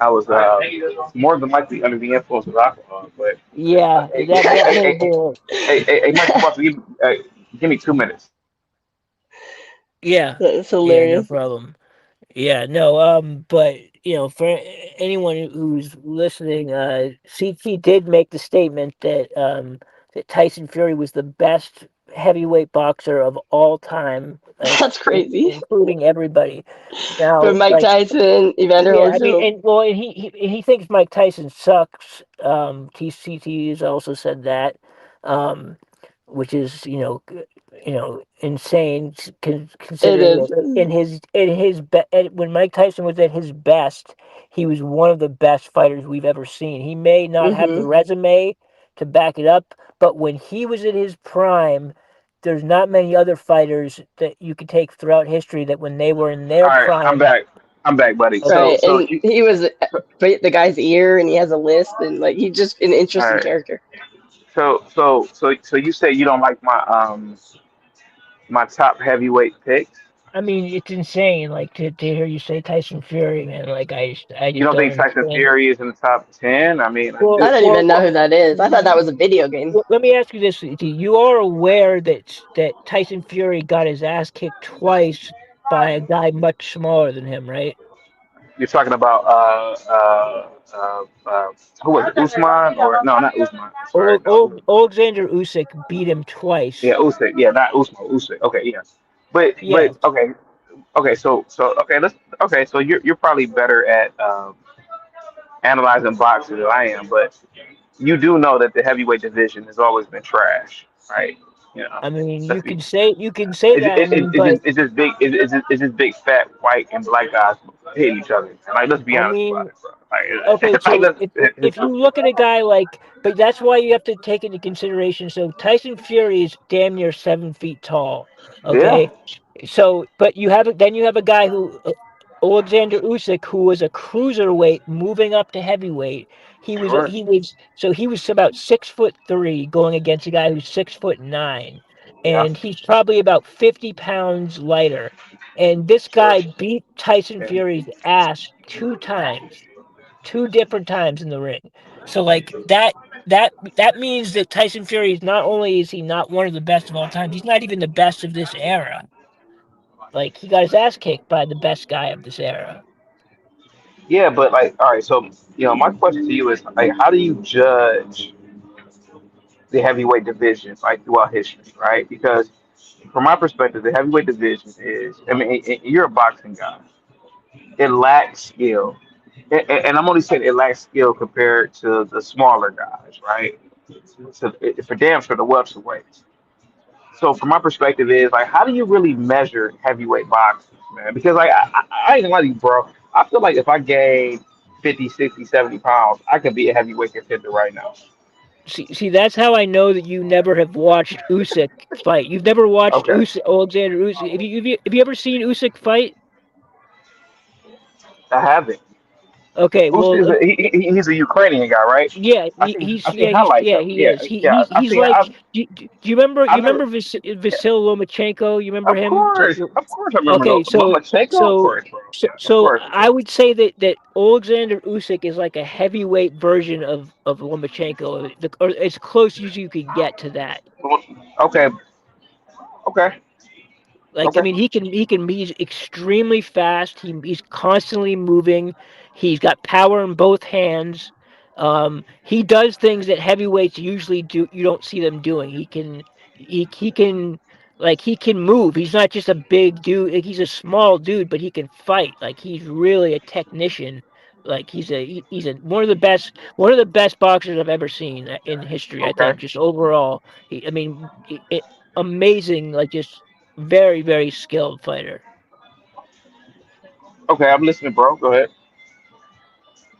was more than likely under the influence of alcohol. But Yeah, hey, that hey, may hey, have been hey, Michael Buster, give me 2 minutes. yeah. That's Yeah, no hilarious. problem. Yeah, no, but for anyone who's listening, CT did make the statement that Tyson Fury was the best heavyweight boxer of all time, like That's crazy. including everybody. From Now, Mike like, Tyson, Evander yeah, I mean, Holyfield. and he thinks Mike Tyson sucks. TCT has also said that, um, which is insane, It considering is. that when Mike Tyson was at his best, he was one of the best fighters we've ever seen. He may not have the Mm-hmm. resume to back it up, but when he was in his prime. There's not many other fighters that you could take throughout history that when they were in their All right, I'm prime. back. I'm back, buddy. So, Right, so and you, he was the guy's ear, and he has a list, and like he's just an all interesting right. character. So you say you don't like my top heavyweight picks. I mean, it's insane. Like to hear you say Tyson Fury, man. Like I You just don't don't think Tyson understand it. Fury is in the top 10? I mean, like Well, I this. don't well, even know well, who that is. I thought that was a video game. let me ask you this: you are aware that Tyson Fury got his ass kicked twice by a guy much smaller than him, right? You're talking about who was it? Usman or no, not Usman. Sorry, no. Alexander Usyk beat him Yeah, twice. Usyk. Yeah, not Usman. Usyk. Okay, yeah. But Yes. okay. So okay, let's okay. So you're probably better at analyzing boxing than I am, but you do know that the heavyweight division has always been trash, right? You know, I mean, let's be. you can say that. I mean, but It's just big fat white and black guys hitting each other. Like let's be I honest about mean, it, bro. okay, Like so if you look at a guy like, but that's why you have to take into consideration. So Tyson Fury is damn near 7 feet tall. yeah, Okay, so but then you have a guy who Alexander Usyk, who was a cruiserweight, moving up to heavyweight. sure, He was about 6'3", going against a guy who's 6'9", yeah, and he's probably about 50 pounds lighter. And this sure. guy beat Tyson Yeah. Fury's ass 2 times, 2 different times in the ring. So like that means that Tyson Fury is not only is he not one of the best of all time, he's not even the best of this era. Like he got his ass kicked by the best guy of this era. Yeah, but like, all right. So my question to you is like, how do you judge the heavyweight division like throughout history, right? Because from my perspective, the heavyweight division is, I mean, you're a boxing guy. It lacks skill, and I'm only saying it lacks skill compared to the smaller guys, right? So for damn sure the welterweights. So from my perspective is like, how do you really measure heavyweight boxing, man? Because like I ain't gonna lie to you, bro. I feel like if I gain 50, 60, 70 pounds, I could be a heavyweight contender right now. See, that's how I know that you never have watched Usyk fight. You've never watched Okay, Alexander Usyk. Have you ever seen Usyk fight? I haven't. Okay, Usyk well, is he's a Ukrainian guy, right? yeah, I seen highlights of him. he Yeah, is. yeah. I He's seen. like. Do you remember? I've never. Yeah, Vasyl Lomachenko? You remember him? of course, I remember Okay, Lomachenko. Of course, bro. Of so course, of I course. would say that Alexander Usyk is like a heavyweight version of Lomachenko, or as close as you could get to that. Okay, okay, Like, I okay. mean, he's extremely fast. He's constantly moving. He's got power in both hands. He does things that heavyweights usually do. You don't see them doing. He can like he can move. He's not just a big dude. Like, he's a small dude, but he can fight. Like, he's really a technician. Like, he's a one of the best boxers I've ever seen in history. I Okay. think just overall. I mean, amazing. Like, just very, very skilled fighter. Okay, I'm listening, bro. Go ahead.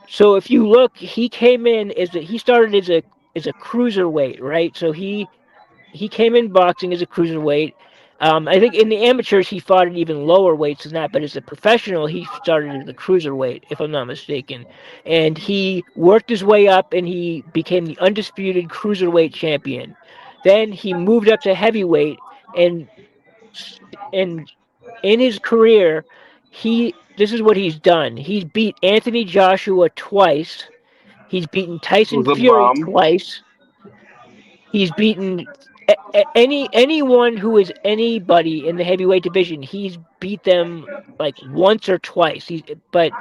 So if you look, he started as a cruiserweight, right? So he came in boxing as a cruiserweight. I think in the amateurs he fought at even lower weights than that, but as a professional he started as a cruiserweight, if I'm not mistaken. And he worked his way up and he became the undisputed cruiserweight champion. Then he moved up to heavyweight and and in his career, he this is what he's done. He's beat Anthony Joshua twice. He's beaten Tyson Who's a Fury bum? twice. He's beaten anyone who is anybody in the heavyweight division. He's beat them like once or twice. But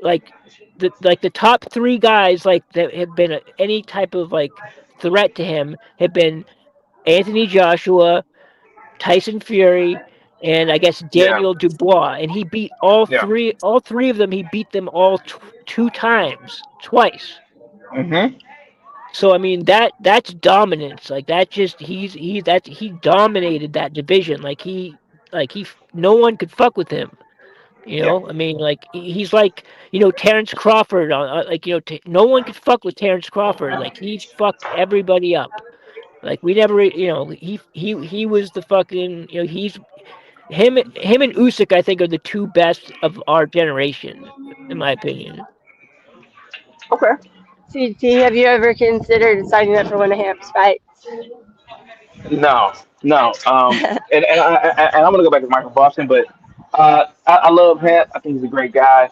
like the top three guys like that have been any type of like threat to him have been Anthony Joshua, Tyson Fury, and I guess Yeah, Daniel Dubois, and he beat yeah. all three of them. He beat them all two times, twice. Mhm. So I mean that's dominance. Like, that just he dominated that division. No one could fuck with him. Yeah. I mean, like, he's like, Terrence Crawford like, no one could fuck with Terrence Crawford. Like, he fucked everybody up. Like, we never, he was the fucking, he's him and Usyk, I think, are the two best of our generation, in my opinion. Okay. CT, have you ever considered signing up for one of Hamp's fights? No, no. And I'm gonna go back to Michael Boston, but I love Hamp. I think he's a great guy,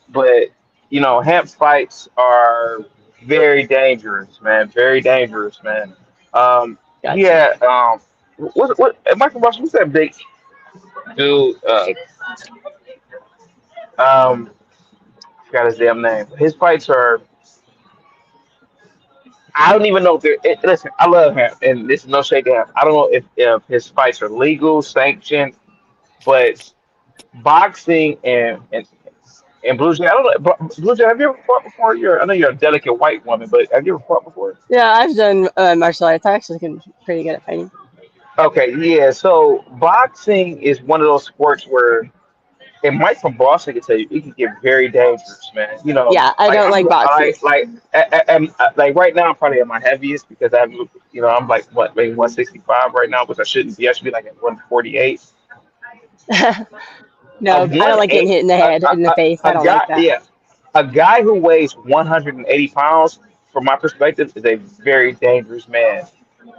but Hamp's fights are very dangerous, man. Very dangerous, man. Gotcha. Yeah. What Michael Boston? What's that big dude? Forgot his damn name. His fights are. I don't even know if they're. Listen, I love him, and this is no shade to him. I don't know if his fights are legal, sanctioned, but boxing and Blue Jay. I don't know. Blue Jay, have you ever fought before? I know you're a delicate white woman, but have you ever fought before? Yeah, I've done martial arts. I actually can pretty good at fighting. Okay, yeah. So boxing is one of those sports where, and Mike from Boston can tell you, it can get very dangerous, man. Yeah, I Like don't I'm like boxing. like right now I'm probably at my heaviest because I'm like what maybe 165 right now, which I shouldn't be. I should be like at 148. A No, I don't one like getting eight hit in the head, in the face. I a don't like guy, that. yeah, a guy who weighs 180 pounds, from my perspective, is a very dangerous man.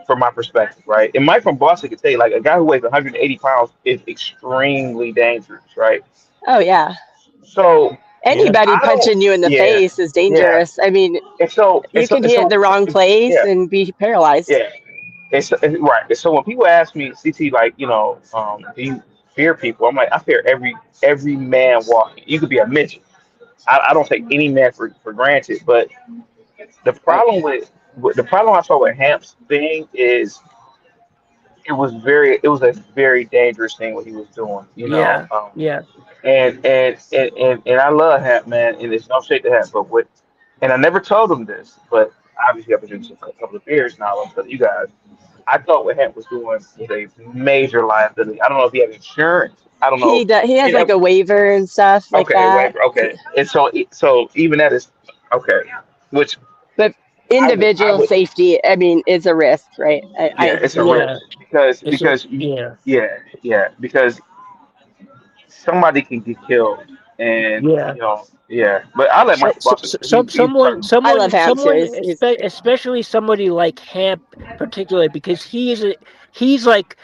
From my perspective, right? And Mike from Boston can tell you, like a guy who weighs 180 pounds is extremely dangerous, right? Oh yeah. So Yeah. Anybody I don't, punching you in the yeah, face is yeah. dangerous. I mean, And so, and you so, can and hit so, the wrong place yeah, and be paralyzed. yeah. Right. And so when people ask me, CT, like, do you fear people? I'm like, I fear every man walking. You could be a midget. I don't take any man for granted. But the Right. problem the problem I saw with Hamp's thing is it was a very dangerous thing what he was doing. Yeah. Yeah. And I love Hamp, man, and there's no shade to Hamp, but and I never told him this, but obviously I've been drinking for a couple of beers now. I'm telling you guys, I thought what Hamp was doing was a major liability. I don't know if he had insurance. I don't know. He has And like a waiver and stuff like okay, that. waiver. Okay, and so even that is okay. Which But I individual would safety, I mean, is a risk, right? yeah, it's a Yeah. risk because Yeah. yeah, because somebody can get killed and Yeah. yeah. But I let So, Michael Boston. He's probably I love Ham too. He's especially somebody like Hamp, particularly because he's like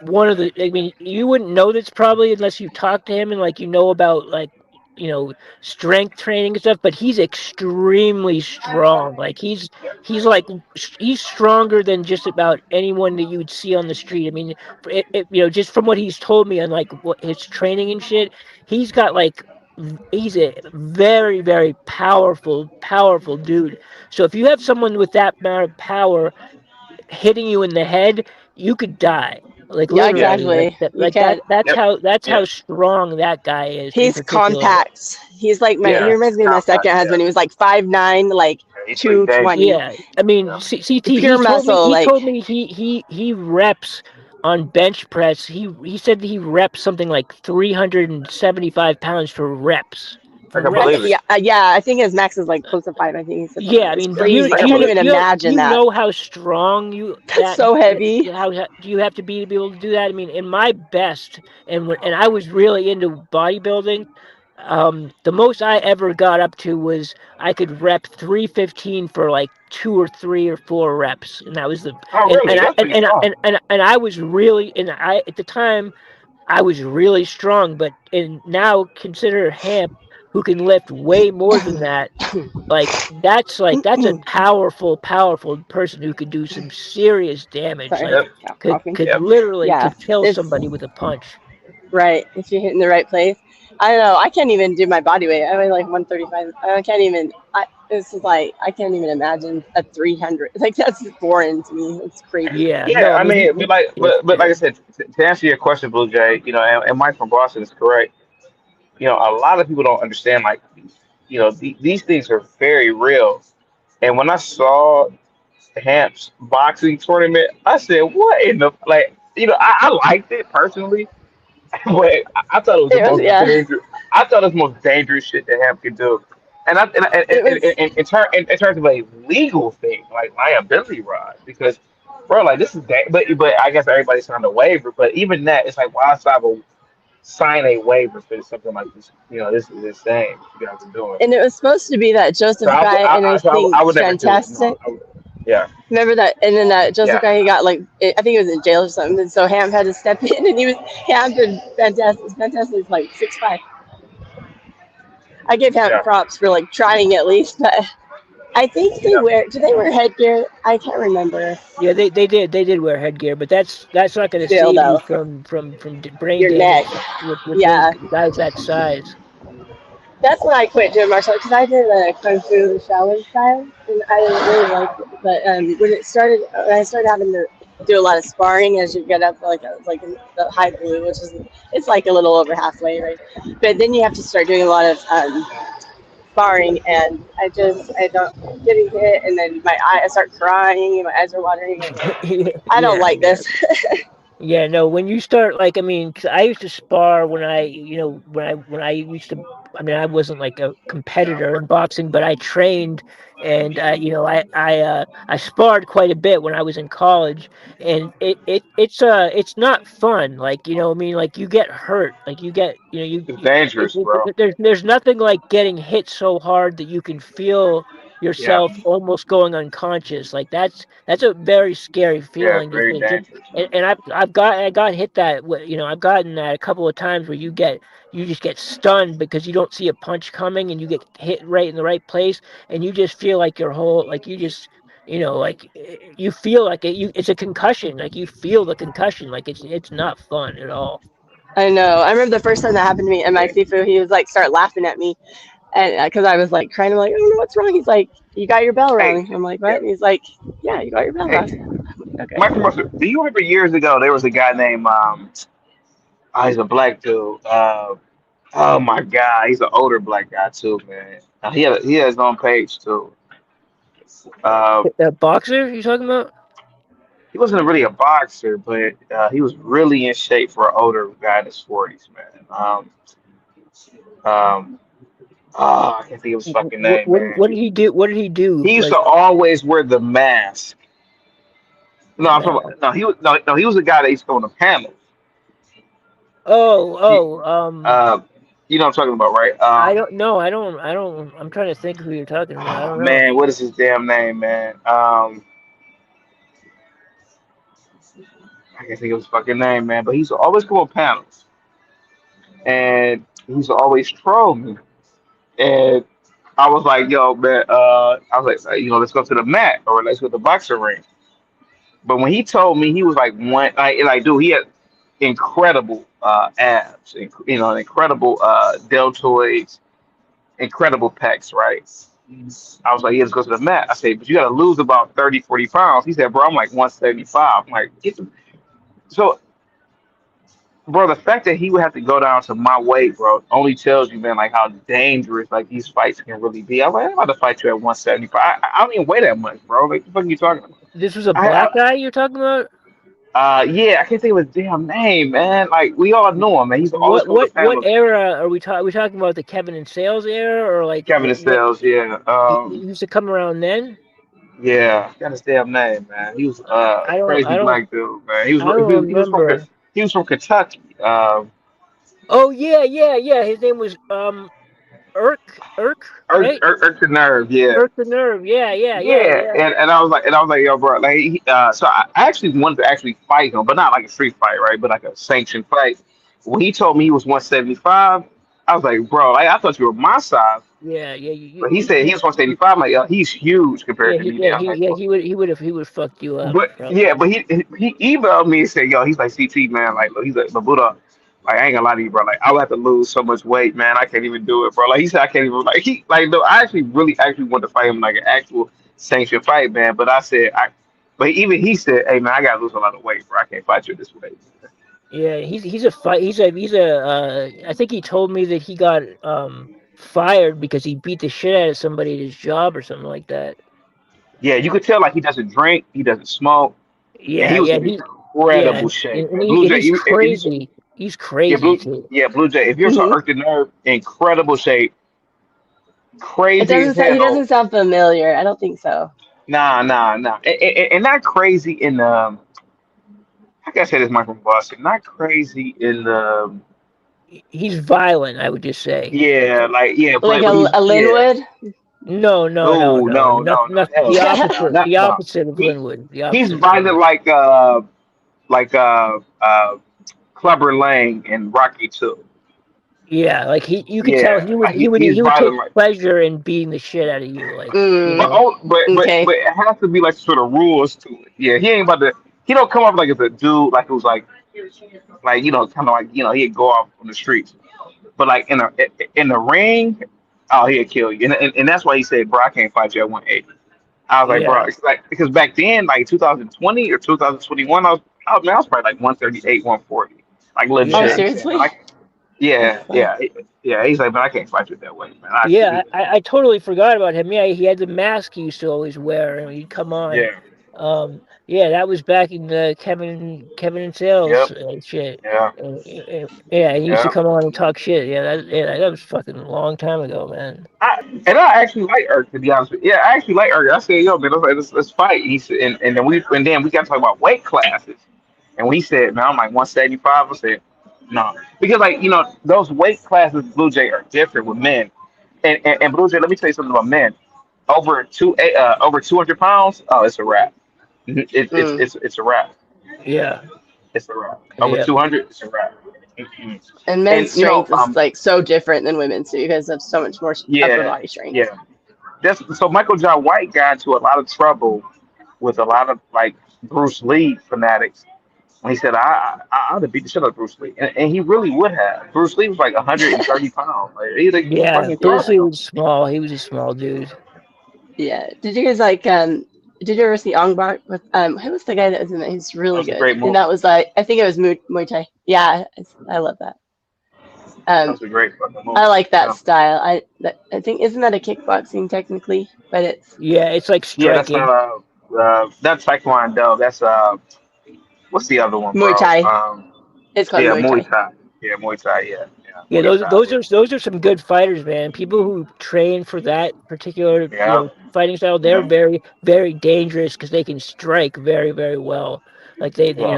one of the. I mean, you wouldn't know this probably unless you talk to him and like about like strength training and stuff. But he's extremely strong. Like he's like he's stronger than just about anyone that you would see on the street. I mean, just from what he's told me on like what his training and shit, he's got like he's a very, very powerful dude. So if you have someone with that amount of power hitting you in the head, you could die. Like yeah, yeah, literally, exactly. You can't. that's yep, how yeah, strong that guy is in He's particular. compact. He's like my. He yeah. reminds me of my Compact, second husband. He was like 5'9", like he's pretty dangerous. 220. Yeah, I mean, Yeah. CT. Pure muscle. He Like told me he reps on bench press. He said that he reps something like 375 pounds for reps. I For can I believe think, it. reps. yeah. I think his max is like close to 5. I think he said something. Yeah, I It's mean, crazy. I I can can't believe even it. imagine you that. know how strong That's so heavy. how do you have to be able to do that? I mean, in my best, and I was really into bodybuilding. The most I ever got up to was I could rep 315 for like 2 or 3 or 4 reps, and that was the Oh, really? That's pretty strong. and I was really and I at the time I was really strong, but and now consider Hamp who can lift way more than that. That's a powerful person who could do some serious damage. Sorry, Like Yep, coughing. could yep. literally Yeah, could kill it's somebody with a punch. right. If you hit in the right place. I don't know. I can't even do my body weight. I weigh like 135. I can't even. This is like I can't even imagine a 300. Like that's foreign to me. It's crazy. Yeah, Yeah, no, I I mean mean, but but like I said, to answer your question, Blue Jay, and Mike from Boston is correct. A lot of people don't understand, like, these things are very real. And when I saw Hamp's boxing tournament, I said, "What in the like?" I liked it personally, but I thought it was the It was most yeah. dangerous. I thought it was the most dangerous shit that Hamp could do. And It was in terms of a legal thing, like liability rod, because bro, like this is but I guess everybody signed a waiver. But even that, it's like why sign a waiver for something like this? This is insane. You guys are doing. and it was supposed to be that So Joseph guy, and I I think would never do it. No, Fantastic. yeah, Remember that? And then that Joseph yeah, guy, he got like I think he was in jail or something. And so Ham had to step in, and he was Ham did fantastic. Fantastic is like 6'5". I give Ham yeah. props for like trying at least, but I think they Yeah. wear. Do they wear headgear? I can't remember. yeah, they did wear headgear, but that's not going to Still save you though, from brain your neck. damage with those Yeah, guys that size. that's when I quit doing martial arts because I did a kung fu Shaolin style, and I didn't really like it. But when I started having to do a lot of sparring as you get up, like in the high blue, which is it's like a little over halfway, right? But then you have to start doing a lot of sparring, and I don't getting hit, and then I start crying, and my eyes are watering. I'm like, I don't Yeah, like yeah. this. Yeah, no, when you start like I mean, 'cause I used to spar when when I used to I mean, I wasn't like a competitor in boxing, but I trained and I sparred quite a bit when I was in college and it's not fun. Like, I mean, like you get hurt. Like you get, It's dangerous, bro. there's nothing like getting hit so hard that you can feel Yeah, yourself almost going unconscious. Like that's a very scary yeah, feeling to very think. dangerous. And I got hit I've gotten that a couple of times where you just get stunned because you don't see a punch coming and you get hit right in the right place and you just feel like your whole like you just like you feel like it's a concussion, like you feel the concussion, like it's not fun at all. I know. I remember the first time that happened to me in my Sifu, he was like, start laughing at me. And because I was like crying, I'm like, I don't know what's wrong. He's like, you got your bell Hey, rung. I'm like, yeah, what? And he's like, yeah, you got your bell hey, rung. Okay. Michael Mercer, do you remember years ago there was a guy named he's a black dude. Oh my God, he's an older black guy too, man. He has his own page too. Uh, A boxer you talking about? he wasn't really a boxer, but he was really in shape for an older guy in his 40s, man. Um, I can't think of his fucking name, man. What did he do? What did he do? He used to Like, always wear the mask. No, I'm talking man. about, no, he was the guy that used to go on the panel. Oh, He, oh, uh, You know what I'm talking about, right? I don't know. I don't. I'm trying to think who you're talking about. I Oh don't know. man, what is his damn name, man? I can't think of his fucking name, man. But he's always come on panels, and he's always troll me. And I was like, yo, man, I was like, let's go to the mat or let's go to the boxing ring. But when he told me he was like one, dude, he had incredible abs, incredible deltoids, incredible pecs, right? I was like, yeah, let's go to the mat. I said, but you got to lose about 30, 40 pounds. He said, bro, I'm like 175. I'm like, so, bro, the fact that he would have to go down to my weight, bro, only tells you, man, like how dangerous like these fights can really be. I'm like, I'm about to fight you at 175. I don't even weigh that much, bro. Like, what the fuck are you talking about? This was a I, black guy you're talking about. Yeah, I can't think of his damn name, man. Like we all know him, man. He's always What going to what what panels. era are we talking? Are we talking about the Kevin and Sales era, or like Kevin what? Styles, yeah. He used to come around then. Yeah, got his damn name, man. He was I crazy don't black dude, man. He was I don't remember. he was from Kentucky. Oh yeah. His name was Irk, right? Irk the Nerve, yeah. Irk the Nerve. Yeah, Yeah. and I was like, yo, bro, like, so I actually wanted to actually fight him, but not like a street fight, right? But like a sanctioned fight. When he told me he was 175, I was like, bro, like, I thought you were my size. Yeah. But he said he was 175. I'm like, yo, he's huge compared to me. Man. I'm like, He would have fucked you up. but Probably. yeah, but he emailed me and said, yo, he's like CT, man, like, look, he's like Labuda. Like, I ain't gonna lie to you, bro. Like, I would have to lose so much weight, man. I can't even do it, bro. Like, he said, I can't even. No, I actually wanted to fight him like an actual sanctioned fight, man. But I said, but even he said, hey, man, I gotta lose a lot of weight, bro. I can't fight you this way. Yeah, he's a fight. I think he told me that he got fired because he beat the shit out of somebody at his job or something like that. Yeah, you could tell like he doesn't drink, he doesn't smoke, and he was in incredible shape. And Blue Jay, he's crazy. He's crazy too. Blue Jay. If you're Mhm. to Earth the Nerve, incredible shape, It crazy as doesn't sound. He hell. doesn't sound familiar. I don't think so. Nah, and not crazy in the. How can I say this, Mike from Boston? Not crazy in the. He's violent, I would just say. Yeah, Like but a Linwood. No. No, no, Not, no, no, not hell the no, opposite. not The no. opposite of He Linwood. The he's opposite of violent Linwood. like Clubber Lang in Rocky 2. Yeah, like you could tell Yeah, he's he would take violent like. pleasure in beating the shit out of you, like But Mm, oh, okay. but it has to be like sort of rules to it. Yeah, he ain't about to. He don't come off like as a dude like who's like kind of like he'd go off on the streets. But like in the ring, oh he'd kill you. And that's why he said, bro, I can't fight you at 180. I was like, bro, yeah. it's like because back then, like 2020 or 2021, I was probably like 138, 140, like Oh, Yeah. legit. seriously? Like That's fun. yeah. He's like, man, I can't fight you that way, man. Yeah, I totally forgot about him. Yeah, he had the mask he used to always wear, and he'd come on. Yeah, Yeah, that was back in the Kevin and Sales yep, shit. yeah, Yeah, he used to yeah. come on and talk shit. That was fucking a long time ago, man. I actually like Irk to be honest with you. Yeah, I actually like Irk. I said, yo, man, let's fight. He said, and then we got to talk about weight classes. And when he said, man, I'm like 175, I said, no. Because like, those weight classes Blue Jay are different with men. And Blue Jay, let me tell you something about men. Over 200 pounds, oh, it's a wrap. Mm. It's a wrap. Yeah, It's a wrap. Over yeah, 200, it's a wrap. Mhm. And men's And strength is like so different than women's, so you guys have so much more upper yeah, body strength. yeah. So Michael John White got into a lot of trouble with a lot of like Bruce Lee fanatics when he said I would have beat the shit out of Bruce Lee, and he really would have. Bruce Lee was like 130 pounds. Like, he's like yeah. fucking Bruce tall. Lee was small. He was a small dude. Yeah. Did you guys like did you ever see Ong Bak with who was the guy that was in it? He's That really was a good. great And movie. that was like I think it was Muay Thai. Yeah, I love that. That Um was a great fucking movie. I like that Yeah, style. I think isn't that a kickboxing technically? But it's Yeah, it's like yeah. striking. That's Taekwondo. That's what's the other one, Muay bro? Thai. It's called Yeah, Muay Muay Thai. Thai. Yeah, Muay Thai. Yeah, Yeah, Muay Thai. those are some good fighters, man. People who train for that particular Yeah, fighting style, they're yeah, very very dangerous because they can strike very very well. Like they, Yeah. they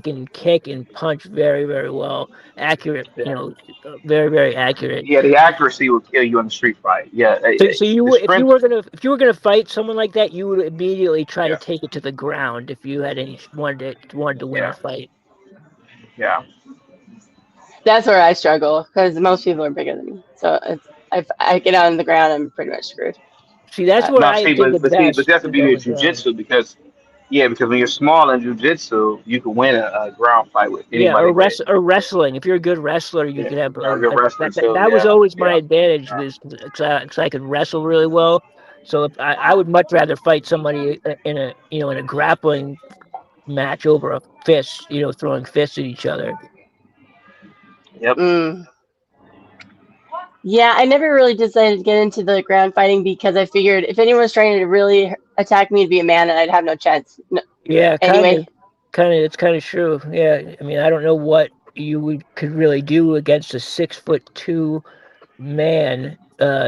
can kick and punch very, very well, accurate. Yeah. Very, very accurate. Yeah, the accuracy will kill you in a street fight. Yeah, So the if you strength. were gonna fight someone like that, you would immediately try to Yeah, take it to the ground if you had any wanted to win a yeah, fight. yeah. That's where I struggle because most people are bigger than me. So it's if I get on the ground, I'm pretty much screwed. See, that's Uh, where No, I see, did the but best that's the is on beauty the of ground. jujitsu because yeah, because when you're small in jujitsu, you can win a ground fight with Yeah, anybody with or wrestling. If you're a good wrestler, you yeah, could have or a good wrestler too. that was Yeah, always my yeah, advantage was because I could wrestle really well. So if I would much rather fight somebody in a in a grappling match over a fist, throwing fists at each other. yep. mm. Yeah, I never really decided to get into the ground fighting because I figured if anyone was trying to really attack me, it'd be a man, and I'd have no chance. No, Yeah, anyway, it's kind of true. Yeah, I mean, I don't know what could really do against a 6'2" man.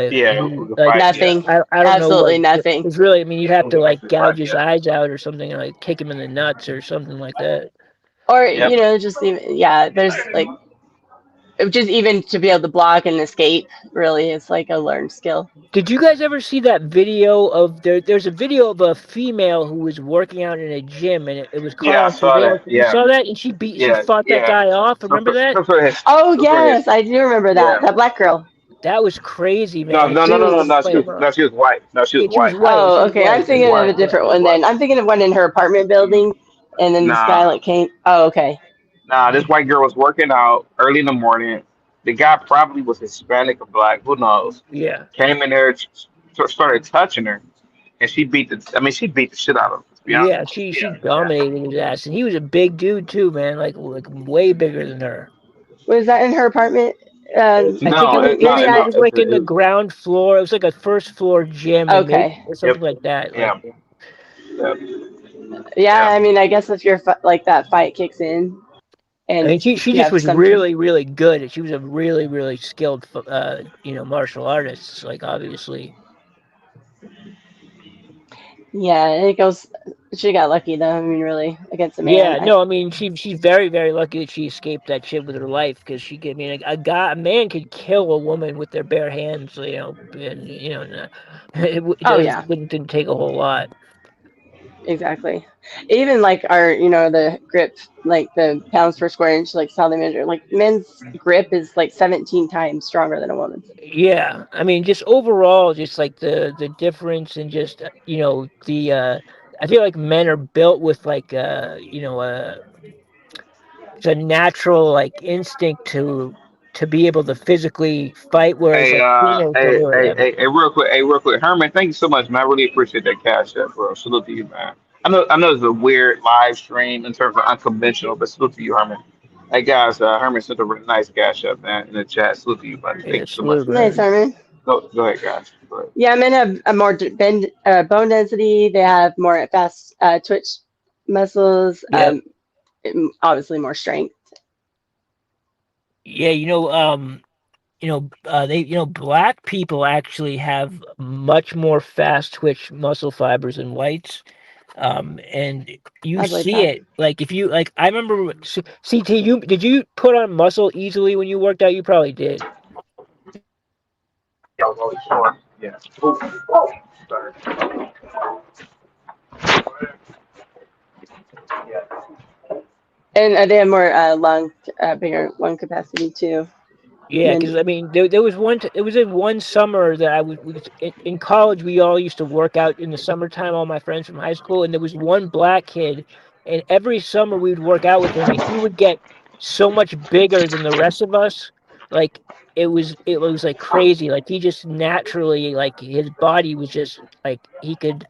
Yeah, Who we can like fight. Yeah, nothing. I don't know what Absolutely nothing. it's really. I mean, you'd have we to can like actually fight. gouge his Yeah, eyes out or something, and like kick him in the nuts or something like that. Or yep. just even there's like just even to be able to block and escape. Really, it's like a learned skill. Did you guys ever see that video of there's a video of a female who was working out in a gym and it was caught Yeah, I on saw surveillance. that. You Yeah, saw that and she yeah, fought that yeah. guy off. Some Remember that? some sort of his, Oh some sort of his. yes, I do remember that. Yeah. That black girl. That was crazy, No, man. It no, no, no, really no, didn't no. fight him off. No, she was white. No, she was Yeah, she was white. white. Oh, She was okay. I'm white. She was thinking of white. a Yeah. different She was one white. then. I'm thinking of one in her apartment building, and then this guy Nah, like came. Oh, okay. nah. This white girl was working out early in the morning. The guy probably was Hispanic or black. Who knows? Yeah. Came in there, started touching her, and she beat the. I mean, she beat the shit out of him. To be honest. Yeah, she Yeah, yeah. dominated his ass, and he was a big dude too, man. Like way bigger than her. Was that in her apartment? I think No, it Area. was like in the ground floor. It was like a first floor gym, and maybe Okay. or yep, something like that. Like, yeah, yep, Yeah, yeah. I mean, I guess if your like that fight kicks in, I and mean, she you just have was some. really, really good. She was a really, really skilled, martial artist. Like obviously, Yeah, it goes. She got lucky though. I mean, really, against a man. yeah. No, I mean, she's very, very lucky that she escaped that shit with her life because she could. I mean, a man could kill a woman with their bare hands. And Oh yeah, didn't take a whole lot. exactly. Even like our, the grip, like the pounds per square inch, like how they measure. Like men's grip is like 17 times stronger than a woman's. Yeah, I mean, just overall, just like the difference and just the I feel like men are built with like it's a natural like instinct to be able to physically fight, whereas like females don't really have it. Real quick, Herman. Thank you so much, man. I really appreciate that cash app, bro. Salute to you, man. I know it's a weird live stream in terms of unconventional, but salute to you, Herman. Hey guys, Herman sent a really nice cash up, man, in the chat. Salute to you, buddy. Yeah, Thank you so much, salute, man. Nice, man. Armin. Go ahead, guys. Go ahead. Yeah, men have a more bone density. They have more fast twitch muscles. Yep. Obviously more strength. Yeah, black people actually have much more fast twitch muscle fibers than whites. And you I believe see that. it like if you like. I remember CT. Did you put on muscle easily when you worked out? You probably did. Yeah, I was always sure. Yeah. Ooh. Sorry. Yeah. And they have more bigger lung capacity too. Yeah, Men. because I mean, there was it was in one summer that in college. We all used to work out in the summertime. All my friends from high school, and there was one black kid, and every summer we would work out with him, and he would get so much bigger than the rest of us. Like it was like crazy. Like he just naturally, like his body was just like he could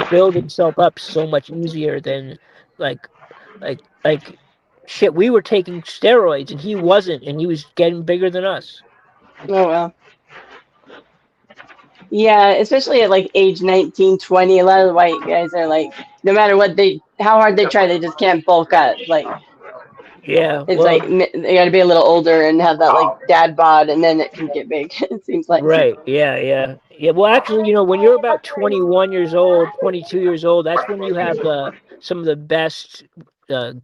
build himself up so much easier than like like shit. We were taking steroids and he wasn't, and he was getting bigger than us. Oh well. Yeah, especially at like age 19, 20, a lot of the white guys are like, no matter how hard they try, they just can't bulk up. Like Yeah, it's well, like they got to be a little older and have that like dad bod, and then it can get big. It seems like. right. Yeah. Well, actually, when you're about 21 years old, 22 years old, that's when you have some of the best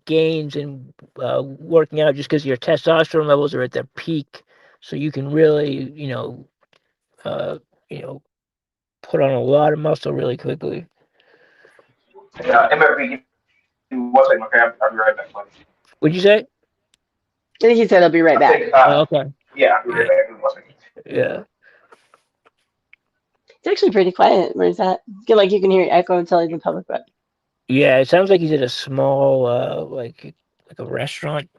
gains in working out, just because your testosterone levels are at their peak, so you can really, uh, you know, put on a lot of muscle really quickly. Yeah, MFB, give me 1 second, okay? I'll be right back, buddy. Would you say? I think he said he'll be right I back. think, Oh, okay. yeah, I'll be right back in 1 second. Yeah. It's actually pretty quiet. Where's that? Like you can hear it echo until he's in public, but Yeah, it sounds like he's at a small, like a restaurant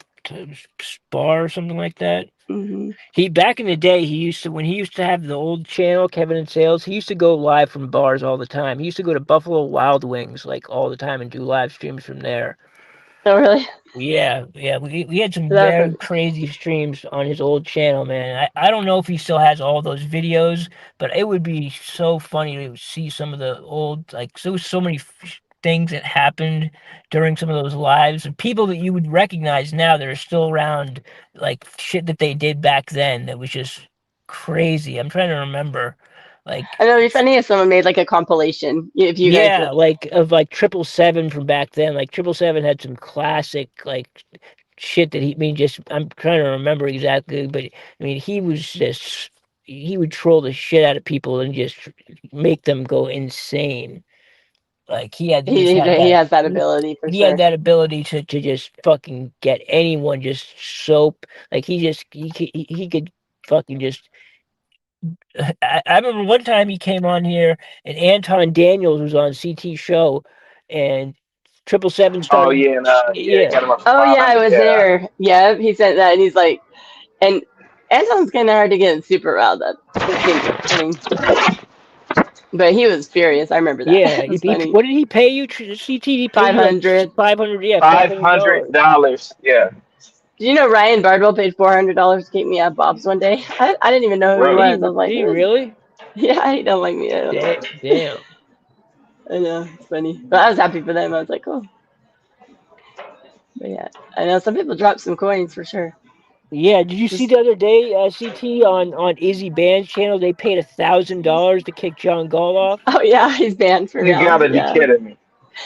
bar or something like that. hmm He back in the day, when he used to have the old channel, Kevin and Sales, he used to go live from bars all the time. He used to go to Buffalo Wild Wings like all the time and do live streams from there. Oh, really? Yeah, yeah, we had some That's very crazy streams on his old channel, man. I don't know if he still has all those videos, but it would be so funny to see some of the old, like, there was so many things that happened during some of those lives, and people that you would recognize now that are still around, like shit that they did back then that was just crazy. I'm trying to remember, like, I know. It'd be funny if someone made like a compilation. If you guys, yeah, like of like 777 from back then. Like 777 had some classic like shit that I'm trying to remember exactly, but I mean he would troll the shit out of people and just make them go insane. Like he just had he that has that ability for he had sure. that ability to just fucking get anyone just soap. Like he could fucking just I remember one time he came on here and Anton Daniels was on CT show and 777 Oh, started. yeah, and yeah, Yeah, got him up to Oh yeah, I 500, was yeah. there. Yeah, he said that, and he's like, and Anton's kind of hard to get super riled up. I mean, but he was furious. I remember that. yeah. It was funny. What did he pay you? CT, he paid you like 500. 500. Yeah, $500. $500, yeah. Did you know Ryan Bardwell paid $400 to keep me at Bob's one day? I didn't even know who he Really? was. I was like, Did he "Who is-" really? yeah, he don't like me. Damn. I know, it's funny. But I was happy for them. I was like, cool. But yeah, I know some people dropped some coins for sure. Yeah, did you see the other day, CT on Izzy Band's channel? They paid $1,000 to kick John Gall off. Oh yeah, he's banned for You real. gotta be Yeah. kidding me.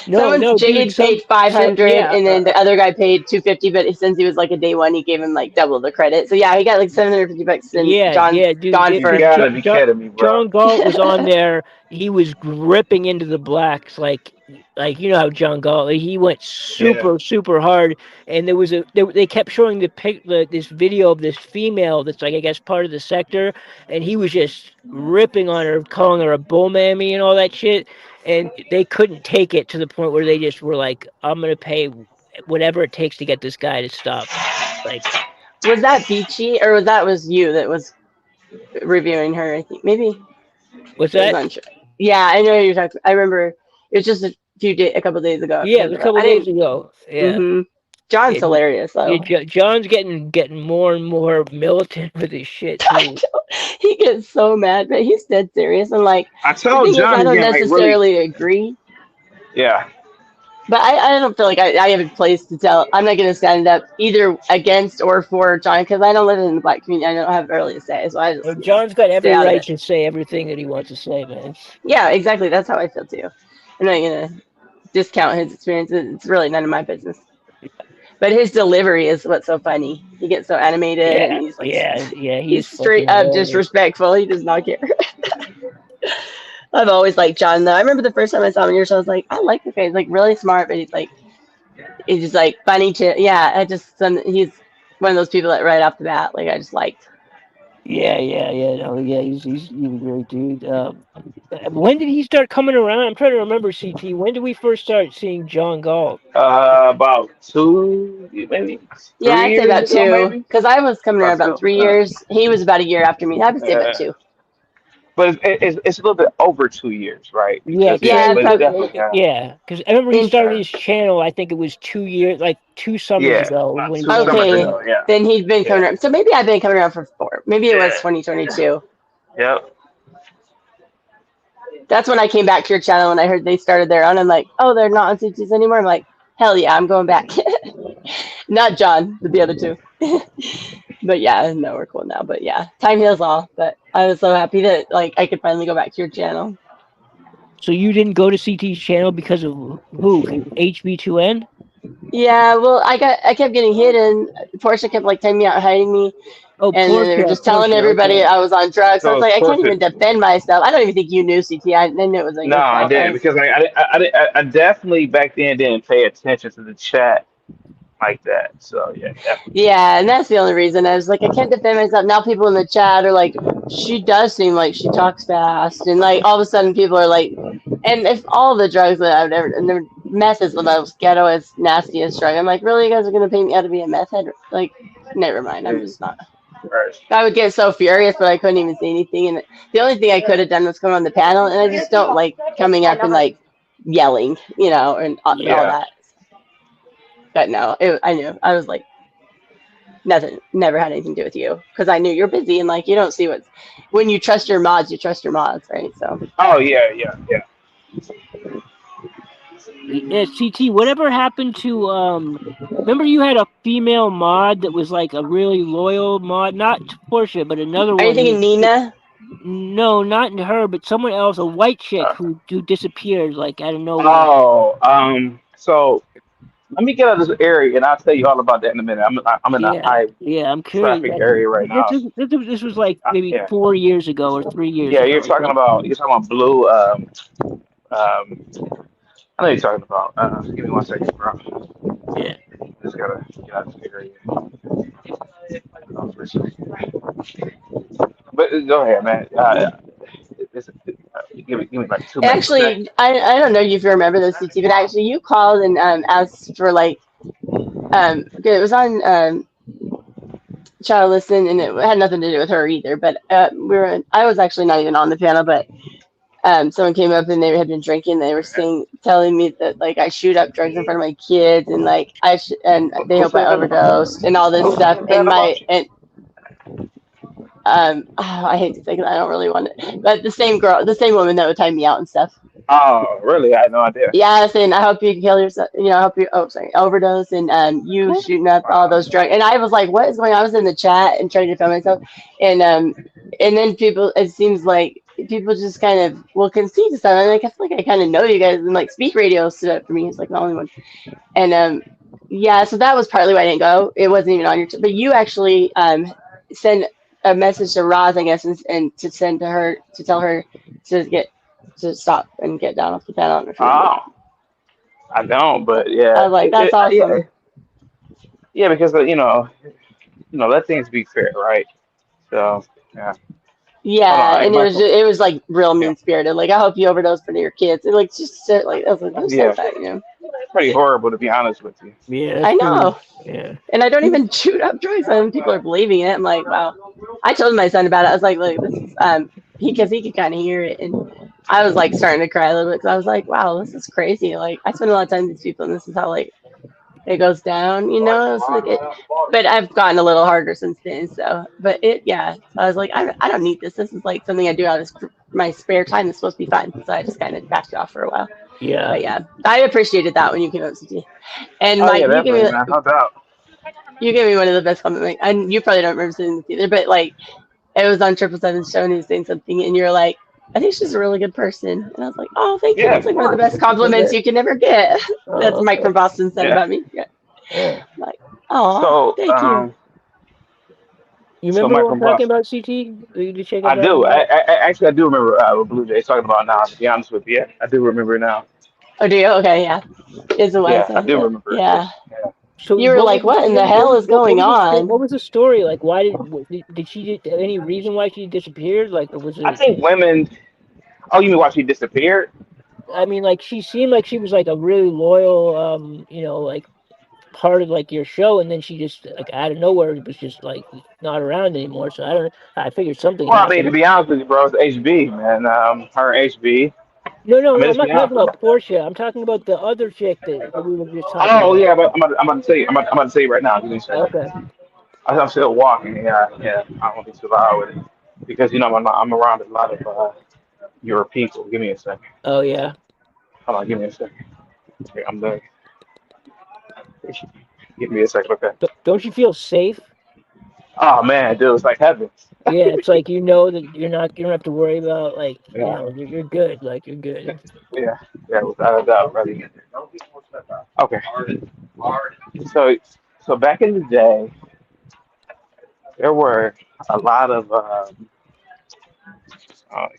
No, Jade dude, paid 500, yeah, and then the other guy paid 250. But since he was like a day one, he gave him like double the credit. So yeah, he got like $750, and John's dude, gone You for. gotta be kidding me, bro. John Galt was on there. He was gripping into the blacks like you know how John Galt. Like, he went super hard. And there was they kept showing this video of this female that's like I guess part of the sector, and he was just ripping on her, calling her a bull mammy and all that shit. And they couldn't take it to the point where they just were like, "I'm gonna pay whatever it takes to get this guy to stop." Like, Was that Beachy, or was you that was reviewing her? I think maybe. what's I was that? unsure. Yeah, I know you're talking. I remember it was just a couple days ago. Yeah, it was a couple days ago. Yeah. Mm-hmm. John's hilarious though. Yeah, John's getting more and more militant with his shit too. He gets so mad, but he's dead serious. And like, I the told thing is, John I don't again, like, necessarily agree, yeah. but I don't feel like I have a place to tell. I'm not going to stand up either against or for John because I don't live in the black community. I don't have early to say, so I just. John's got every stay out of right it. to say everything that he wants to say, man. Yeah, exactly. That's how I feel too. I'm not going to discount his experiences. It's really none of my business. But his delivery is what's so funny. He gets so animated, and he's like, he's straight up disrespectful. He does not care. I've always liked John though. I remember the first time I saw him on your show, I was like, I like this guy. He's like really smart, but he's just like funny to. Yeah, he's one of those people that right off the bat, like I just liked. Yeah. No, yeah, he's a great dude. When did he start coming around? I'm trying to remember, CT. When did we first start seeing John Galt? About 2, maybe. Yeah, I'd say about 2, maybe. because I was coming around about 3 years. He was about a year after me. I would say about 2. But it's a little bit over 2 years, right? Yeah, Because because I remember he started his channel. I think it was 2 years, like 2 summers ago. about When 2 summers ago, yeah. Then he's been coming around. So maybe I've been coming around for 4. Maybe it was 2022. Yep. That's when I came back to your channel and I heard they started their own. I'm like, oh, they're not on CTs anymore. I'm like, hell yeah, I'm going back. Not John, but the other 2. But yeah, no, we're cool now. But yeah, time heals all. But I was so happy that like I could finally go back to your channel. So you didn't go to CT's channel because of who? HB2N? Yeah, well, I kept getting hidden. Portia kept like taking me out, hiding me, Oh, and then they were Portia, just telling everybody okay. I was on drugs. So I So was of like, I course can't even defend myself. I don't even think you knew CT. I knew it wasn't no, your I fault. didn't because I definitely back then didn't pay attention to the chat like that. So yeah, definitely. Yeah, and that's the only reason. I was like, I can't defend myself. Now people in the chat are like, she does seem like she talks fast, and like all of a sudden people are like, and if all the drugs that I've ever, and the meth is the most ghetto, as nastiest drug. I'm like, really, you guys are gonna pay me out to be a meth head? Like, never mind. I'm Yeah, just not. right. I would get so furious, but I couldn't even say anything. And the only thing I could have done was come on the panel, and I just don't like coming up and like yelling, and all Yeah. that. But no, I knew. I was like, nothing, never had anything to do with you because I knew you're busy and like you don't see what's when you trust your mods, you trust your mods, right? So Oh yeah. Yeah, CT, whatever happened to remember you had a female mod that was like a really loyal mod, not to Portia, but another are you one thinking Nina? no, not her, but someone else, a white chick Uh, who disappeared like out of nowhere. oh, so let me get out of this area and I'll tell you all about that in a minute. I'm in a Yeah, high yeah, I'm curious. traffic area right now. This was like maybe Yeah. 4 years ago or 3 years Yeah, ago. So, you're talking about blue. I know you're talking about. Give me 1 second, bro. yeah. Just gotta get out of this area. But go ahead, man. Give me like 2 minutes, okay? Actually, I don't know if you remember this, CT, but actually you called and asked for like it was on Child Listen and it had nothing to do with her either. But I was actually not even on the panel, but someone came up and they had been drinking. They were telling me that like I shoot up drugs in front of my kids and like and they Who hope I said that about you? overdosed and all this Who stuff. said And that about you? I hate to say because I don't really want it, but the same woman that would tie me out and stuff. Oh, really? I had no idea. Yeah, saying I hope you kill yourself. I hope you. Oh, sorry, overdose and you shooting up all Wow. those drugs. And I was like, what is going on? I was in the chat and trying to defend myself, and then people. It seems like people just kind of will concede to something. Like I feel like I kind of know you guys, and like Speak Radio stood up for me. It's like the only one, and yeah. So that was partly why I didn't go. It wasn't even on your. But you actually sent a message to Roz, I guess, and to send to her to tell her to stop and get down off the panel. I don't know if you remember that. Oh, I don't, but I yeah, was like, that's awesome. yeah, because let things be fair, right? So yeah. Hold on, Yeah, hey, and Michael. it was like real Yeah, mean spirited. Like I hope you overdose for your kids. And like just said like I was like, who yeah. says that? Pretty horrible to be honest with you. Yeah, that's I pretty. know. Yeah. And I don't even shoot up drugs and people are believing it. I'm like, wow. I told my son about it. I was like, look, this is because he could kind of hear it, and I was like starting to cry a little bit because I was like, wow, this is crazy. Like I spend a lot of time with these people, and this is how like it goes down. It's like but I've gotten a little harder since then. So, but yeah. So I was like, I don't need this. This is like something I do out of my spare time. It's supposed to be fun. So I just kind of backed it off for a while. Yeah. But yeah, I appreciated that when you came up to me. And Oh yeah, Mike, definitely, man. No doubt. you gave me one of the best compliments. And you probably don't remember saying this either, but like it was on 777's show and he was saying something, and you're like, I think she's a really good person. And I was like, oh, thank you. Yeah, That's of like one of the course. best compliments you can ever get. That's Oh, Mike okay. from Boston said Yeah. about me. Yeah. Yeah. Like, oh, So, thank you. You so remember Mike what I'm from talking Boston. about, CT? Did you check I out that do. about? Actually I do remember what Blue Jays talking about now. To be honest with you, yeah, I do remember it now. Oh, do you? Okay, yeah. It's a Yeah, I Wednesday. do remember it. Yeah. Yeah. So You were like, what in the hell is going what on? was the story? Like, why did she any reason why she disappeared? Like, or was I it? think women. Oh, you mean why she disappeared? I mean, like she seemed like she was like a really loyal, like part of like your show, and then she just like out of nowhere was just like not around anymore. So I don't. I figured something Well, I mean, to happened. be honest with you, bro, it's HB, man. Her HB. I No, mean, I'm let's not be talking honest. about Portia. I'm talking about the other chick that we were just talking Oh about. yeah, but I'm about to tell you. I'm about to tell you right now. Give me a second. Okay. I'm still walking. Yeah. I don't want to be too loud with it because I'm around a lot of European people. Give me a second. Oh yeah. Hold on. Give me a second. Okay, I'm done. Give me a second. Okay. Don't you feel safe? Oh man, dude, it's like heaven. Yeah, it's like you know that you don't have to worry about like Yeah, you're good, like you're good. yeah, yeah, without a doubt, brother. Okay, so back in the day, there were a lot of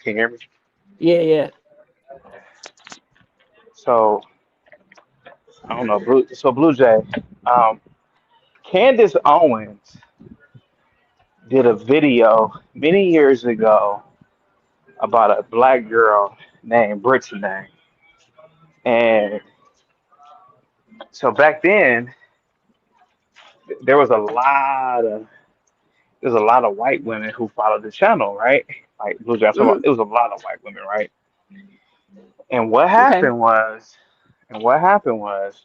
can you hear me? Yeah, yeah, So I don't know, Blue Jay, um, Candace Owens did a video many years ago about a black girl named Brittany, and so back then there was a lot of white women who followed the channel, right? Like Blue Jay, I'm talking about, Mm, it was a lot of white women, right? And what okay. happened was, and what happened was,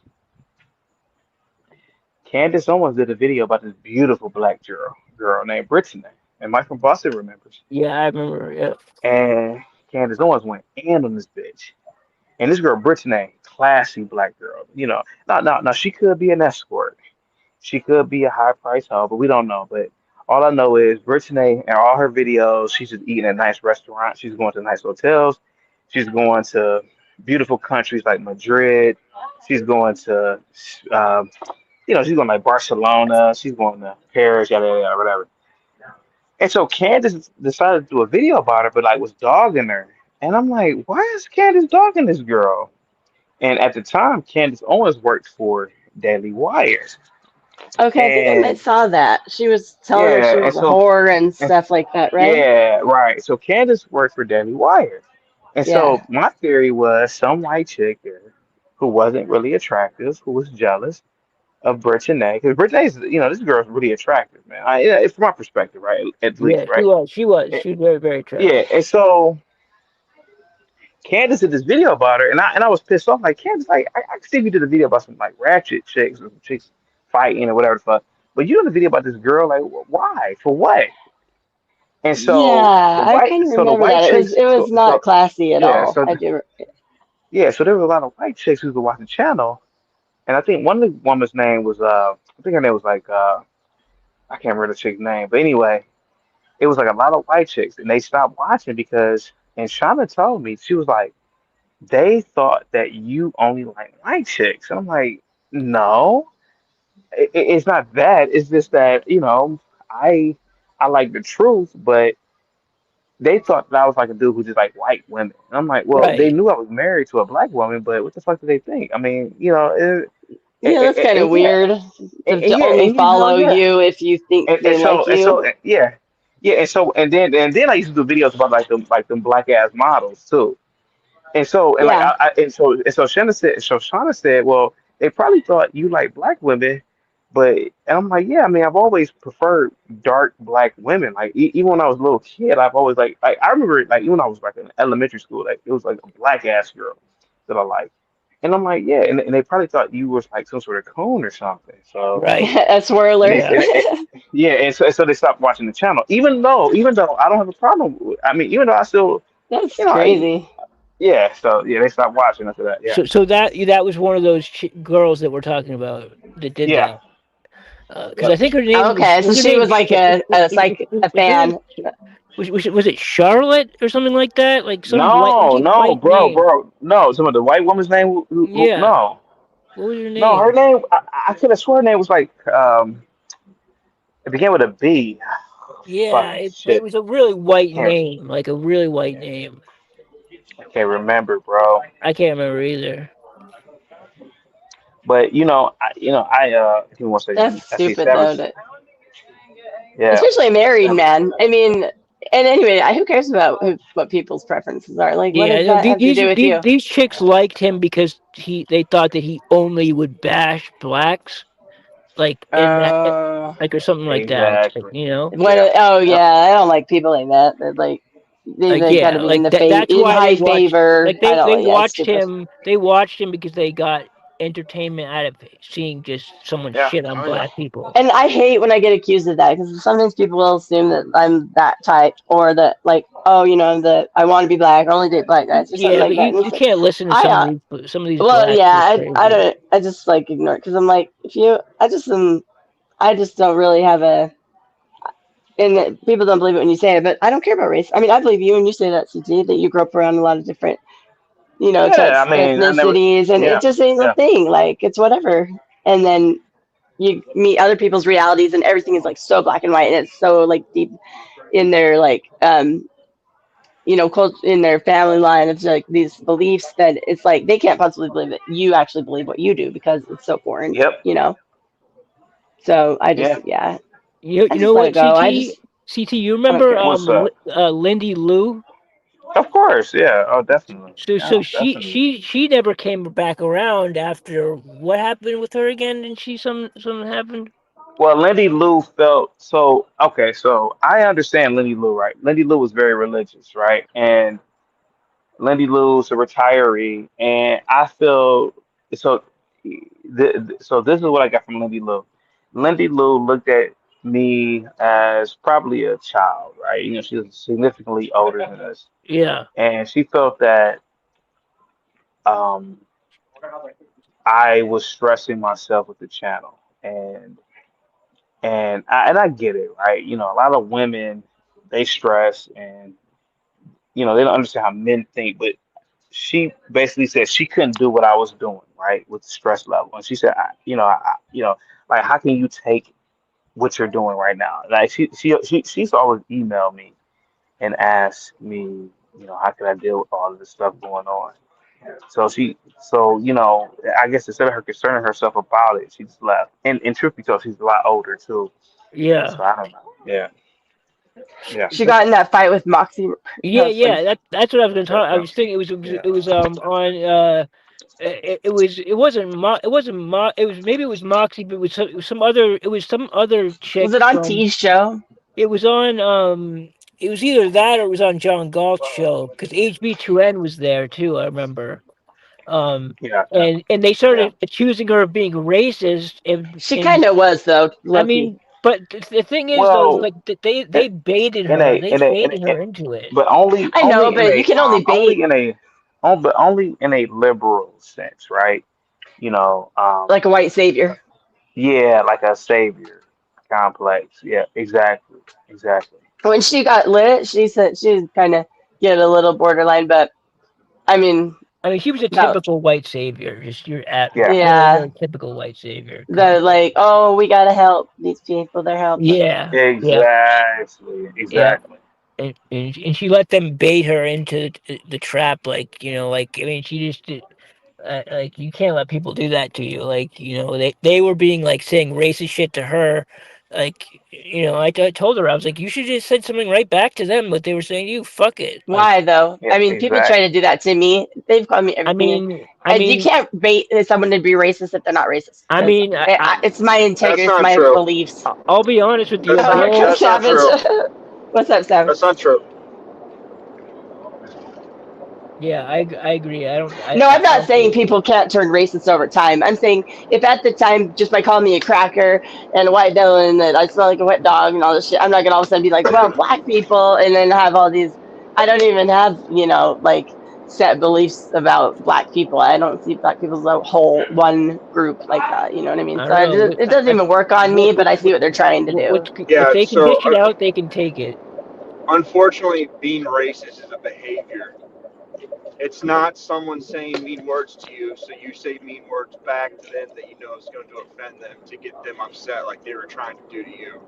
Candace Owens did a video about this beautiful black girl named Brittany, and Mike from Boston remembers. yeah. I remember. Yeah, And Candace Owens went in on this bitch. And this girl, Brittany, classy black girl. You know, now she could be an escort. She could be a high price hoe, but we don't know. But all I know is Brittany and all her videos, she's just eating at nice restaurants. She's going to nice hotels. She's going to beautiful countries like Madrid. She's going to, um, she's going to like Barcelona. She's going to Paris, yada, yada, yada, whatever. And so Candace decided to do a video about her, but like was dogging her. And I'm like, why is Candace dogging this girl? And at the time, Candace Owens worked for Daily Wire. Okay, I think I might And saw that. She was telling her she yeah, was a whore and and stuff like that, right? yeah, right. So Candace worked for Daily Wire. And Yeah. so my theory was some white chick there who wasn't really attractive, who was jealous of Brittany. Because Brittany's, this girl's really attractive, man. It's from my perspective, right? At yeah. least, right? Eh, She was very, very Yeah. attractive. And so Candace did this video about her, and I was pissed off. Like Candace, like I could see if you did a video about some like ratchet chicks or some chicks fighting or whatever the fuck, but you did a video about this girl. Like, why? For what? And so Yeah, I kind of the remember white that. It was chicks, it was not classy at yeah, all. I do. so there was a lot of white chicks who would watch the channel, and I think one of the woman's name was I think her name was like I can't remember the chick's name, but anyway, it was like a lot of white chicks, and they stopped watching because, and Shauna told me she was like, they thought that you only like white chicks. And I'm like, no, it's not that. It's just that, I like the truth, but they thought that I was like a dude who just like white women. And I'm like, well, they Right. knew I was married to a black woman, but what the fuck did they think? I mean, Yeah, that's kind of and yeah, weird to yeah, only and follow you if you think and they like you. yeah, yeah, and then I used to do videos about like them black ass models too. And so, and like, Yeah. Shauna said, well, they probably thought you like black women, and I'm like, yeah, I mean, I've always preferred dark black women. Like, even when I was a little kid, I've always like I remember, like, even when I was like in elementary school, like, it was like a black ass girl that I liked. And I'm like, yeah, and they probably thought you was like some sort of cone or something. So, Right. A swirler. and, Yeah. and, and yeah, and so they stopped watching the channel. Even though I don't have a problem. I mean, even though I still, That's you know, I, crazy. yeah, so yeah, they stopped watching after that. Yeah, So that was one of those girls that we're talking about that did yeah, that. Because I yep. think her name Okay, so was her she name was like a was her name fan. was it Charlotte or something like that? Like some No, deep no, white bro, name. bro, no. Some of the white woman's name. Yeah. No, What was her no, her name? name. I could have sworn her name was like it began with a B. Yeah, Fucking it shit, was a really white can't name, like a really white name. I can't remember, bro. I can't remember either. But give me one second. That's I see stupid though. Savage. Yeah, Especially a married Savage. man. I mean, and anyway, who cares about what people's preferences are? Like, what Yeah, does no, that have to do with you? these chicks liked him because they thought that he only would bash blacks, like in that Uh, like or something like that. Like, Exactly. you know, what? Yeah. Oh Yep. yeah, I don't like people like that. They're like like they got to yeah, be in like the that's in why high favor. like I don't they like. Yeah, it's watched stupid. him. They watched him because they got entertainment out of seeing just someone Yeah. shit on Oh yeah. black people. And I hate when I get accused of that because sometimes people will assume that I'm that type or that like, oh, I want to be black, I only date black guys or something Yeah, like but that. And you it's like, can't listen to I some of these well, blacks yeah, are I crazy. don't, I just like ignore it because I'm like, I just don't really have and that people don't believe it when you say it, but I don't care about race. I mean, I believe you when you say that, CT, that you grew up around a lot of different, Yeah, types, I mean, I never. ethnicities, and it Yeah, just ain't a yeah, thing. Like, it's whatever. And then you meet other people's realities, and everything is like so black and white, and it's so like deep in their like in their family line of like these beliefs that it's like they can't possibly believe that you actually believe what you do because it's so foreign. yep, So I just, yeah. yeah, I You know just let it what, go. CT, you I don't remember care. What's up? Lindy Lou? Of course, yeah. Oh, definitely. So Yeah, she definitely. she she never came back around after what happened with her again? Didn't she something happened? Well, Lindy Lou felt so okay. So I understand Lindy Lou, right? Lindy Lou was very religious, right? And Lindy Lou's a retiree, and I feel so. So this is what I got from Lindy Lou. Lindy Lou looked at me as probably a child, right? She was significantly older than us, Yeah. and she felt that um, I was stressing myself with the channel, and I get it, right? A lot of women they stress, and they don't understand how men think, but she basically said she couldn't do what I was doing, right, with the stress level. And she said, like, how can you take what you're doing right now? Like, she's always emailed me and asked me, how can I deal with all of this stuff going on? So I guess instead of her concerning herself about it, she just left. And truth be told, she's a lot older too. Yeah. So I don't know. Yeah, yeah, She got in that fight with Moxie. That Yeah, was funny. yeah, that's what I was gonna yeah, talk. I was thinking yeah. it was on it wasn't it was maybe it was Moxie, but it was some other Was chick it on from T's show? it was on it was either that or it was on John Galt's show because HB2N was there too. I remember. Yeah, And they yeah. started accusing her of being racist She and kind of was though, I low key. mean, but the thing is though, is Well, like they in baited in her. a They in a, in baited a her into it. but only I know, only in but you a can only bait but only in a liberal sense, right? You know, um, like a white savior. yeah, like a savior complex. Yeah, exactly, exactly. When she got lit, she said she kind of get a little borderline, but I mean, I mean, she was a that typical white savior. Just you're at Yeah, very, yeah, very typical white savior the complex. like, oh, we gotta help these people. They're helpless. Yeah, yeah, exactly, yeah. exactly. And she let them bait her into the trap. Like like I mean, she just did. Like you can't let people do that to you. Like they were being like saying racist shit to her. Like I told her I was like you should just said something right back to them. What they were saying to you. Fuck it. Like Why though? Yeah, I mean, people try exactly. to do that to me. They've called me everything, and I you mean, can't bait someone to be racist if they're not racist. I Because mean, it's my That's integrity, it's not my true. beliefs. I'll be honest with you. That's Oh, The here not. comes whole That's not Savage. true. What's up, Savage? That's not true. yeah, I agree. I don't No, I'm I not saying also people can't turn racist over time. I'm saying if at the time, just by calling me a cracker and a white villain, that I smell like a wet dog and all this shit, I'm not gonna all of a sudden be like, well, black people, and then have all these. I don't even have, like set beliefs about black people. I don't see black people as a whole one group like that. You know what I mean? I So don't know. it doesn't even work on me, but I see what they're trying to do. If Yeah. they can So, dish it out, they can take it. unfortunately, being racist is a behavior. It's not someone saying mean words to you, so you say mean words back to them that you know is going to offend them to get them upset, like they were trying to do to you.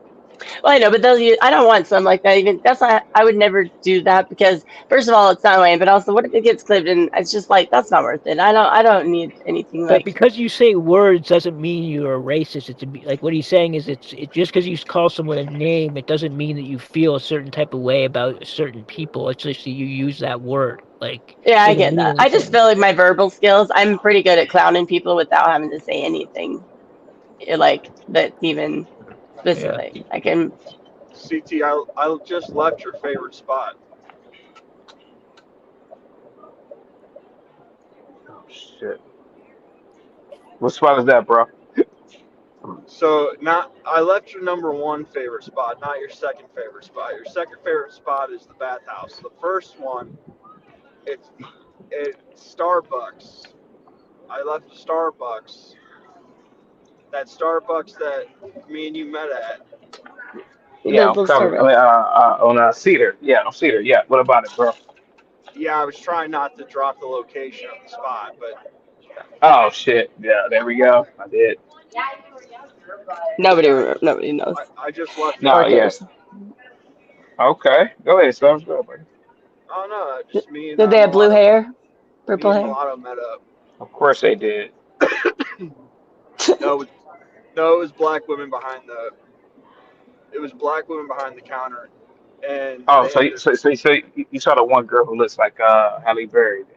Well, I know, but I don't want something like that. Even that's not. I would never do that because first of all, it's not my. But also, what if it gets clipped and it's just like that's not worth it. I don't need anything But like. because you say words doesn't mean you're a racist. Like what he's saying is it's just because you call someone a name, it doesn't mean that you feel a certain type of way about certain people. It's just that you use that word. Like Yeah, I doesn't get mean that. I just anything. feel like my verbal skills. I'm pretty good at clowning people without having to say anything like that even Yeah. specific. I can. CT, I just left your favorite spot. Oh shit. What spot is that, bro? So, not I left your number one favorite spot, not your second favorite spot. Your second favorite spot is the bathhouse. The first one, it's Starbucks. I left Starbucks. That Starbucks that me and you met at. Yeah, on little Cover. I mean, Starbucks. on Cedar. Yeah, on Cedar. Yeah. What about it, bro? Yeah, I was trying not to drop the location of the spot, but Oh shit. Yeah, there we go. I did. Nobody yeah, nobody knows I just left it No, or on. yeah. cares. Okay. Go ahead, sounds good, buddy. Oh no, just me and Did they have blue hair, Me purple and hair? Mulatto met up. Of course they did. No, it was, no, it was black women behind the. It was black women behind the counter, and Oh, they so had you- this. so you saw the one girl who looks like Halle Berry. Then.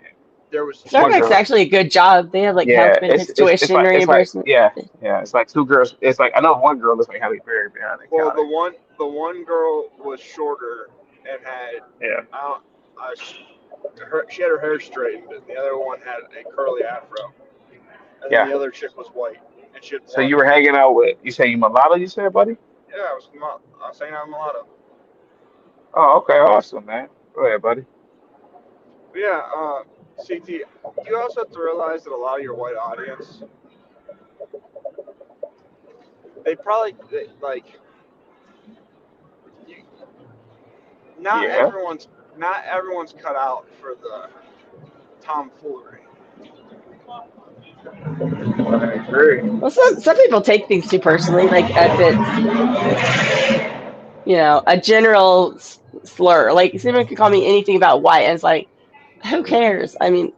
There was One two. Starbucks girl. actually a good job. They have like health Yeah, benefits, tuition it's like reimbursement. yeah, it's like two girls. It's like I know one girl looks like Halle Berry behind the Well, counter. the one girl was shorter and had. Yeah. I don't, she had her hair straightened, and the other one had a curly afro, and then Yeah. the other chick was white, and she had So you blonde were hair. hanging out with you say you mulatto, you said, buddy? Yeah, I was hanging out with Mulatto. Oh, okay, awesome, man. Go ahead, buddy. But yeah, CT. You also have to realize that a lot of your white audience, they probably like you, Yeah, not everyone's cut out for the tomfoolery. I agree. Well, some people take things too personally. Like if it's a general slur. Like someone could call me anything about white, and it's like, who cares? I mean,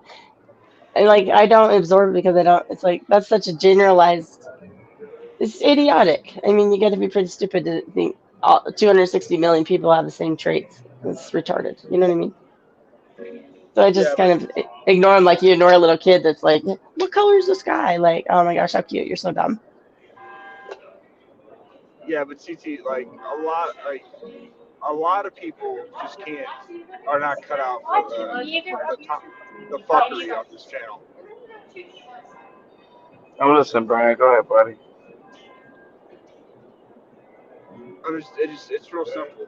and like I don't absorb it because I don't. It's like that's such a generalized. It's idiotic. I mean, you got to be pretty stupid to think 260 million people have the same traits. It's retarded. You know what I mean? So I Yeah, just kind of ignore them like you ignore a little kid that's like, what color is the sky? Like, oh my gosh, how cute. You're so dumb. but CT, like a lot of people just are not cut out for the fuckery on this channel. I'm listening, Brian. Go ahead, buddy. It's real simple.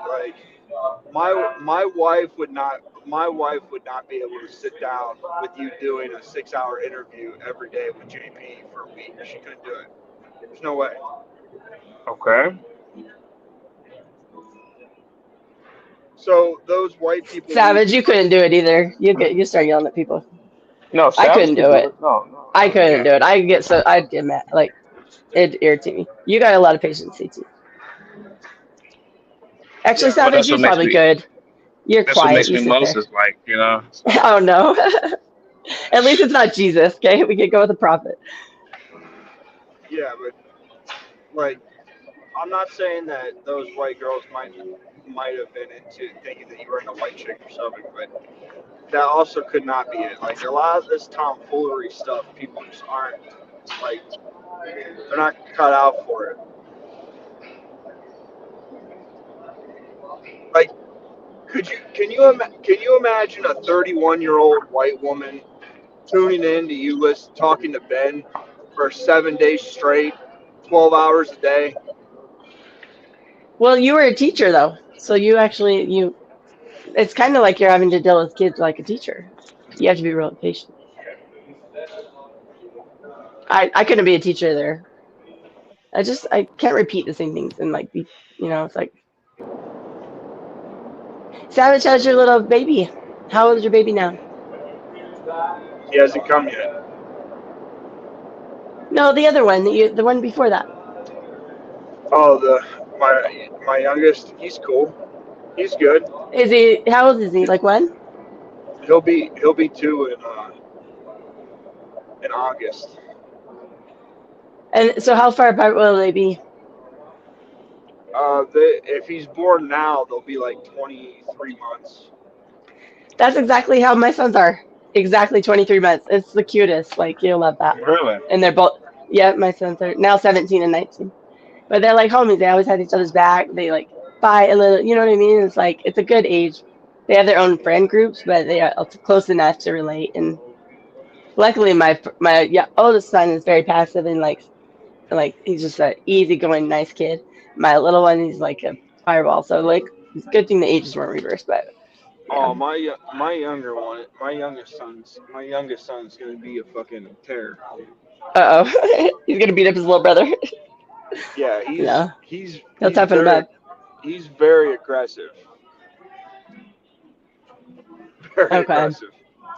Like my wife would not be able to sit down with you doing a 6 hour interview every day with JP for a week. She couldn't do it. There's no way. Okay. So those white people. Savage, you couldn't do it either. You start yelling at people. No, I Savage couldn't can do it. No. I couldn't do Yeah. it. I'd get mad. Like, it'd irritate me. You got a lot of patience, CT. Actually, Yeah, Well, Savage, that's what you makes probably me. could. You're That's what quiet. makes You me sit there. Moses like, Oh no. At least it's not Jesus. Okay, we could go with the prophet. yeah, but like I'm not saying that those white girls might have been into thinking that you were in a white chick or something, but that also could not be it. Like a lot of this tomfoolery stuff, people just aren't like they're not cut out for it. Like, can you imagine a 31-year-old white woman tuning in to you, talking to Ben for 7 days straight, 12 hours a day? Well, you were a teacher though, so it's kind of like you're having to deal with kids like a teacher. You have to be real patient. I couldn't be a teacher there. I can't repeat the same things and like be, it's like Savage, how's your little baby? How old is your baby now? He hasn't come yet. No, the other one, the one before that. Oh, my youngest, he's cool. He's good. How old is he? Like when? He'll be 2 in August. And so how far apart will they be? If he's born now, they'll be like 23 months. That's exactly how my sons are. Exactly 23 months. It's the cutest. Like, you'll love that. Really? And they're both, yeah, my sons are now 17 and 19. But they're like homies. They always had each other's back. They like fight a little, you know what I mean? It's like, it's a good age. They have their own friend groups, but they are close enough to relate. And luckily, my oldest son is very passive and like he's just an easygoing, nice kid. My little one, he's like a fireball. So like, it's a good thing the ages weren't reversed, but yeah. Oh, my younger one, my youngest son's gonna be a fucking terror. He's gonna beat up his little brother. Yeah, Yeah. he's He'll toughen him up. He's very aggressive. Very Okay. aggressive.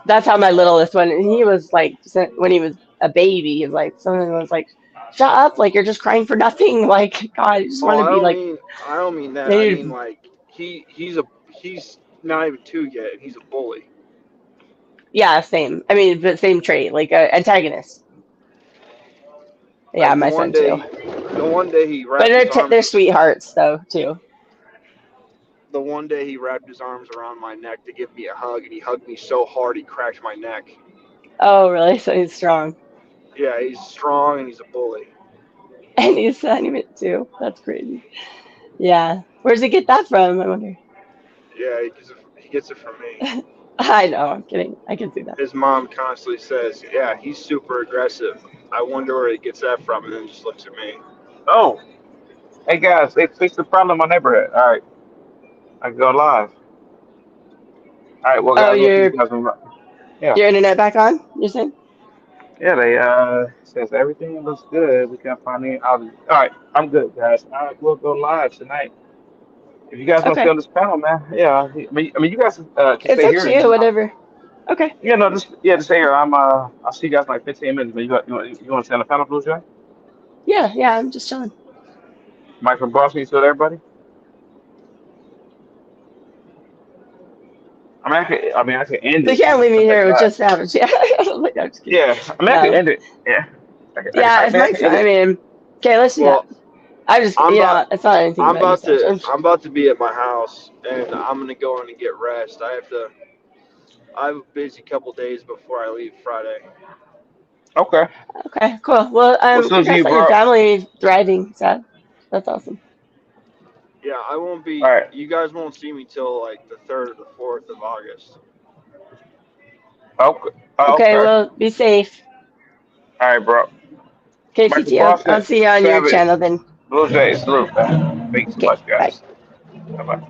That's how my littlest one. And he was like, when he was a baby, he was like, someone was like, "Shut up! Like you're just crying for nothing. Like God, I just Oh, want to be like." I don't mean that. I mean Maybe, like he's not even 2 yet, and he's a bully. yeah, same. I mean, but same trait, like a antagonist. Yeah, Like my son too. the one day he But wrapped his arms. they're sweethearts though too. The one day he wrapped his arms around my neck to give me a hug, and he hugged me so hard he cracked my neck. Oh, really? So he's strong, Yeah, he's strong and he's a bully. and he's sending it too. That's crazy. Yeah, where's he get that from? I wonder. Yeah, he gets it from me. I know. I'm kidding. I can see that. His mom constantly says, "Yeah, he's super aggressive. I wonder where he gets that from," and then just looks at me. Oh, hey guys, they fixed the problem in my neighborhood. All right, I can go live. All right, well Oh, guys, we'll see you guys in. Yeah, your internet back on? You're saying? yeah. They says everything looks good. We can find it. All right, I'm good, guys. All right, we'll go live tonight. If you guys want to stay Okay, on this panel, man, yeah. I mean, you guys can it's stay up here. to you. Whatever. Okay. Yeah, no, just stay here. I'll see you guys in like 15 minutes. But you want to stay on the panel, Blue Jay? Yeah, yeah. I'm just chilling. Mike from Boston, you still there, buddy? I can end They it. can't leave me Come back here with live. just Savage. Yeah. Like, I'm just kidding. Yeah, I can No. end it. Yeah. Yeah, if I Mike's. can end I it. mean, okay. Let's do that. Well, I just, I'm about it's not anything I'm about you, about Savage. to I'm about to be at my house, and I'm gonna go in and get rest. I have a busy couple days before I leave Friday. Okay. Okay, cool. Well, Well, soon as you, congrats on your bro. family thriving, Sad. That's awesome. Yeah, I won't be. All right. You guys won't see me till like the 3rd or the 4th of August. Okay. Okay, Okay. well, be safe. All right, bro. Okay, Mike from CT, I'll Boston, see you on your Savage, channel then. Blue Jay, salute, man. Thank you so Okay, much, bye. guys. Bye bye.